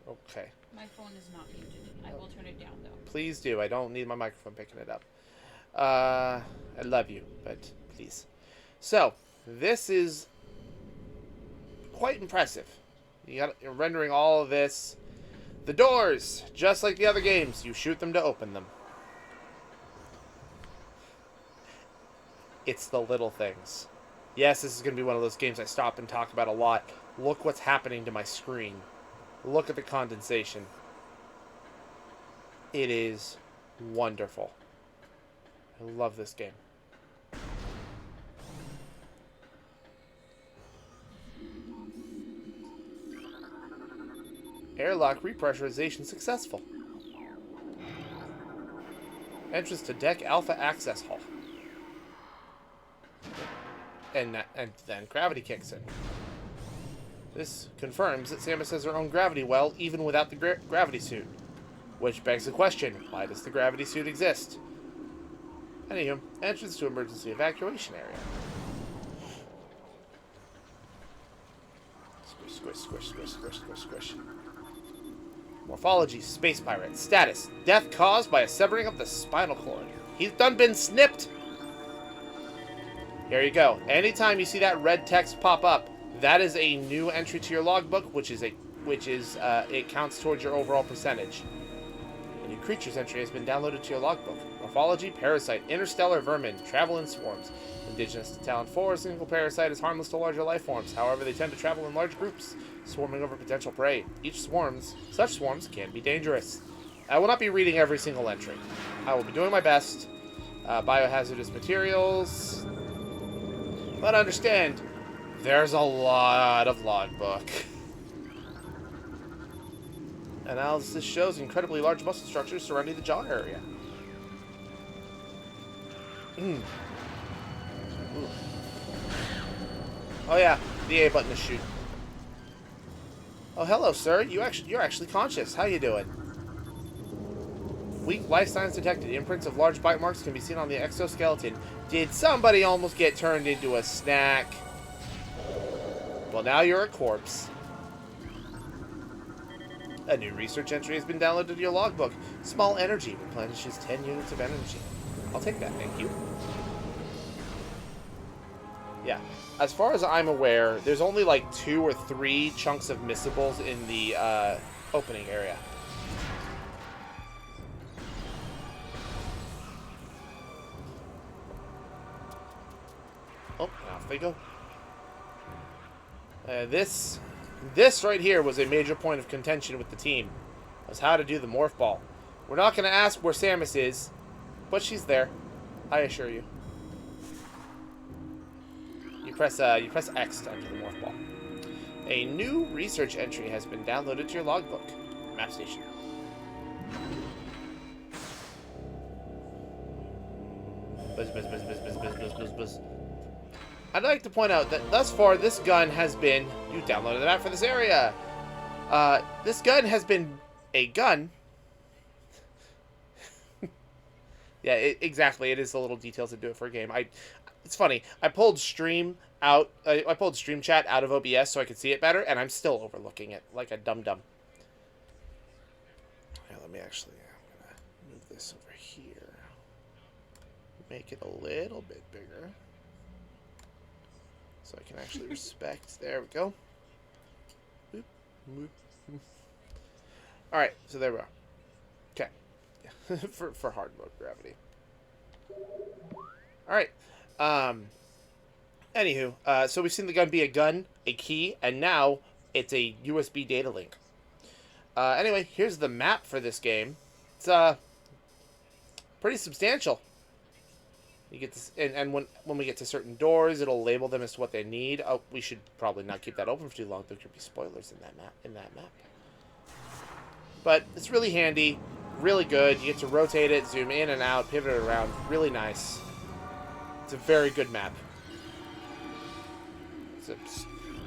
Okay. My phone is not muted. I will turn it down though. Please do. I don't need my microphone picking it up. I love you, but please. So, this is quite impressive. You're rendering all of this. The doors, just like the other games, you shoot them to open them. It's the little things. Yes, this is going to be one of those games I stop and talk about a lot. Look what's happening to my screen. Look at the condensation. It is wonderful. I love this game. Airlock repressurization successful. Entrance to Deck Alpha Access Hall. And then gravity kicks in. This confirms that Samus has her own gravity well, even without the gravity suit. Which begs the question, why does the gravity suit exist? Anywho, entrance to emergency evacuation area. Squish, squish, squish, squish, squish, squish, squish. Morphology, space pirate. Status, death caused by a severing of the spinal cord. He's done been snipped. Here you go. Anytime you see that red text pop up, that is a new entry to your logbook, which it counts towards your overall percentage. A new creatures entry has been downloaded to your logbook. Morphology, parasite, interstellar vermin, travel in swarms. Indigenous to Talon 4, a single parasite is harmless to larger life forms. However, they tend to travel in large groups, swarming over potential prey. Such swarms can be dangerous. I will not be reading every single entry. I will be doing my best. Biohazardous materials. But understand, there's a lot of logbook. Analysis shows incredibly large muscle structures surrounding the jaw area. Oh yeah, the A button to shoot. Oh hello, sir. You're actually conscious. How you doing? Weak life signs detected. Imprints of large bite marks can be seen on the exoskeleton. Did somebody almost get turned into a snack? Well, now you're a corpse. A new research entry has been downloaded to your logbook. Small energy replenishes 10 units of energy. I'll take that, thank you. Yeah. As far as I'm aware, there's only like 2 or 3 chunks of missables in the opening area. Oh, off they go. This right here was a major point of contention with the team. Was how to do the morph ball. We're not going to ask where Samus is, but she's there. I assure you. You press X to enter the morph ball. A new research entry has been downloaded to your logbook. Map station. Buzz, buzz, buzz, buzz, buzz, buzz, buzz, buzz, buzz. I'd like to point out that thus far this gun has been... You downloaded the map for this area. This gun has been a gun. Yeah, exactly. It is the little details that do it for a game. It's funny. I pulled stream out. I pulled stream chat out of OBS so I could see it better, and I'm still overlooking it like a dum-dum. Here, let me actually... I'm going to move this over here. Make it a little bit bigger. So I can actually respect. There we go. Boop, boop, boop. All right, so there we are. Okay, for hard mode gravity. All right. Anywho, so we've seen the gun be a gun, a key, and now it's a USB data link. Anyway, here's the map for this game. It's pretty substantial. You get this, and when we get to certain doors, it'll label them as to what they need. Oh, we should probably not keep that open for too long. There could be spoilers in that map. But it's really handy, really good. You get to rotate it, zoom in and out, pivot it around. Really nice. It's a very good map.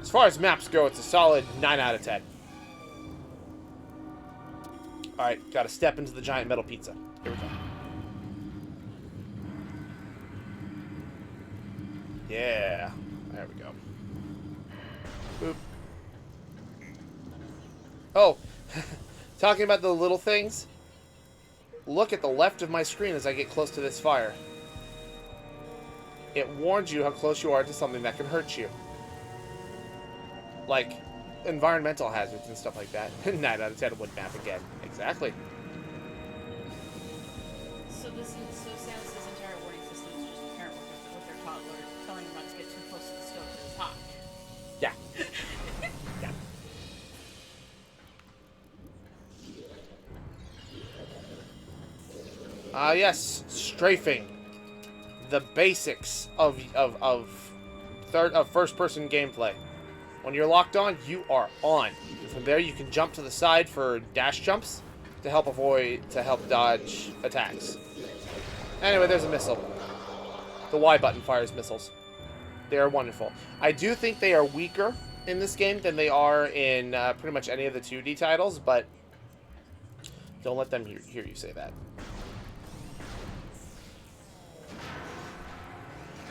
As far as maps go, it's a solid 9 out of 10. All right, got to step into the giant metal pizza. Here we go. Yeah, there we go. Boop. Oh, talking about the little things. Look at the left of my screen as I get close to this fire. It warns you how close you are to something that can hurt you. Like environmental hazards and stuff like that. 9 out of 10 would map again. Exactly. So Samus's entire warning system is just a parent with their toddler telling them not to get too close to the stove because it's hot. Yeah. Yeah. Yes, strafing. The basics of first-person gameplay. When you're locked on, you are on. From there, you can jump to the side for dash jumps to help dodge attacks. Anyway, there's a missile. The Y button fires missiles. They are wonderful. I do think they are weaker in this game than they are in pretty much any of the 2D titles, but don't let them hear you say that.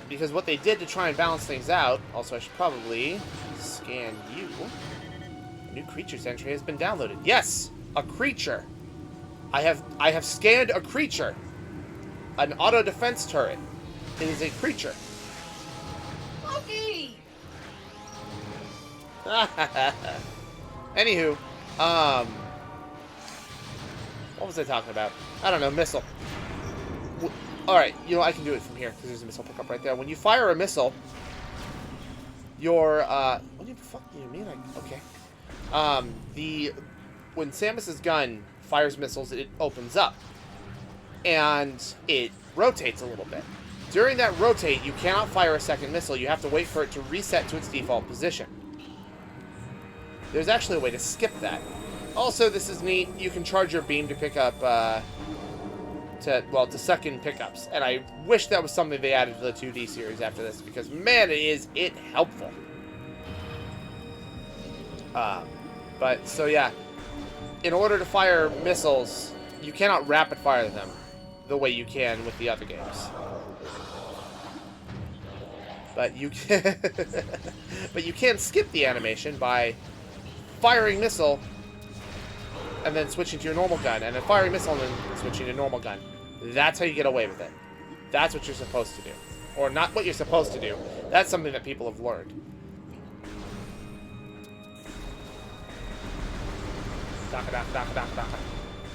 Because what they did to try and balance things out... Also, I should probably scan you. A new creatures entry has been downloaded. Yes! a creature. I have scanned a creature. An auto defense turret. It is a creature. Loki! Anywho, what was I talking about? I don't know, missile. Alright, you know, I can do it from here, because there's a missile pickup right there. When you fire a missile, your, what the fuck do you mean? Okay. When Samus's gun fires missiles, it opens up. And it rotates a little bit. During that rotate, you cannot fire a second missile. You have to wait for it to reset to its default position. There's actually a way to skip that. Also, this is neat. You can charge your beam to pick up, to suck in pickups. And I wish that was something they added to the 2D series after this, because, man, is it helpful. But, so yeah. In order to fire missiles, you cannot rapid fire them the way you can with the other games. But you can, but you can skip the animation by firing missile and then switching to your normal gun, and then firing missile and then switching to normal gun. That's how you get away with it. That's what you're supposed to do. Or not what you're supposed to do. That's something that people have learned.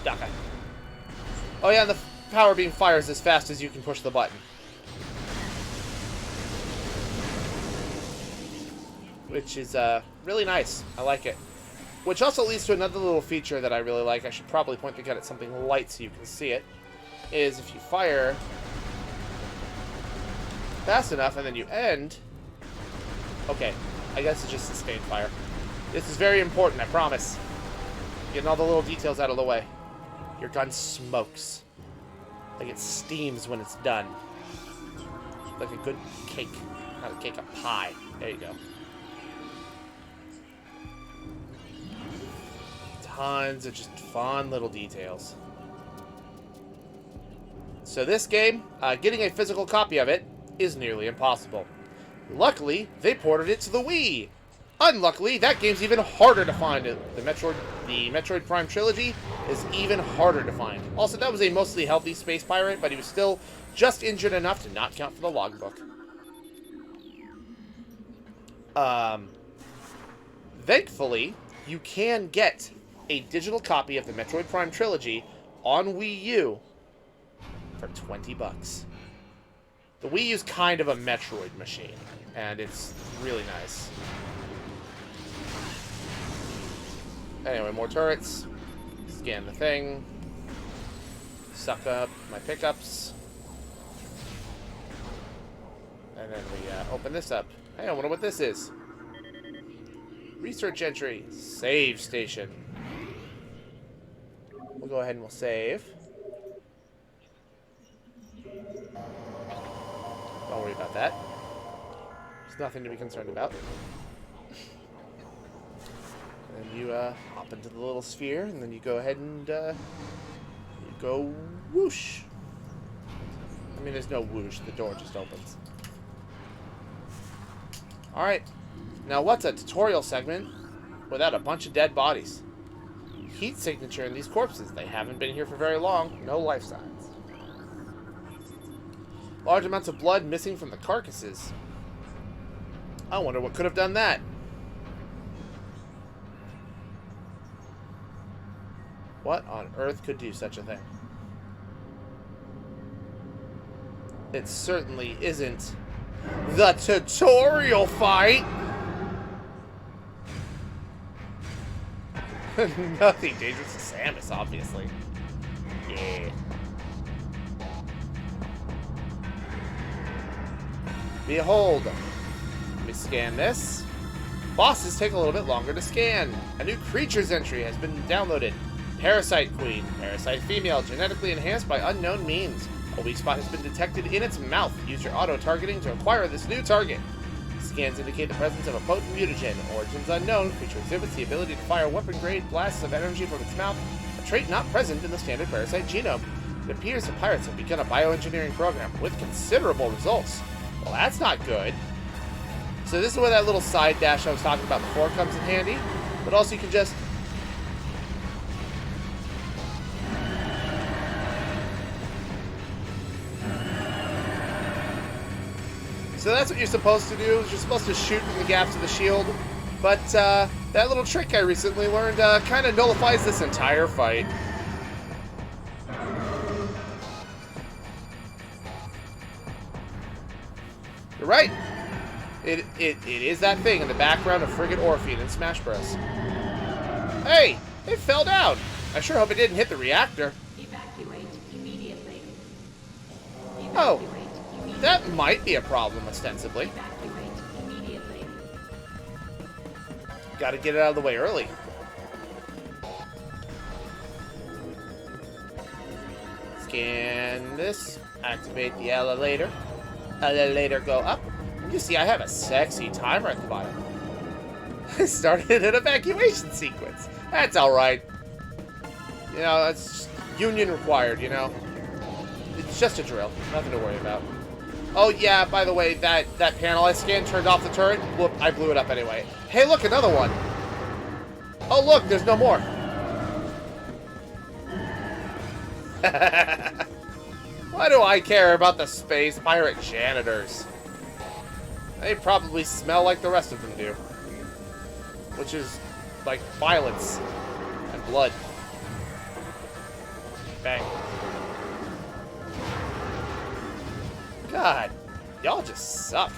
Daka. Oh yeah, and the power beam fires as fast as you can push the button. Which is really nice. I like it. Which also leads to another little feature that I really like. I should probably point the gun at something light so you can see it. Is if you fire fast enough and then you end... Okay, I guess it's just sustained fire. This is very important, I promise. Getting all the little details out of the way. Your gun smokes. Like it steams when it's done. Like a good cake. Not a cake, a pie. There you go. Tons of just fun little details. So this game, getting a physical copy of it is nearly impossible. Luckily, they ported it to the Wii. Unluckily, that game's even harder to find. The Metroid Prime trilogy is even harder to find. Also, that was a mostly healthy space pirate, but he was still just injured enough to not count for the logbook. Thankfully, you can get a digital copy of the Metroid Prime trilogy on Wii U for $20. The Wii U's kind of a Metroid machine, and it's really nice. Anyway, more turrets. Scan the thing. Suck up my pickups. And then we open this up. Hey, I wonder what this is. Research entry. Save station. We'll go ahead and we'll save. Don't worry about that. There's nothing to be concerned about. And you hop into the little sphere, and then you go ahead and you go whoosh. I mean, there's no whoosh. The door just opens. Alright. Now, what's a tutorial segment without a bunch of dead bodies? Heat signature in these corpses. They haven't been here for very long. No life signs. Large amounts of blood missing from the carcasses. I wonder what could have done that. What on earth could do such a thing? It certainly isn't the tutorial fight. Nothing dangerous to Samus, obviously. Yeah. Behold. Let me scan this. Bosses take a little bit longer to scan. A new creatures entry has been downloaded. Parasite Queen. Parasite female, genetically enhanced by unknown means. A weak spot has been detected in its mouth. Use your auto-targeting to acquire this new target. Scans indicate the presence of a potent mutagen. Origins unknown. Creature exhibits the ability to fire weapon-grade blasts of energy from its mouth, a trait not present in the standard parasite genome. It appears the pirates have begun a bioengineering program with considerable results. Well, that's not good. So this is where that little side dash I was talking about before comes in handy. But also you can just So that's what you're supposed to do. You're supposed to shoot in the gaps of the shield. But that little trick I recently learned kind of nullifies this entire fight. You're right. It is that thing in the background of friggin' Orpheon in Smash Bros. Hey, it fell down. I sure hope it didn't hit the reactor. Evacuate immediately. Oh, that might be a problem, ostensibly. Evacuate immediately. Gotta get it out of the way early. Scan this. Activate the elevator. Elevator go up. You see, I have a sexy timer at the bottom. I started an evacuation sequence. That's alright. You know, that's union required, you know. It's just a drill. Nothing to worry about. Oh, yeah, by the way, that panel I scanned turned off the turret. Whoop, I blew it up anyway. Hey, look, another one. Oh, look, there's no more. Why do I care about the space pirate janitors? They probably smell like the rest of them do. Which is, like, violence and blood. Bang. God, y'all just suck.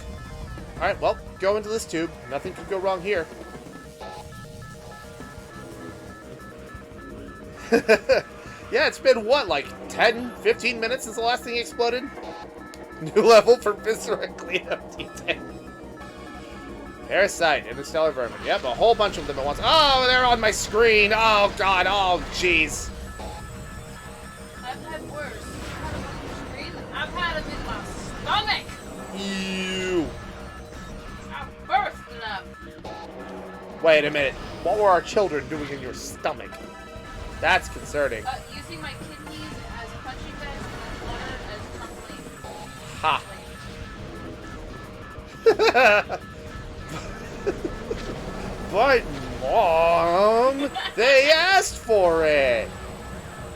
Alright, well, go into this tube. Nothing could go wrong here. Yeah, it's been, what, like 10, 15 minutes since the last thing exploded? New level for Viscera Cleanup D10. Parasite, Interstellar Vermin. Yep, a whole bunch of them at once. Oh, they're on my screen. Oh, God. Oh, jeez. I've had worse. I've had them in my stomach. Ew. I've birthed them. Wait a minute. What were our children doing in your stomach? That's concerning. Using my kidneys as punching bags and my water as Ha. But, Mom, they asked for it.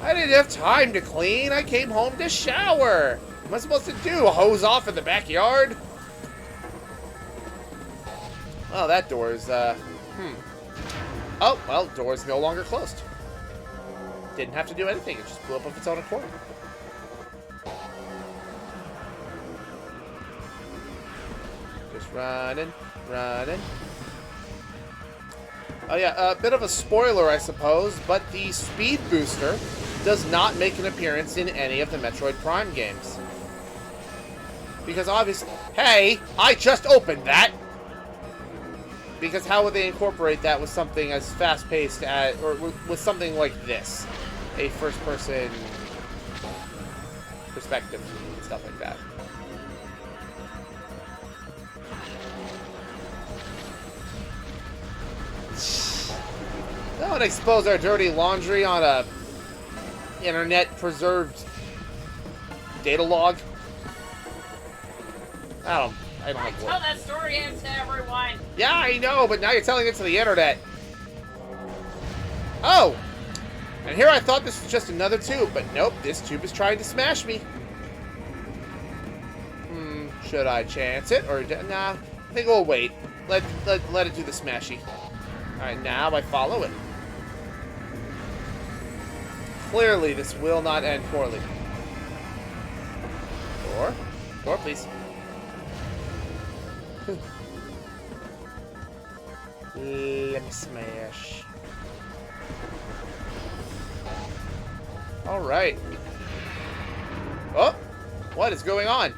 I didn't have time to clean. I came home to shower. What am I supposed to do? Hose off in the backyard? Oh, that door is, Oh, well, door's no longer closed. Didn't have to do anything. It just blew up of its own accord. Just running, running. Oh yeah, a bit of a spoiler, I suppose, but the speed booster does not make an appearance in any of the Metroid Prime games. Because obviously... Hey! I just opened that! Because how would they incorporate that with something as fast-paced as... Or with something like this? A first-person perspective and stuff like that. Don't expose our dirty laundry on a internet-preserved data log. I don't like tell that story to everyone. Yeah, I know, but now you're telling it to the internet. Oh! And here I thought this was just another tube, but nope, this tube is trying to smash me. Should I chance it? Or, nah, I think we'll wait. Let it do the smashy. Alright, now I follow it. Clearly, this will not end poorly. Door. Door, please. Let me smash. Alright. Oh! What is going on?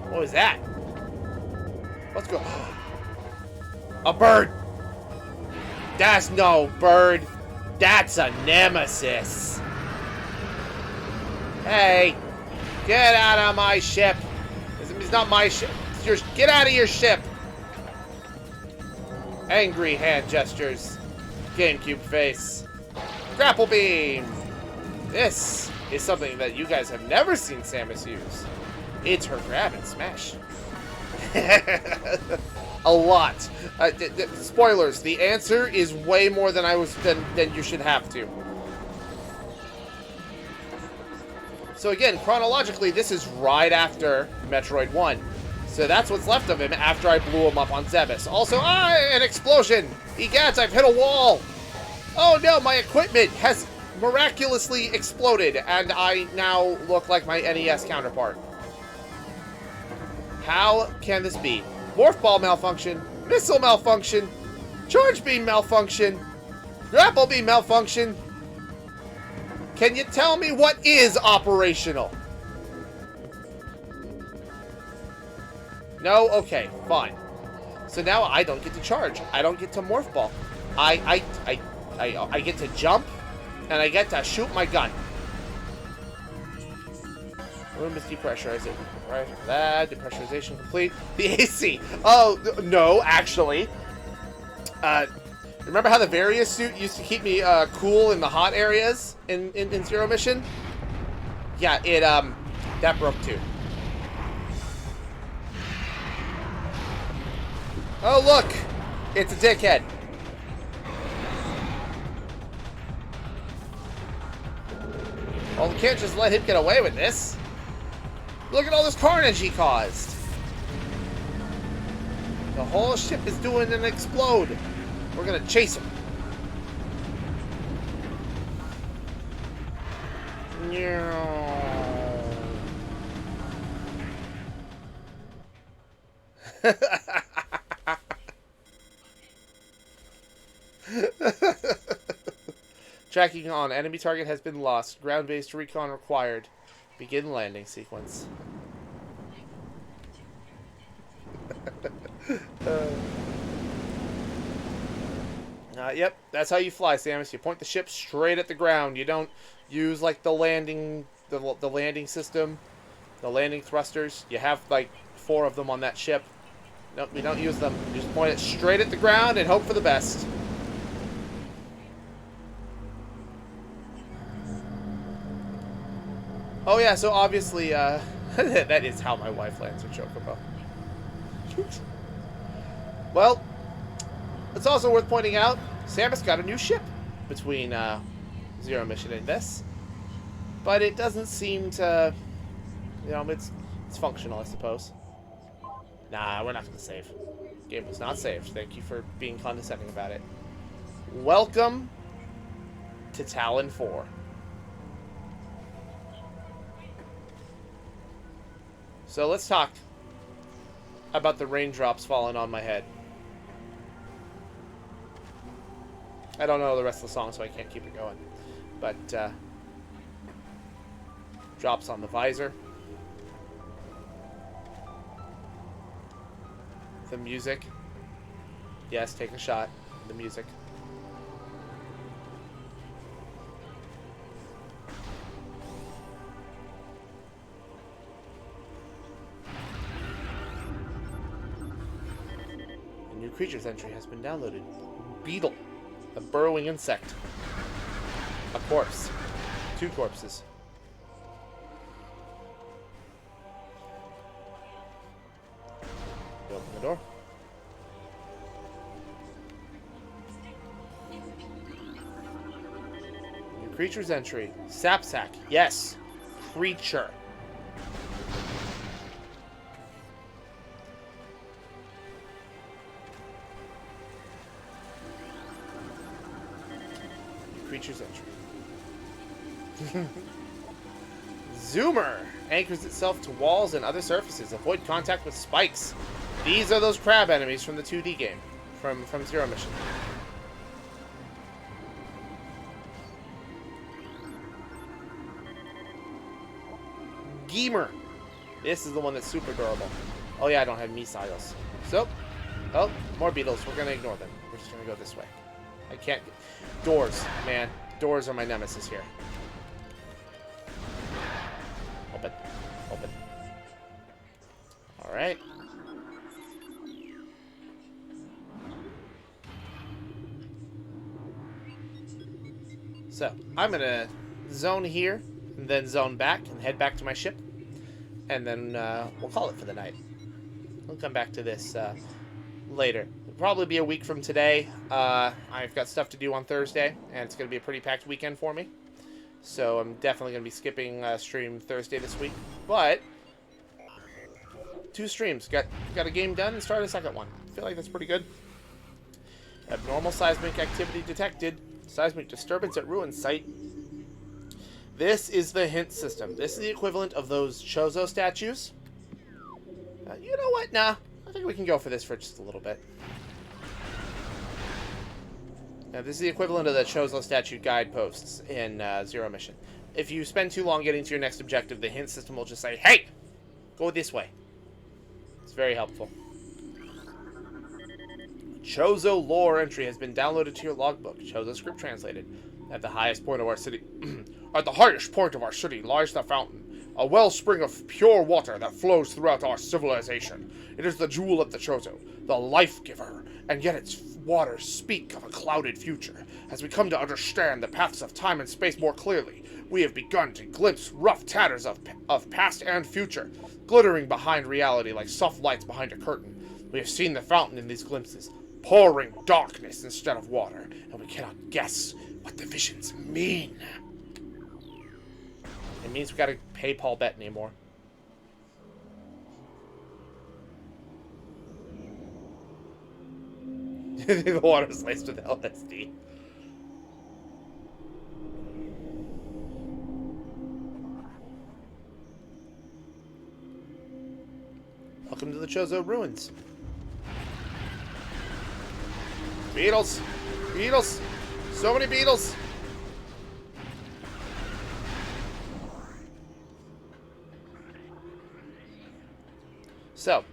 What was that? What's going on? A bird! That's no bird. That's a nemesis. Hey, get out of my ship. It's not my ship. It's yours. Get out of your ship. Angry hand gestures. GameCube face. Grapple beam. This is something that you guys have never seen Samus use. It's her grab and smash. A lot. Spoilers. The answer is way more than than you should have to. So again, chronologically, this is right after Metroid 1. So that's what's left of him after I blew him up on Zebus. Also, an explosion! Egads, I've hit a wall! Oh no, my equipment has miraculously exploded, and I now look like my NES counterpart. How can this be? Morph ball malfunction, missile malfunction, charge beam malfunction, grapple beam malfunction. Can you tell me what is operational? No? Okay, fine. So now I don't get to charge. I don't get to morph ball. I get to jump, and I get to shoot my gun. Room is depressurizing. Right, that depressurization complete. The AC. Oh no, actually. Remember how the Various suit used to keep me cool in the hot areas in Zero Mission? Yeah, it that broke too. Oh look, it's a dickhead. Well, we can't just let him get away with this. Look at all this carnage he caused. The whole ship is doing an explode. We're gonna chase him. Tracking on. Enemy target has been lost. Ground-based recon required. Begin landing sequence. Yep, that's how you fly, Samus. You point the ship straight at the ground. You don't use like the landing system, the landing thrusters. You have like 4 of them on that ship. Nope, we don't use them. You just point it straight at the ground and hope for the best. Oh yeah, so obviously, that is how my wife lands her Chocobo. Well, it's also worth pointing out, Samus got a new ship between Zero Mission and this. But it doesn't seem to, you know, it's functional, I suppose. Nah, we're not going to save. Game was not saved. Thank you for being condescending about it. Welcome to Talon 4. So let's talk about the raindrops falling on my head. I don't know the rest of the song, so I can't keep it going. But, drops on the visor. The music. Yes, take a shot. The music. A new creature's entry has been downloaded. Beetle. A burrowing insect. A corpse. 2 corpses. Open the door. New creature's entry. Sapsack. Yes. Creature. Creature's entry. Zoomer anchors itself to walls and other surfaces. Avoid contact with spikes. These are those crab enemies from the 2D game, from Zero Mission. Geemer. This is the one that's super durable. Oh yeah, I don't have missiles. So, oh, more beetles. We're gonna ignore them. We're just gonna go this way. I can't. Doors, man. Doors are my nemesis here. Open. Open. Alright. So, I'm gonna zone here, and then zone back, and head back to my ship. And then, we'll call it for the night. We'll come back to this, later. Probably be a week from today. I've got stuff to do on Thursday, and it's going to be a pretty packed weekend for me. So I'm definitely going to be skipping stream Thursday this week. But 2 streams. Got a game done and started a second one. I feel like that's pretty good. Abnormal seismic activity detected. Seismic disturbance at ruin site. This is the hint system. This is the equivalent of those Chozo statues. You know what? Nah. I think we can go for this for just a little bit. Now, this is the equivalent of the Chozo statue guideposts in Zero Mission. If you spend too long getting to your next objective, the hint system will just say, hey, go this way. It's very helpful. Chozo lore entry has been downloaded to your logbook. Chozo script translated. At the highest point of our city... At the highest point of our city lies the fountain, a wellspring of pure water that flows throughout our civilization. It is the jewel of the Chozo, the life giver, and yet its waters speak of a clouded future. As we come to understand the paths of time and space more clearly, we have begun to glimpse rough tatters of past and future, glittering behind reality like soft lights behind a curtain. We have seen the fountain in these glimpses, pouring darkness instead of water, and we cannot guess what the visions mean. It means we gotta pay Paul Bettany more. The water's laced with LSD. Welcome to the Chozo Ruins. Beetles! Beetles! So many beetles! So,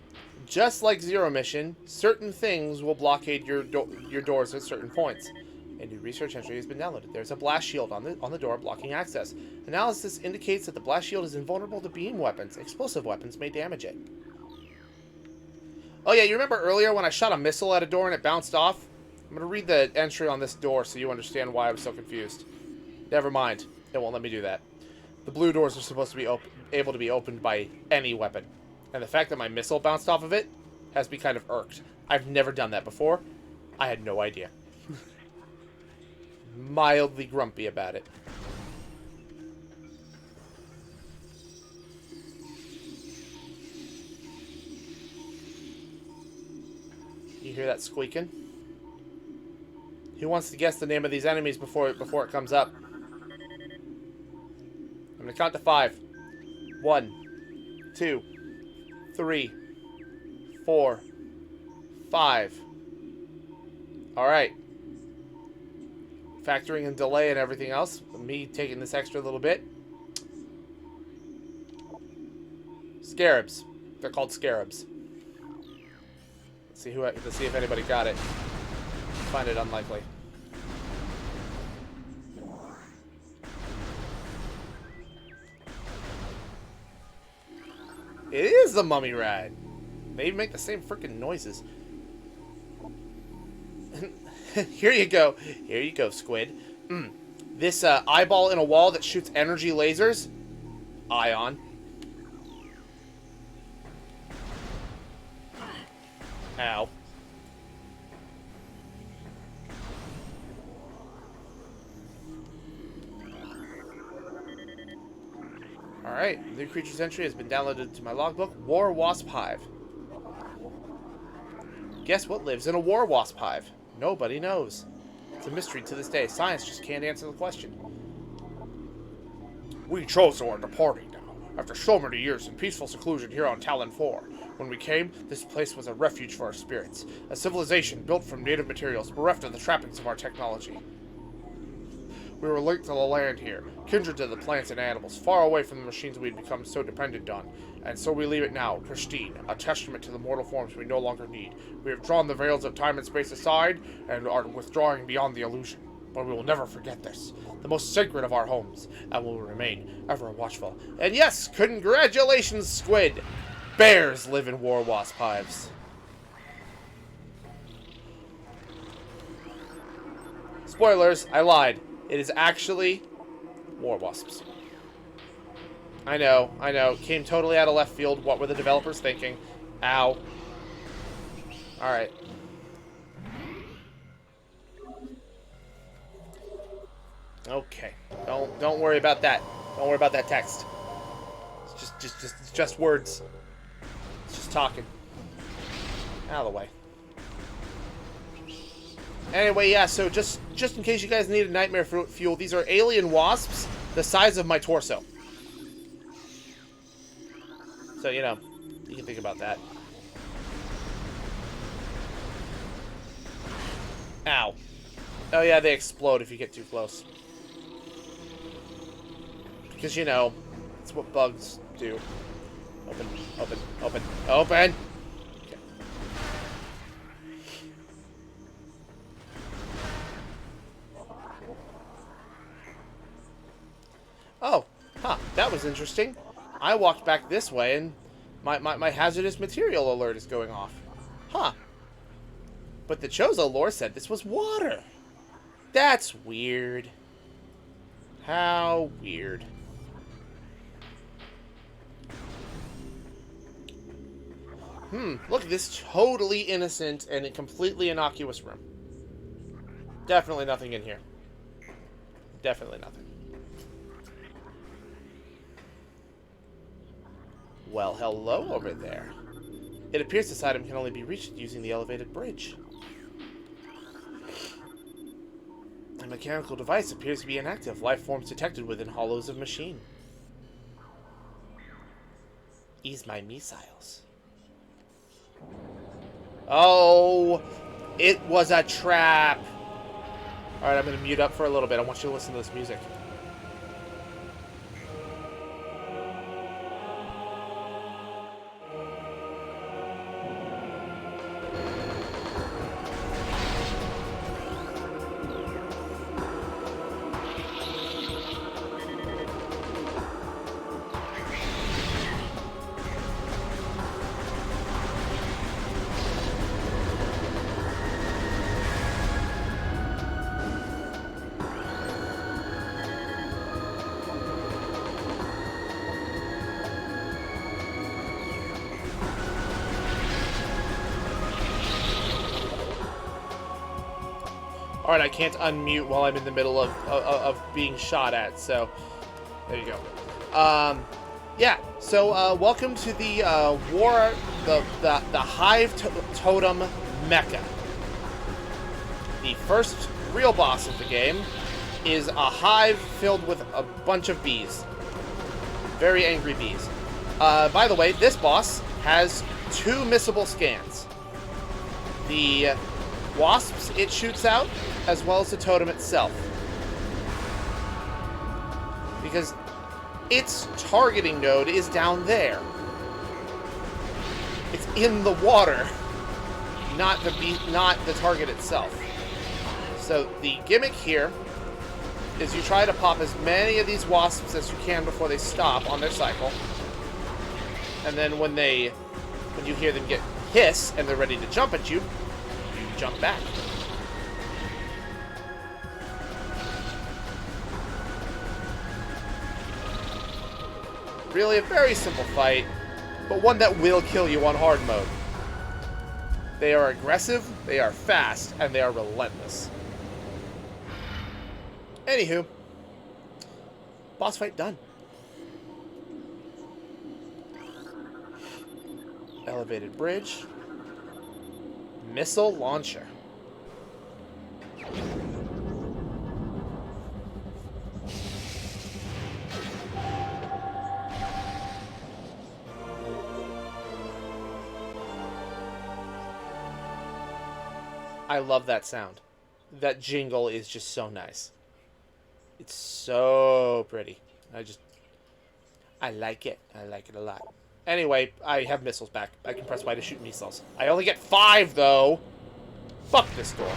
just like Zero Mission, certain things will blockade your doors at certain points. A new research entry has been downloaded. There's a blast shield on the door blocking access. Analysis indicates that the blast shield is invulnerable to beam weapons. Explosive weapons may damage it. Oh yeah, you remember earlier when I shot a missile at a door and it bounced off? I'm going to read the entry on this door so you understand why I was so confused. Never mind. It won't let me do that. The blue doors are supposed to be able to be opened by any weapon. And the fact that my missile bounced off of it has me kind of irked. I've never done that before. I had no idea. Mildly grumpy about it. You hear that squeaking? Who wants to guess the name of these enemies before it comes up? I'm gonna count to 5. 1, 2, 3, 4, 5. Alright. Factoring in delay and everything else, me taking this extra little bit. Scarabs. They're called scarabs. Let's see if anybody got it. Find it unlikely. It is the mummy rat. They even make the same freaking noises. Here you go. Here you go, squid. This eyeball in a wall that shoots energy lasers. Ion. Ow. Alright, new creature's entry has been downloaded to my logbook. War Wasp Hive. Guess what lives in a War Wasp Hive? Nobody knows. It's a mystery to this day. Science just can't answer the question. We Chozo are departing now, after so many years in peaceful seclusion here on Talon 4. When we came, this place was a refuge for our spirits. A civilization built from native materials, bereft of the trappings of our technology. We were linked to the land here, kindred to the plants and animals, far away from the machines we had become so dependent on. And so we leave it now, pristine, a testament to the mortal forms we no longer need. We have drawn the veils of time and space aside, and are withdrawing beyond the illusion. But we will never forget this, the most sacred of our homes, and will remain ever watchful. And yes, congratulations, squid! Bears live in War Wasp hives. Spoilers, I lied. It is actually War Wasps. I know. Came totally out of left field. What were the developers thinking? Ow. Alright. Okay. Don't worry about that. Don't worry about that text. It's just words. It's just talking. Out of the way. Anyway, yeah, so just in case you guys need a nightmare fuel, these are alien wasps the size of my torso. So, you know, you can think about that. Ow. Oh yeah, they explode if you get too close. Because, you know, it's what bugs do. Open, open, open, open! Okay. Oh, huh, that was interesting. I walked back this way and my hazardous material alert is going off. Huh. But the Chozo lore said this was water. That's weird. How weird. Look at this totally innocent and completely innocuous room. Definitely nothing in here. Definitely nothing. Well, hello over there. It appears this item can only be reached using the elevated bridge. The mechanical device appears to be inactive. Life forms detected within hollows of machine. Ease my missiles. Oh, it was a trap. Alright, I'm going to mute up for a little bit. I want you to listen to this music. Alright, I can't unmute while I'm in the middle of being shot at, so there you go. Yeah, so welcome to the the Hive Totem Mecha. The first real boss of the game is a hive filled with a bunch of bees. Very angry bees. By the way, this boss has 2 missable scans. The wasps it shoots out, as well as the totem itself. Because its targeting node is down there. It's in the water, not the target itself. So the gimmick here is you try to pop as many of these wasps as you can before they stop on their cycle. And then when you hear them get hiss and they're ready to jump at you, you jump back. Really a very simple fight, but one that will kill you on hard mode. They are aggressive, they are fast, and they are relentless. Anywho, boss fight done. Elevated bridge. Missile launcher. I love that sound. That jingle is just so nice. It's so pretty. I like it. I like it a lot. Anyway, I have missiles back. I can press Y to shoot missiles. I only get 5, though. Fuck this door.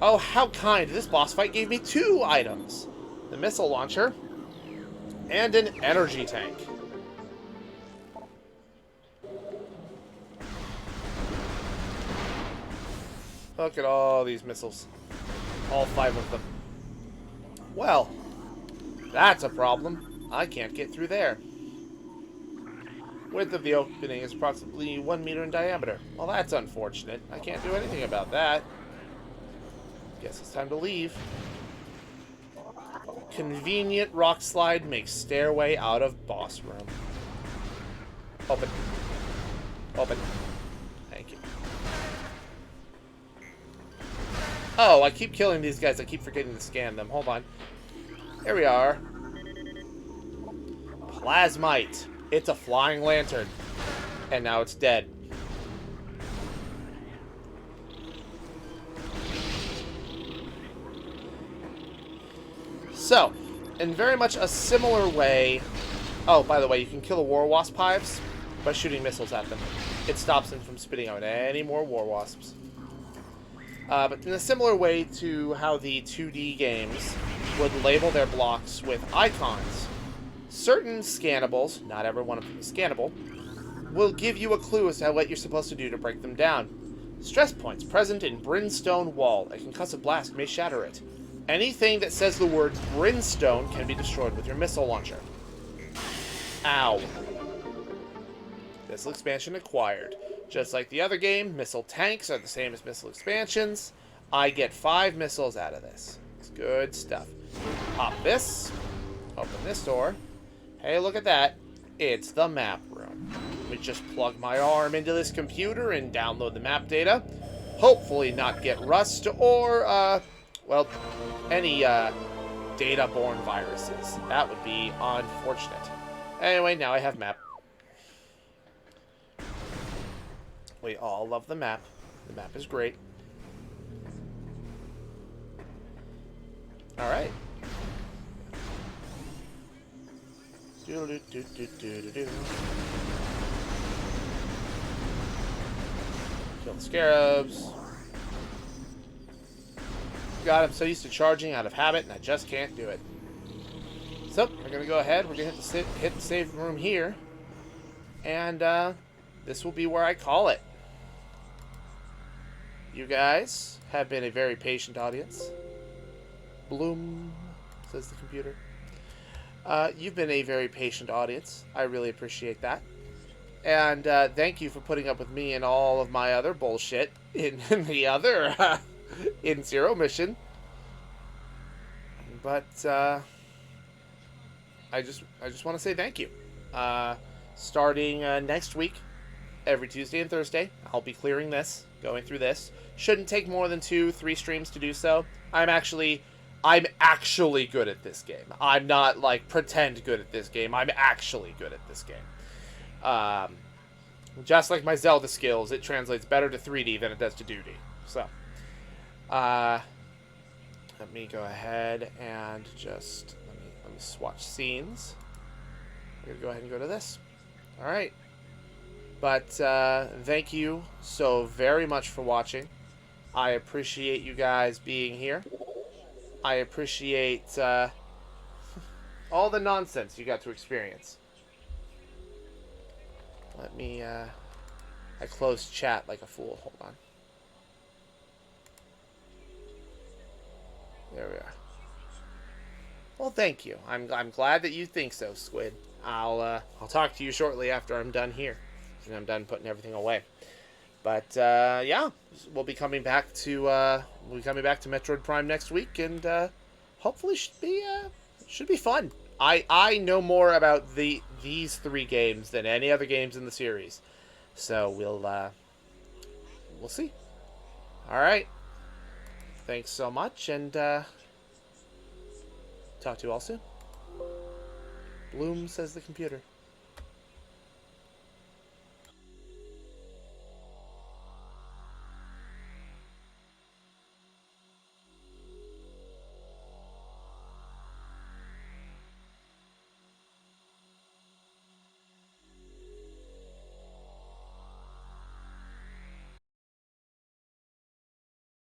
Oh, how kind. This boss fight gave me 2 items. The missile launcher and an energy tank. Look at all these missiles. All 5 of them. Well, that's a problem. I can't get through there. Width of the opening is approximately 1 meter in diameter. Well, that's unfortunate. I can't do anything about that. Guess it's time to leave. Convenient rock slide makes stairway out of boss room. Open. Open. Thank you. Oh, I keep killing these guys. I keep forgetting to scan them. Hold on. Here we are. Plasmite. It's a flying lantern. And now it's dead. So, in very much a similar way... Oh, by the way, you can kill the war wasp hives by shooting missiles at them. It stops them from spitting out any more war wasps. But in a similar way to how the 2D games would label their blocks with icons, certain scannables, not every one of them is scannable, will give you a clue as to what you're supposed to do to break them down. Stress points present in Brimstone Wall. A concussive blast may shatter it. Anything that says the word Brimstone can be destroyed with your missile launcher. Ow. Missile expansion acquired. Just like the other game, missile tanks are the same as missile expansions. I get 5 missiles out of this. It's good stuff. Pop this. Open this door. Hey, look at that. It's the map room. Let me just plug my arm into this computer and download the map data. Hopefully not get rust or, well, any data-borne viruses. That would be unfortunate. Anyway, now I have map. We all love the map. The map is great. Alright. Kill the scarabs. God, I'm so used to charging out of habit, and I just can't do it. So, we're going to go ahead. We're going to hit the save room here. And, this will be where I call it. You guys have been a very patient audience. Bloom, says the computer. You've been a very patient audience. I really appreciate that. And thank you for putting up with me and all of my other bullshit in the other in Zero mission. But I just want to say thank you. Starting next week, every Tuesday and Thursday, I'll be clearing this, going through this. Shouldn't take more than 2-3 streams to do so. I'm actually good at this game. I'm not like pretend good at this game. I'm actually good at this game. Just like my Zelda skills, it translates better to 3D than it does to 2D. So, let me go ahead and just let me swatch scenes. I'm gonna go ahead and go to this. All right. But thank you so very much for watching. I appreciate you guys being here. I appreciate all the nonsense you got to experience. Let me, I closed chat like a fool. Hold on. There we are. Well, thank you. I'm glad that you think so, Squid. I'll talk to you shortly after I'm done here. And I'm done putting everything away. But yeah, we'll be coming back to Metroid Prime next week, and hopefully should be fun. I know more about these 3 games than any other games in the series, so we'll see. All right, thanks so much, and talk to you all soon. Bloom, says the computer.